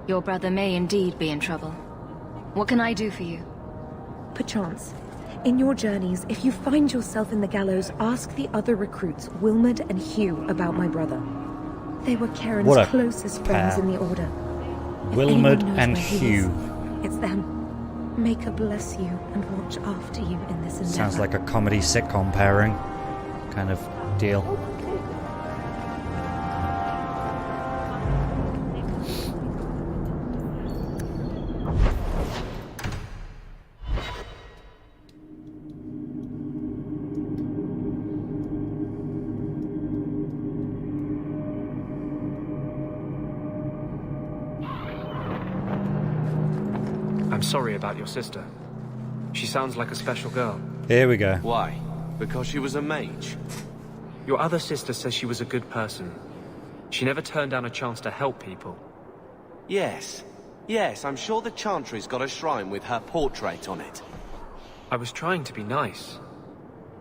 Your brother may indeed be in trouble. What can I do for you? Perchance, in your journeys, if you find yourself in the gallows, ask the other recruits, Wilmerd and Hugh, about my brother. They were Karen's closest friends in the Order. Wilmerd and Hugh. It's them. Maker bless you and watch after you in this endeavor. Sounds like a comedy sitcom pairing kind of deal. I'm sorry about your sister. She sounds like a special girl. Here we go. Why? Because she was a mage? Your other sister says she was a good person. She never turned down a chance to help people. Yes. Yes, I'm sure the Chantry's got a shrine with her portrait on it. I was trying to be nice.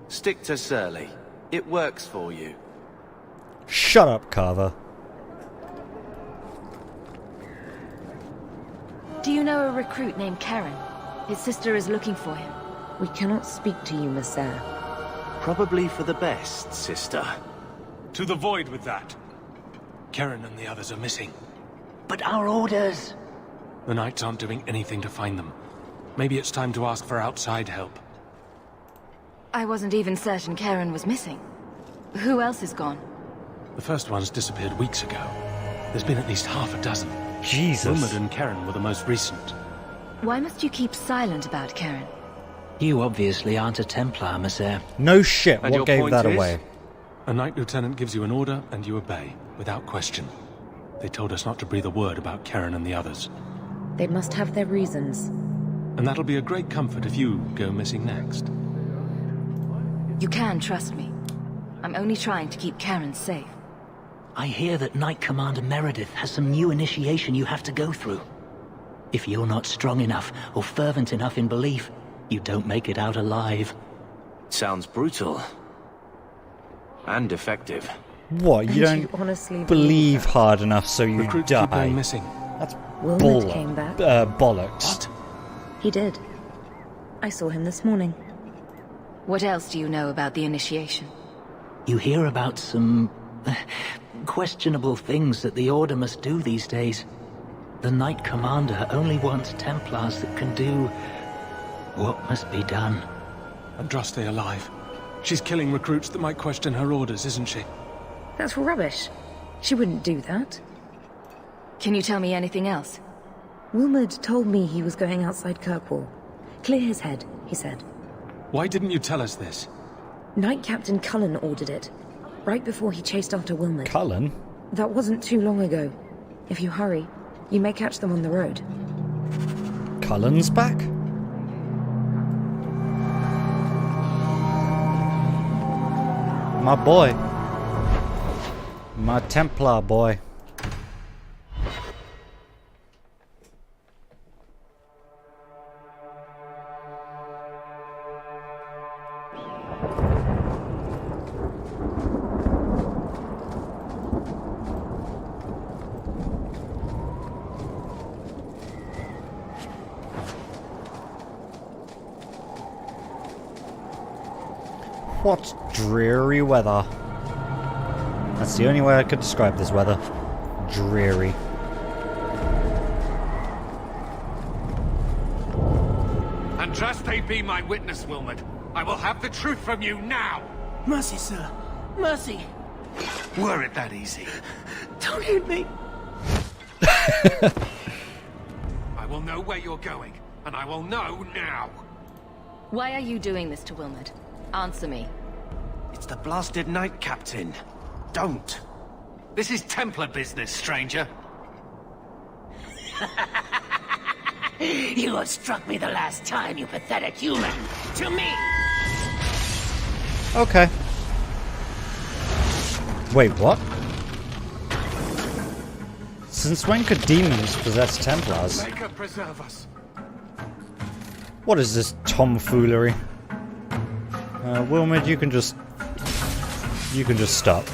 Stick to Surly. It works for you. Shut up, Carver. Do you know a recruit named Karen? His sister is looking for him. We cannot speak to you, Messere. Probably for the best, sister. To the void with that. Karen and the others are missing. But our orders... The Knights aren't doing anything to find them. Maybe it's time to ask for outside help. I wasn't even certain Karen was missing. Who else is gone? The first ones disappeared weeks ago. There's been at least half a dozen. Jesus. Wilmerd and Karen were the most recent. Why must you keep silent about Karen? You obviously aren't a Templar, Messere. No shit, And what gave that is? away? A Knight Lieutenant gives you an order, and you obey, without question. They told us not to breathe a word about Karen and the others. They must have their reasons. And that'll be a great comfort if you go missing next. You can trust me. I'm only trying to keep Karen safe. I hear that Knight Commander Meredith has some new initiation you have to go through. If you're not strong enough or fervent enough in belief, you don't make it out alive. Sounds brutal. And effective. What, you And don't you honestly believe hard enough so you Recruits keep going die? missing. That's Wilmerd came back. bollocks. What? He did. I saw him this morning. What else do you know about the initiation? You hear about some questionable things that the Order must do these days. The Knight Commander only wants Templars that can do what must be done. Andraste alive. She's killing recruits that might question her orders, isn't she? That's rubbish. She wouldn't do that. Can you tell me anything else? Wilmerd told me he was going outside Kirkwall. Clear his head, he said. Why didn't you tell us this? Knight Captain Cullen ordered it, right before he chased after Wilmerd. Cullen? That wasn't too long ago. If you hurry, you may catch them on the road. Cullen's back? My boy. My Templar boy. What dreary weather. That's the only way I could describe this weather. Dreary. Andraste be my witness, Wilmot. I will have the truth from you now. Mercy, sir. Mercy. Were it that easy? Don't hit me. I will know where you're going, and I will know now. Why are you doing this to Wilmot? Answer me. It's the blasted Knight Captain. Don't. This is Templar business, stranger. You have struck me the last time, you pathetic human. To me! Okay. Wait, what? Since when could demons possess Templars? Maker preserve us. What is this tomfoolery? Wilmot, you can just stop.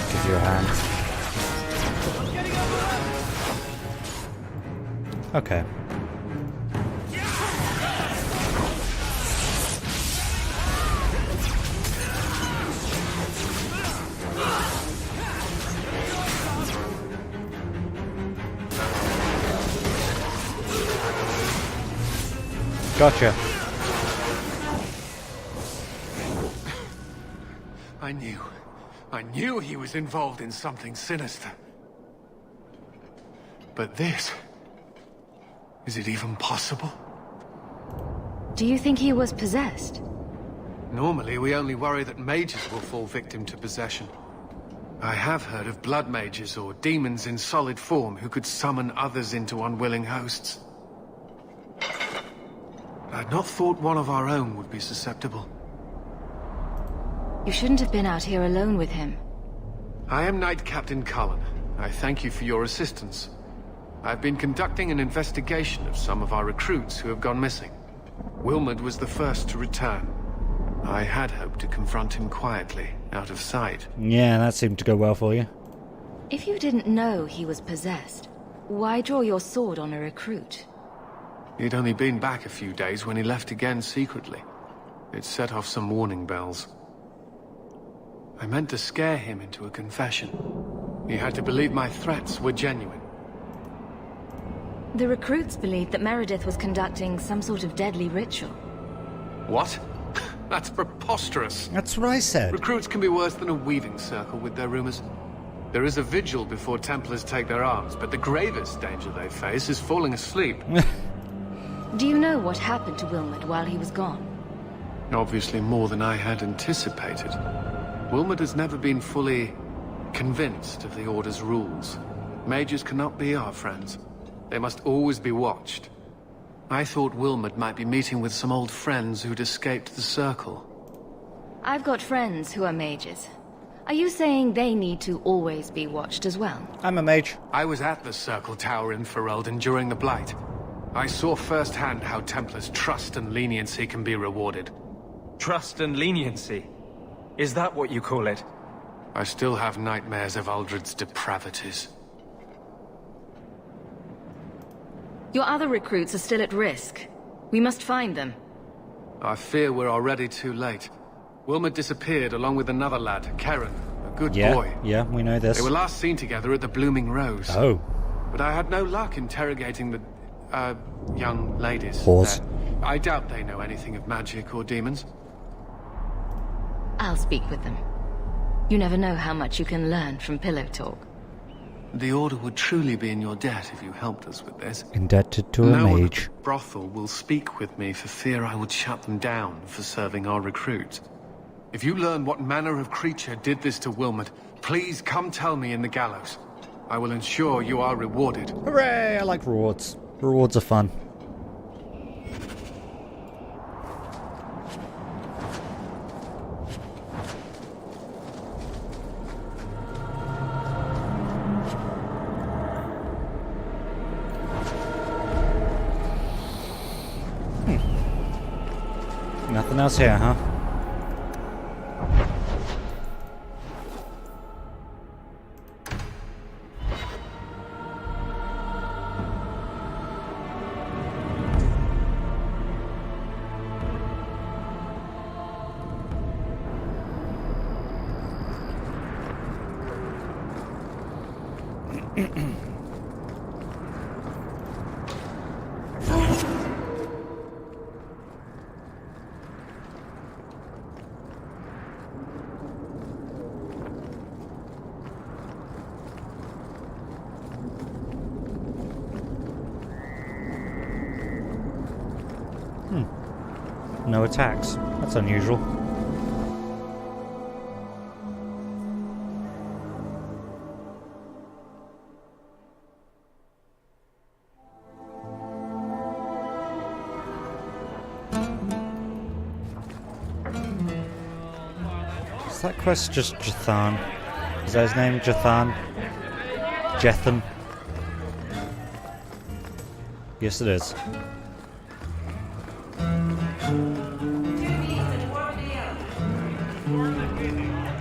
Give you a hand. Okay. Gotcha. I knew he was involved in something sinister. But this... is it even possible? Do you think he was possessed? Normally, we only worry that mages will fall victim to possession. I have heard of blood mages or demons in solid form who could summon others into unwilling hosts. I'd not thought one of our own would be susceptible. You shouldn't have been out here alone with him. I am Knight Captain Cullen. I thank you for your assistance. I've been conducting an investigation of some of our recruits who have gone missing. Wilmot was the first to return. I had hoped to confront him quietly, out of sight. Yeah, that seemed to go well for you. If you didn't know he was possessed, why draw your sword on a recruit? He'd only been back a few days when he left again secretly. It set off some warning bells. I meant to scare him into a confession. He had to believe my threats were genuine. The recruits believed that Meredith was conducting some sort of deadly ritual. What? That's preposterous. That's what I said. Recruits can be worse than a weaving circle with their rumors. There is a vigil before Templars take their arms, but the gravest danger they face is falling asleep. Do you know what happened to Wilmot while he was gone? Obviously more than I had anticipated. Wilmot has never been fully convinced of the Order's rules. Mages cannot be our friends. They must always be watched. I thought Wilmot might be meeting with some old friends who'd escaped the Circle. I've got friends who are mages. Are you saying they need to always be watched as well? I'm a mage. I was at the Circle Tower in Ferelden during the Blight. I saw firsthand how Templars' trust and leniency can be rewarded. Trust and leniency? Is that what you call it? I still have nightmares of Uldred's depravities. Your other recruits are still at risk. We must find them. I fear we're already too late. Wilmot disappeared along with another lad, Karen, a good boy. Yeah, we know this. They were last seen together at the Blooming Rose. Oh. But I had no luck interrogating the, young ladies. Pause. I doubt they know anything of magic or demons. I'll speak with them. You never know how much you can learn from pillow talk. The Order would truly be in your debt if you helped us with this. Indebted to a No one mage. at the brothel will speak with me for fear I would shut them down for serving our recruits. If you learn what manner of creature did this to Wilmot, please come tell me in the gallows. I will ensure you are rewarded. Hooray! I like rewards. Rewards are fun. Nothing else here, huh? No attacks. That's unusual. Is that quest just Jathan? Is that his name? Jathan? Jethan? Yes, it is.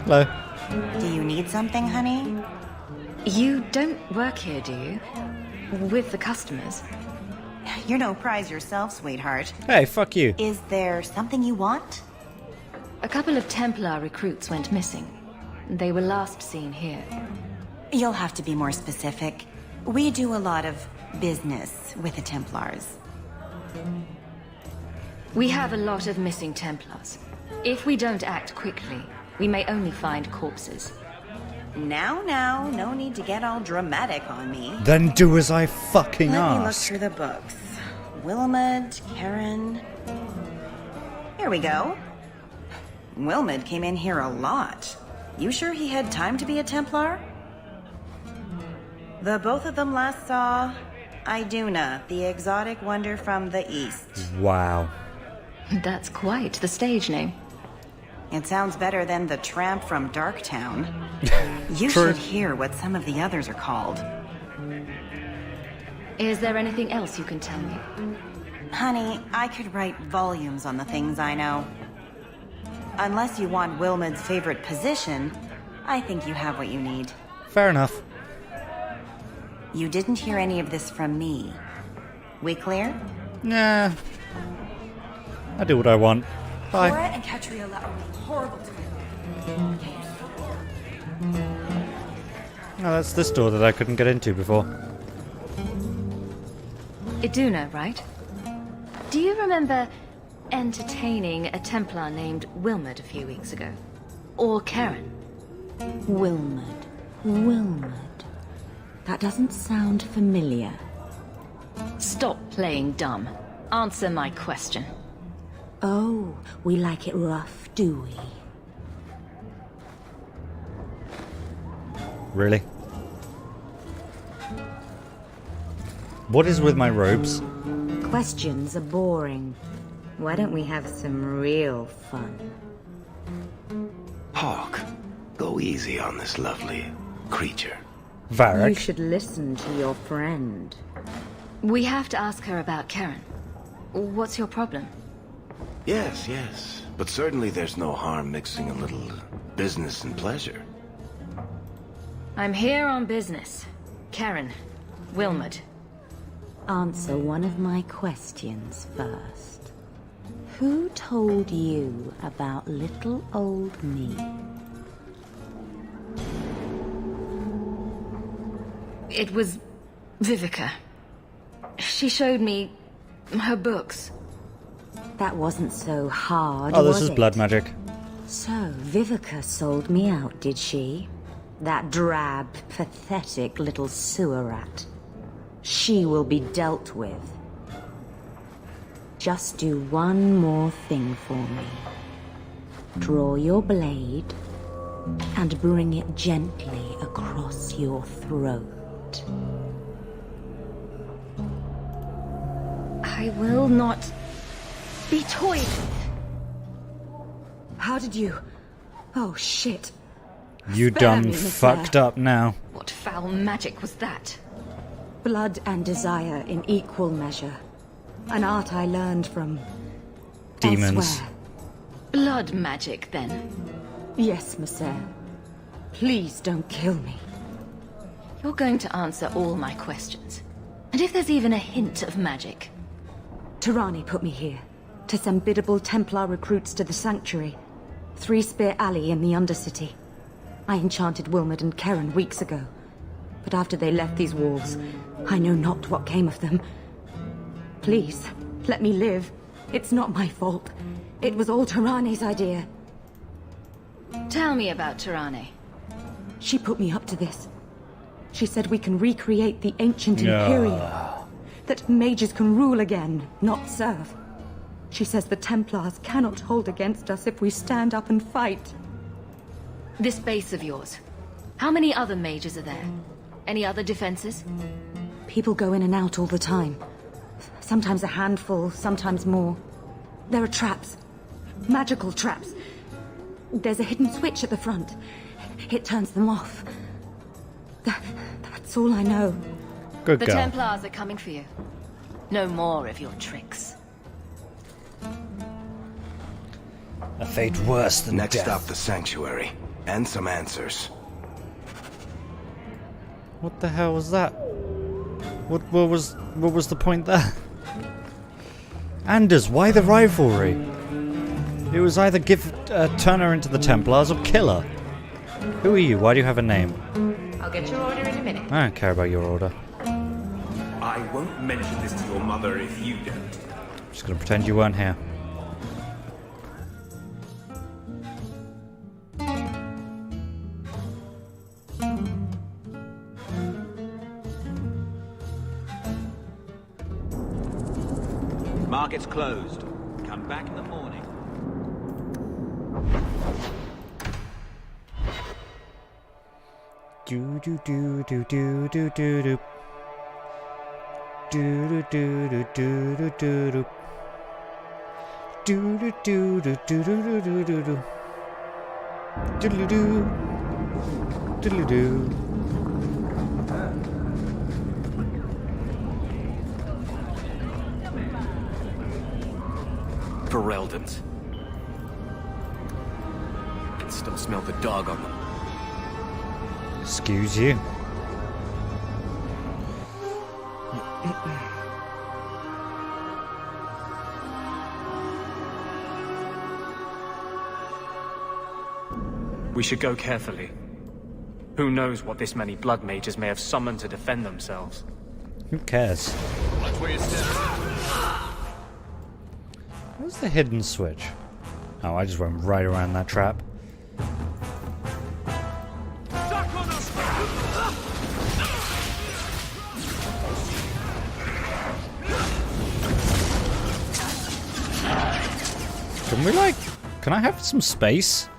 Hello. Do you need something, honey? You don't work here, do you? With the customers? You're no prize yourself, sweetheart. Hey, fuck you. Is there something you want? A couple of Templar recruits went missing. They were last seen here. You'll have to be more specific. We do a lot of business with the Templars. We have a lot of missing Templars. If we don't act quickly, we may only find corpses. Now, no need to get all dramatic on me. Then do as I fucking Let me look ask. through the books. Wilmot, Karen... Here we go. Wilmot came in here a lot. You sure he had time to be a Templar? The both of them last saw Iduna, the exotic wonder from the east. Wow. That's quite the stage name. It sounds better than the tramp from Darktown. You True. should hear what some of the others are called. Is there anything else you can tell me? Honey, I could write volumes on the things I know. Unless you want Wilmot's favorite position, I think you have what you need. Fair enough. You didn't hear any of this from me. We clear? Nah. I do what I want. Bye. Cora and Catriona are horrible to me. Oh, that's this door that I couldn't get into before. Iduna, right? Do you remember entertaining a Templar named Wilmot a few weeks ago? Or Karen? Wilmot. That doesn't sound familiar. Stop playing dumb. Answer my question. Oh, we like it rough, do we? Really? What is with my robes? Questions are boring. Why don't we have some real fun? Hawke, go easy on this lovely creature. Varric. You should listen to your friend. We have to ask her about Karen. What's your problem? Yes. But certainly there's no harm mixing a little business and pleasure. I'm here on business. Karen. Wilmot. Answer one of my questions first. Who told you about little old me? It was Vivica. She showed me her books. That wasn't so hard, Oh, this was is it? blood magic. So, Vivica sold me out, did she? That drab, pathetic little sewer rat. She will be dealt with. Just do one more thing for me. Draw your blade and bring it gently across your throat. I will not be toyed with. How did you... Oh, shit. You Spare dumb me, Miss fucked Clare. up now. What foul magic was that? Blood and desire in equal measure. An art I learned from... Demons. elsewhere. Blood magic, then? Yes, Messer. Please don't kill me. You're going to answer all my questions. And if there's even a hint of magic... Tirani put me here, to send biddable Templar recruits to the Sanctuary. 3 Spear Alley in the Undercity. I enchanted Wilmot and Keren weeks ago. But after they left these walls, I know not what came of them. Please, let me live. It's not my fault. It was all Tirani's idea. Tell me about Tirani. She put me up to this. She said we can recreate the ancient Imperium. That mages can rule again, not serve. She says the Templars cannot hold against us if we stand up and fight. This base of yours, how many other mages are there? Any other defenses? People go in and out all the time. Sometimes a handful, sometimes more. There are traps. Magical traps. There's a hidden switch at the front. It turns them off. That's all I know. Good The girl. Templars are coming for you. No more of your tricks. A fate worse than Next death. up, the Sanctuary. And some answers. What the hell was that? What was the point there? Anders, why the rivalry? It was either turn her into the Templars or kill her. Who are you? Why do you have a name? I'll get your order in a minute. I don't care about your order. I won't mention this to your mother if you don't. Just gonna pretend you weren't here. Market's closed. Come back in the morning. Do do do do do do do do. Do do do do do do do do. Do do do do do do do do do. Diddly doo. Diddly doo. Fereldans. I can still smell the dog on them. Excuse you. We should go carefully. Who knows what this many blood mages may have summoned to defend themselves? Who cares? Watch where you step. Where's the hidden switch? Oh, I just went right around that trap. Can I have some space?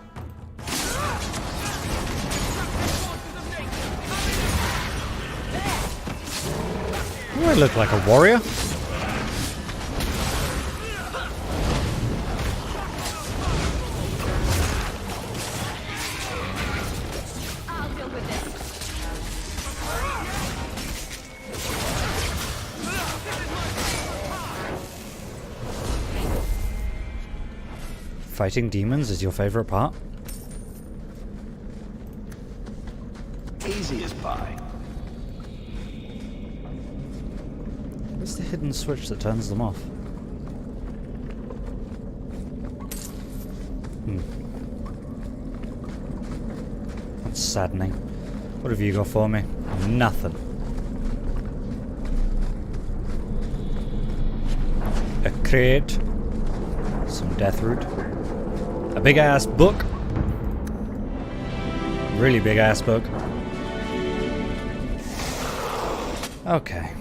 Do I look like a warrior? Fighting demons is your favorite part? Easy as pie. Where's the hidden switch that turns them off? That's saddening. What have you got for me? Nothing. A crate. Some death root. A big ass book. Really big ass book. Okay.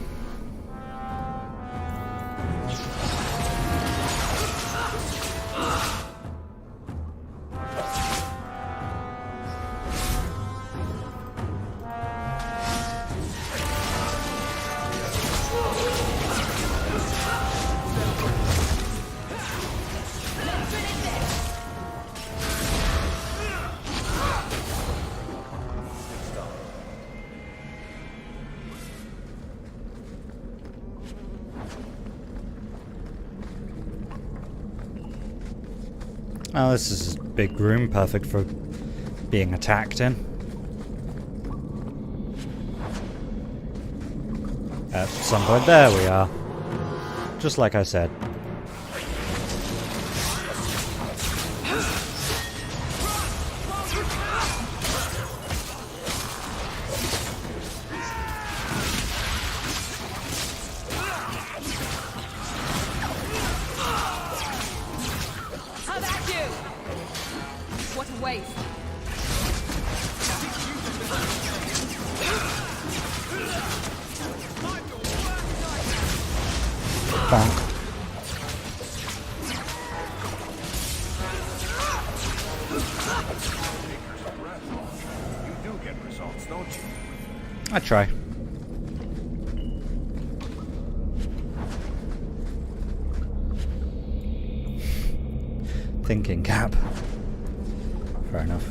Oh, this is a big room, perfect for being attacked in. At some point, there we are. Just like I said. I try. Thinking cap. Fair enough.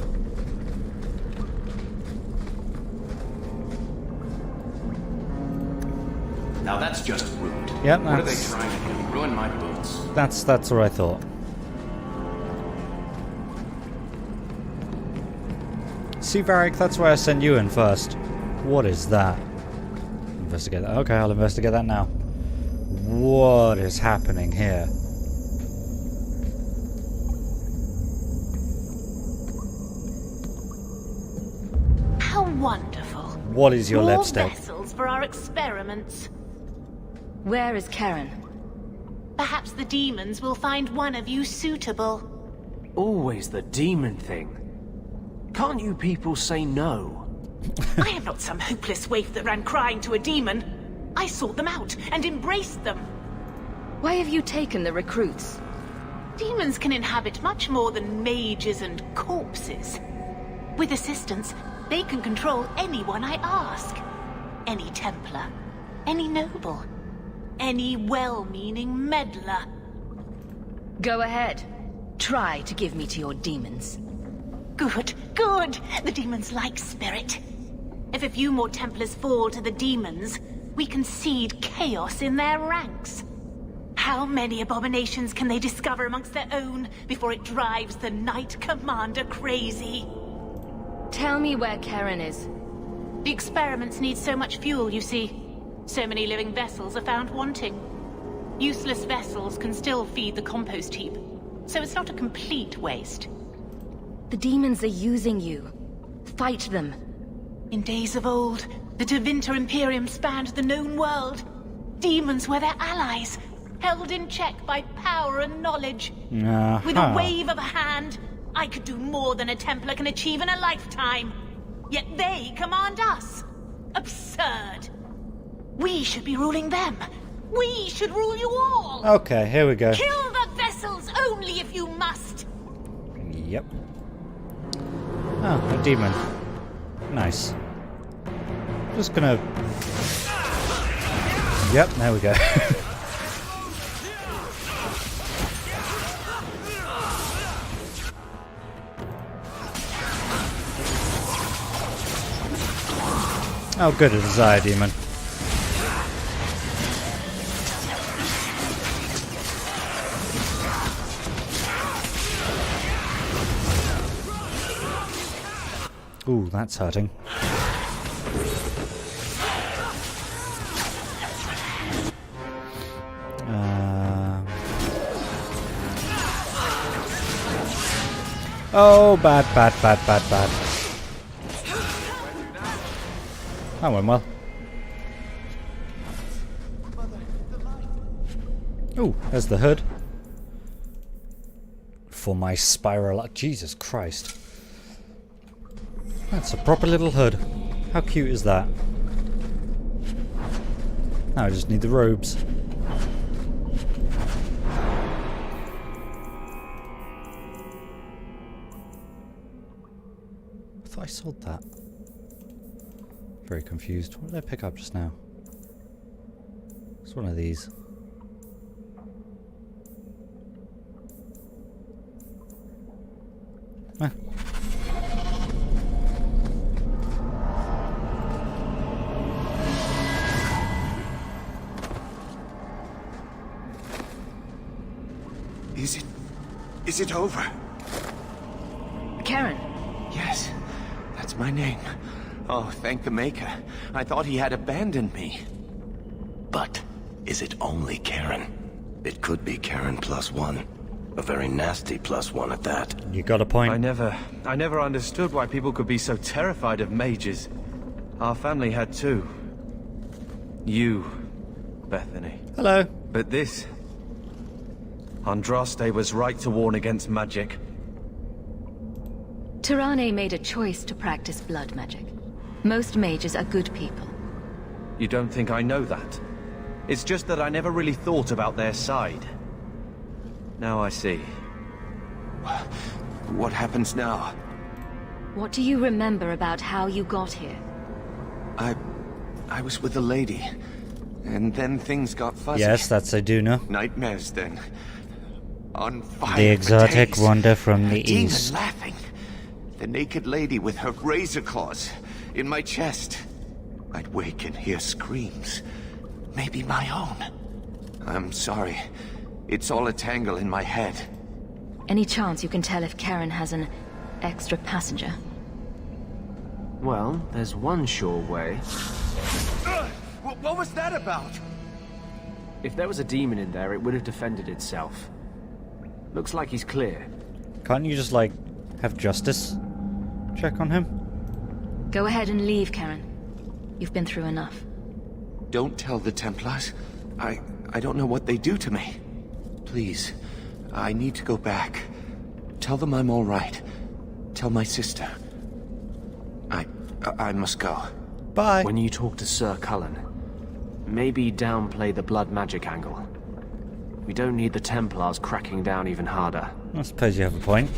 Now that's just rude. Yep, what are they trying to do? Ruin my boots? That's what I thought. See, Varric, that's why I sent you in first. What is that? Investigate that. Okay, I'll investigate that now. What is happening here? How wonderful. What is your More lipstick? Vessels for our experiments. Where is Karen? Perhaps the demons will find one of you suitable. Always the demon thing. Can't you people say no? I am not some hopeless waif that ran crying to a demon. I sought them out and embraced them. Why have you taken the recruits? Demons can inhabit much more than mages and corpses. With assistance, they can control anyone I ask. Any Templar, any noble, any well-meaning meddler. Go ahead. Try to give me to your demons. Good, good. The demons like spirit. If a few more Templars fall to the demons, we can seed chaos in their ranks. How many abominations can they discover amongst their own before it drives the Knight Commander crazy? Tell me where Karen is. The experiments need so much fuel, you see. So many living vessels are found wanting. Useless vessels can still feed the compost heap, so it's not a complete waste. The demons are using you. Fight them. In days of old, the Tevinter Imperium spanned the known world. Demons were their allies, held in check by power and knowledge. With a wave of a hand, I could do more than a Templar can achieve in a lifetime. Yet they command us. Absurd. We should be ruling them. We should rule you all. Okay, here we go. Kill the vessels only if you must. Yep. Oh, a demon. Nice. Just gonna... Yep, there we go. Oh, good, a desire demon. Ooh, that's hurting. Oh, bad. That went well. Ooh, there's the hood. for my spiral. Jesus Christ. That's a proper little hood. How cute is that? Now I just need the robes. I thought I sold that. Very confused. What did I pick up just now? It's one of these. Ah. Is it over? Karen. Yes, that's my name. Oh, thank the Maker. I thought he had abandoned me. But is it only Karen? It could be Karen +1. A very nasty +1 at that. You got a point. I never understood why people could be so terrified of mages. Our family had two. You, Bethany. Hello. But this... Andraste was right to warn against magic. Tirane made a choice to practice blood magic. Most mages are good people. You don't think I know that? It's just that I never really thought about their side. Now I see. What happens now? What do you remember about how you got here? I was with a lady, and then things got fuzzy. Yes, that's I do know. Nightmares then. On fire. The exotic wonder from the demon east. Laughing. The naked lady with her razor claws in my chest. I'd wake and hear screams. Maybe my own. I'm sorry. It's all a tangle in my head. Any chance you can tell if Karen has an extra passenger? Well, there's one sure way. What was that about? If there was a demon in there, it would have defended itself. Looks like he's clear. Can't you just, like, have justice check on him? Go ahead and leave, Karen. You've been through enough. Don't tell the Templars. I don't know what they do to me. Please, I need to go back. Tell them I'm all right. Tell my sister. I must go. Bye. When you talk to Sir Cullen, maybe downplay the blood magic angle. We don't need the Templars cracking down even harder. I suppose you have a point.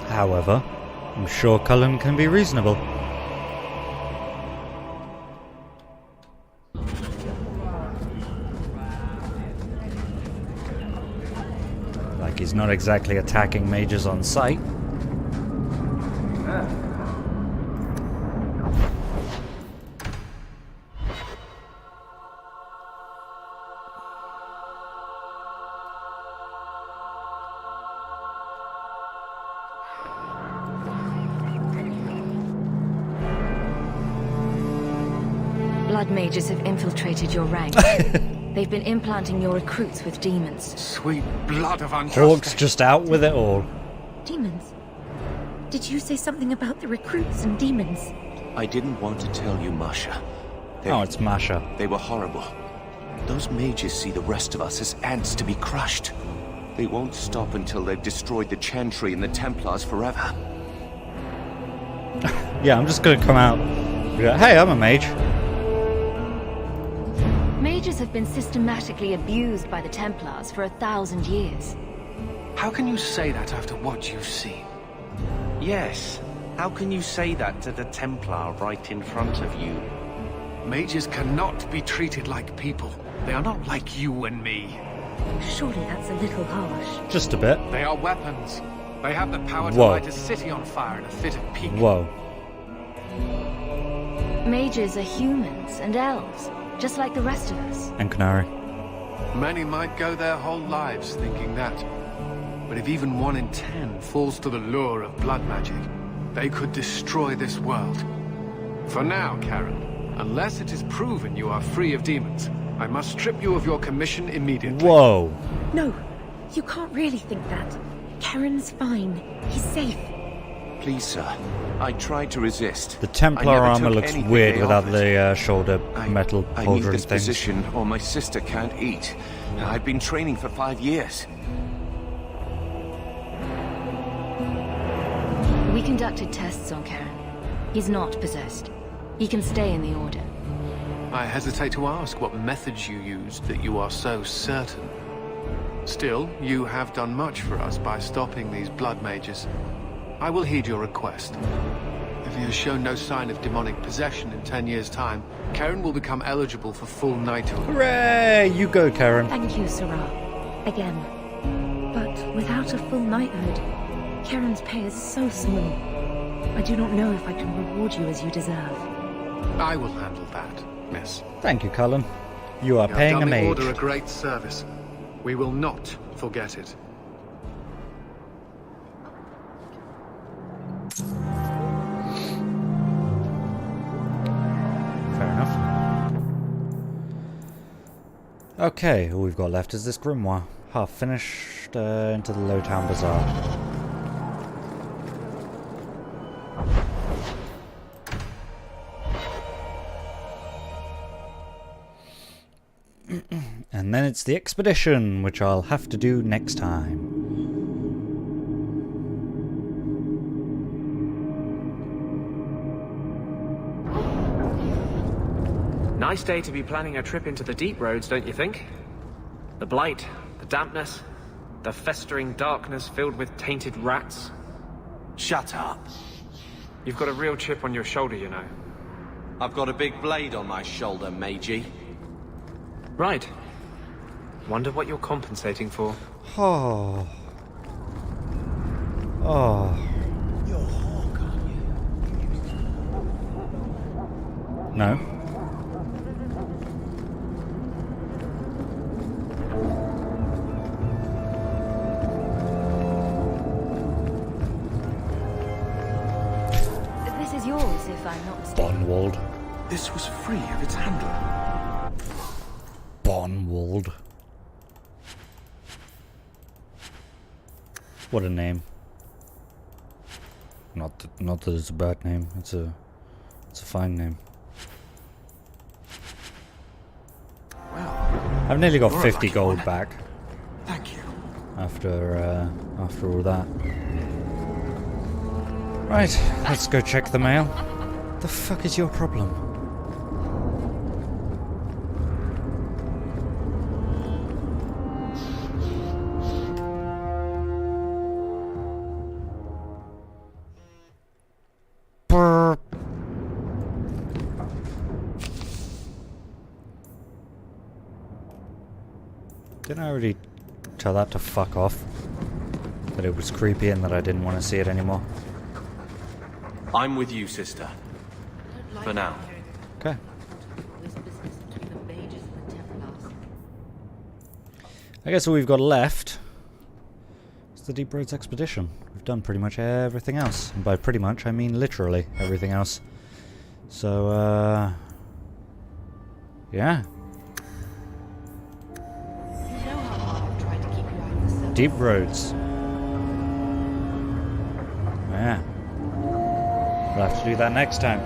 However, I'm sure Cullen can be reasonable. Like he's not exactly attacking mages on sight. Blood mages have infiltrated your ranks. They've been implanting your recruits with demons. Sweet blood of Andraste. Hawke's just out with it all. Demons? Did you say something about the recruits and demons? I didn't want to tell you, Masha. Oh, it's Masha. They were horrible. Those mages see the rest of us as ants to be crushed. They won't stop until they've destroyed the Chantry and the Templars forever. Yeah, I'm just gonna come out and be like, hey, I'm a mage. Mages have been systematically abused by the Templars for 1,000 years. How can you say that after what you've seen? Yes. How can you say that to the Templar right in front of you? Mages cannot be treated like people. They are not like you and me. Surely that's a little harsh. Just a bit. They are weapons. They have the power to Whoa. light a city on fire in a fit of pique. Whoa. Mages are humans and elves, just like the rest of us. And Canary. Many might go their whole lives thinking that. But if even 1 in 10 falls to the lure of blood magic, they could destroy this world. For now, Karen, unless it is proven you are free of demons, I must strip you of your commission immediately. Whoa. No, you can't really think that. Karen's fine. He's safe. Please, sir. I tried to resist. The Templar I never armor took looks anything weird they without offered. the shoulder metal I need pauldron this things. position, or my sister can't eat. I've been training for 5 years. We conducted tests on Karen. He's not possessed. He can stay in the Order. I hesitate to ask what methods you used that you are so certain. Still, you have done much for us by stopping these blood mages. I will heed your request. If he has shown no sign of demonic possession in 10 years' time, Karen will become eligible for full knighthood. Hooray! You go, Karen. Thank you, Sarah. Again. But without a full knighthood, Karen's pay is so small. I do not know if I can reward you as you deserve. I will handle that, miss. Thank you, Cullen. You are You paying have a done the mage. Order a great service. We will not forget it. Fair enough. Okay, all we've got left is this grimoire. Half finished into the Lowtown Bazaar. And then it's the expedition, which I'll have to do next time. Nice day to be planning a trip into the deep roads, don't you think? The blight, the dampness, the festering darkness filled with tainted rats. Shut up. You've got a real chip on your shoulder, you know. I've got a big blade on my shoulder, Magey. Right. Wonder what you're compensating for. Oh. Oh. You're Hawke, aren't you? No. This is yours, if I'm not mistaken. Bonwald. This was free of its handler. Bonwald. What a name. Not that it's a bad name. It's a fine name. Well, I've nearly got you're a 50 lucky gold one. back Thank you. after all that. Right, let's go check the mail. The fuck is your problem? Brr. Didn't I already tell that to fuck off? That it was creepy and that I didn't want to see it anymore? I'm with you, sister. For now. Okay. I guess all we've got left is the Deep Roads Expedition. We've done pretty much everything else. And by pretty much, I mean literally everything else. So, yeah. Deep Roads. Yeah. We'll have to do that next time.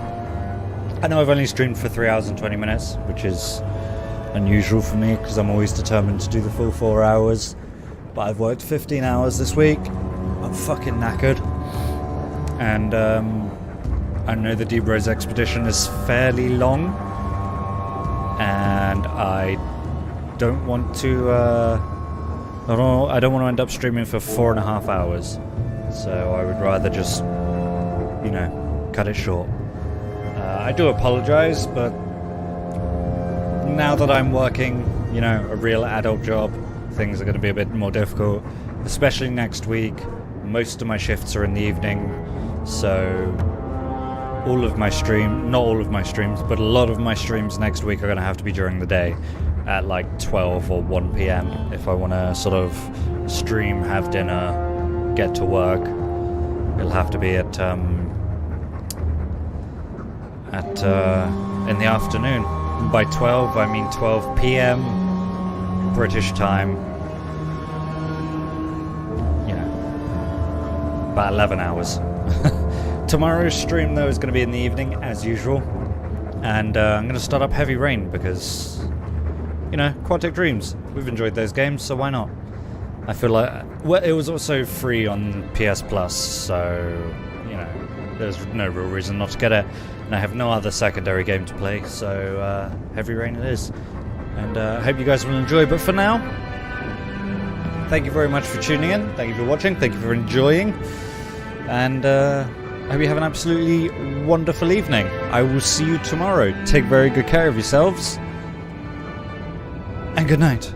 I know I've only streamed for 3 hours and 20 minutes, which is unusual for me because I'm always determined to do the full 4 hours. But I've worked 15 hours this week. I'm fucking knackered. And I know the Deep Roads Expedition is fairly long. And I don't want to... I don't want to end up streaming for 4.5 hours. So I would rather just, you know, cut it short. I do apologize, but now that I'm working, you know, a real adult job, things are going to be a bit more difficult, especially next week. Most of my shifts are in the evening, so all of my not all of my streams, but a lot of my streams next week are going to have to be during the day at like 12 or 1 p.m. if I want to sort of stream, have dinner, get to work. It'll have to be at in the afternoon. By 12, I mean 12 p.m. British time. You know, about 11 hours. Tomorrow's stream, though, is going to be in the evening, as usual. And I'm going to start up Heavy Rain because, you know, Quantic Dreams. We've enjoyed those games, so why not? I feel like... Well, it was also free on PS Plus, so, you know, there's no real reason not to get it. And I have no other secondary game to play, so Heavy Rain it is. And I hope you guys will enjoy. But for now, thank you very much for tuning in. Thank you for watching. Thank you for enjoying. And I hope you have an absolutely wonderful evening. I will see you tomorrow. Take very good care of yourselves. And good night.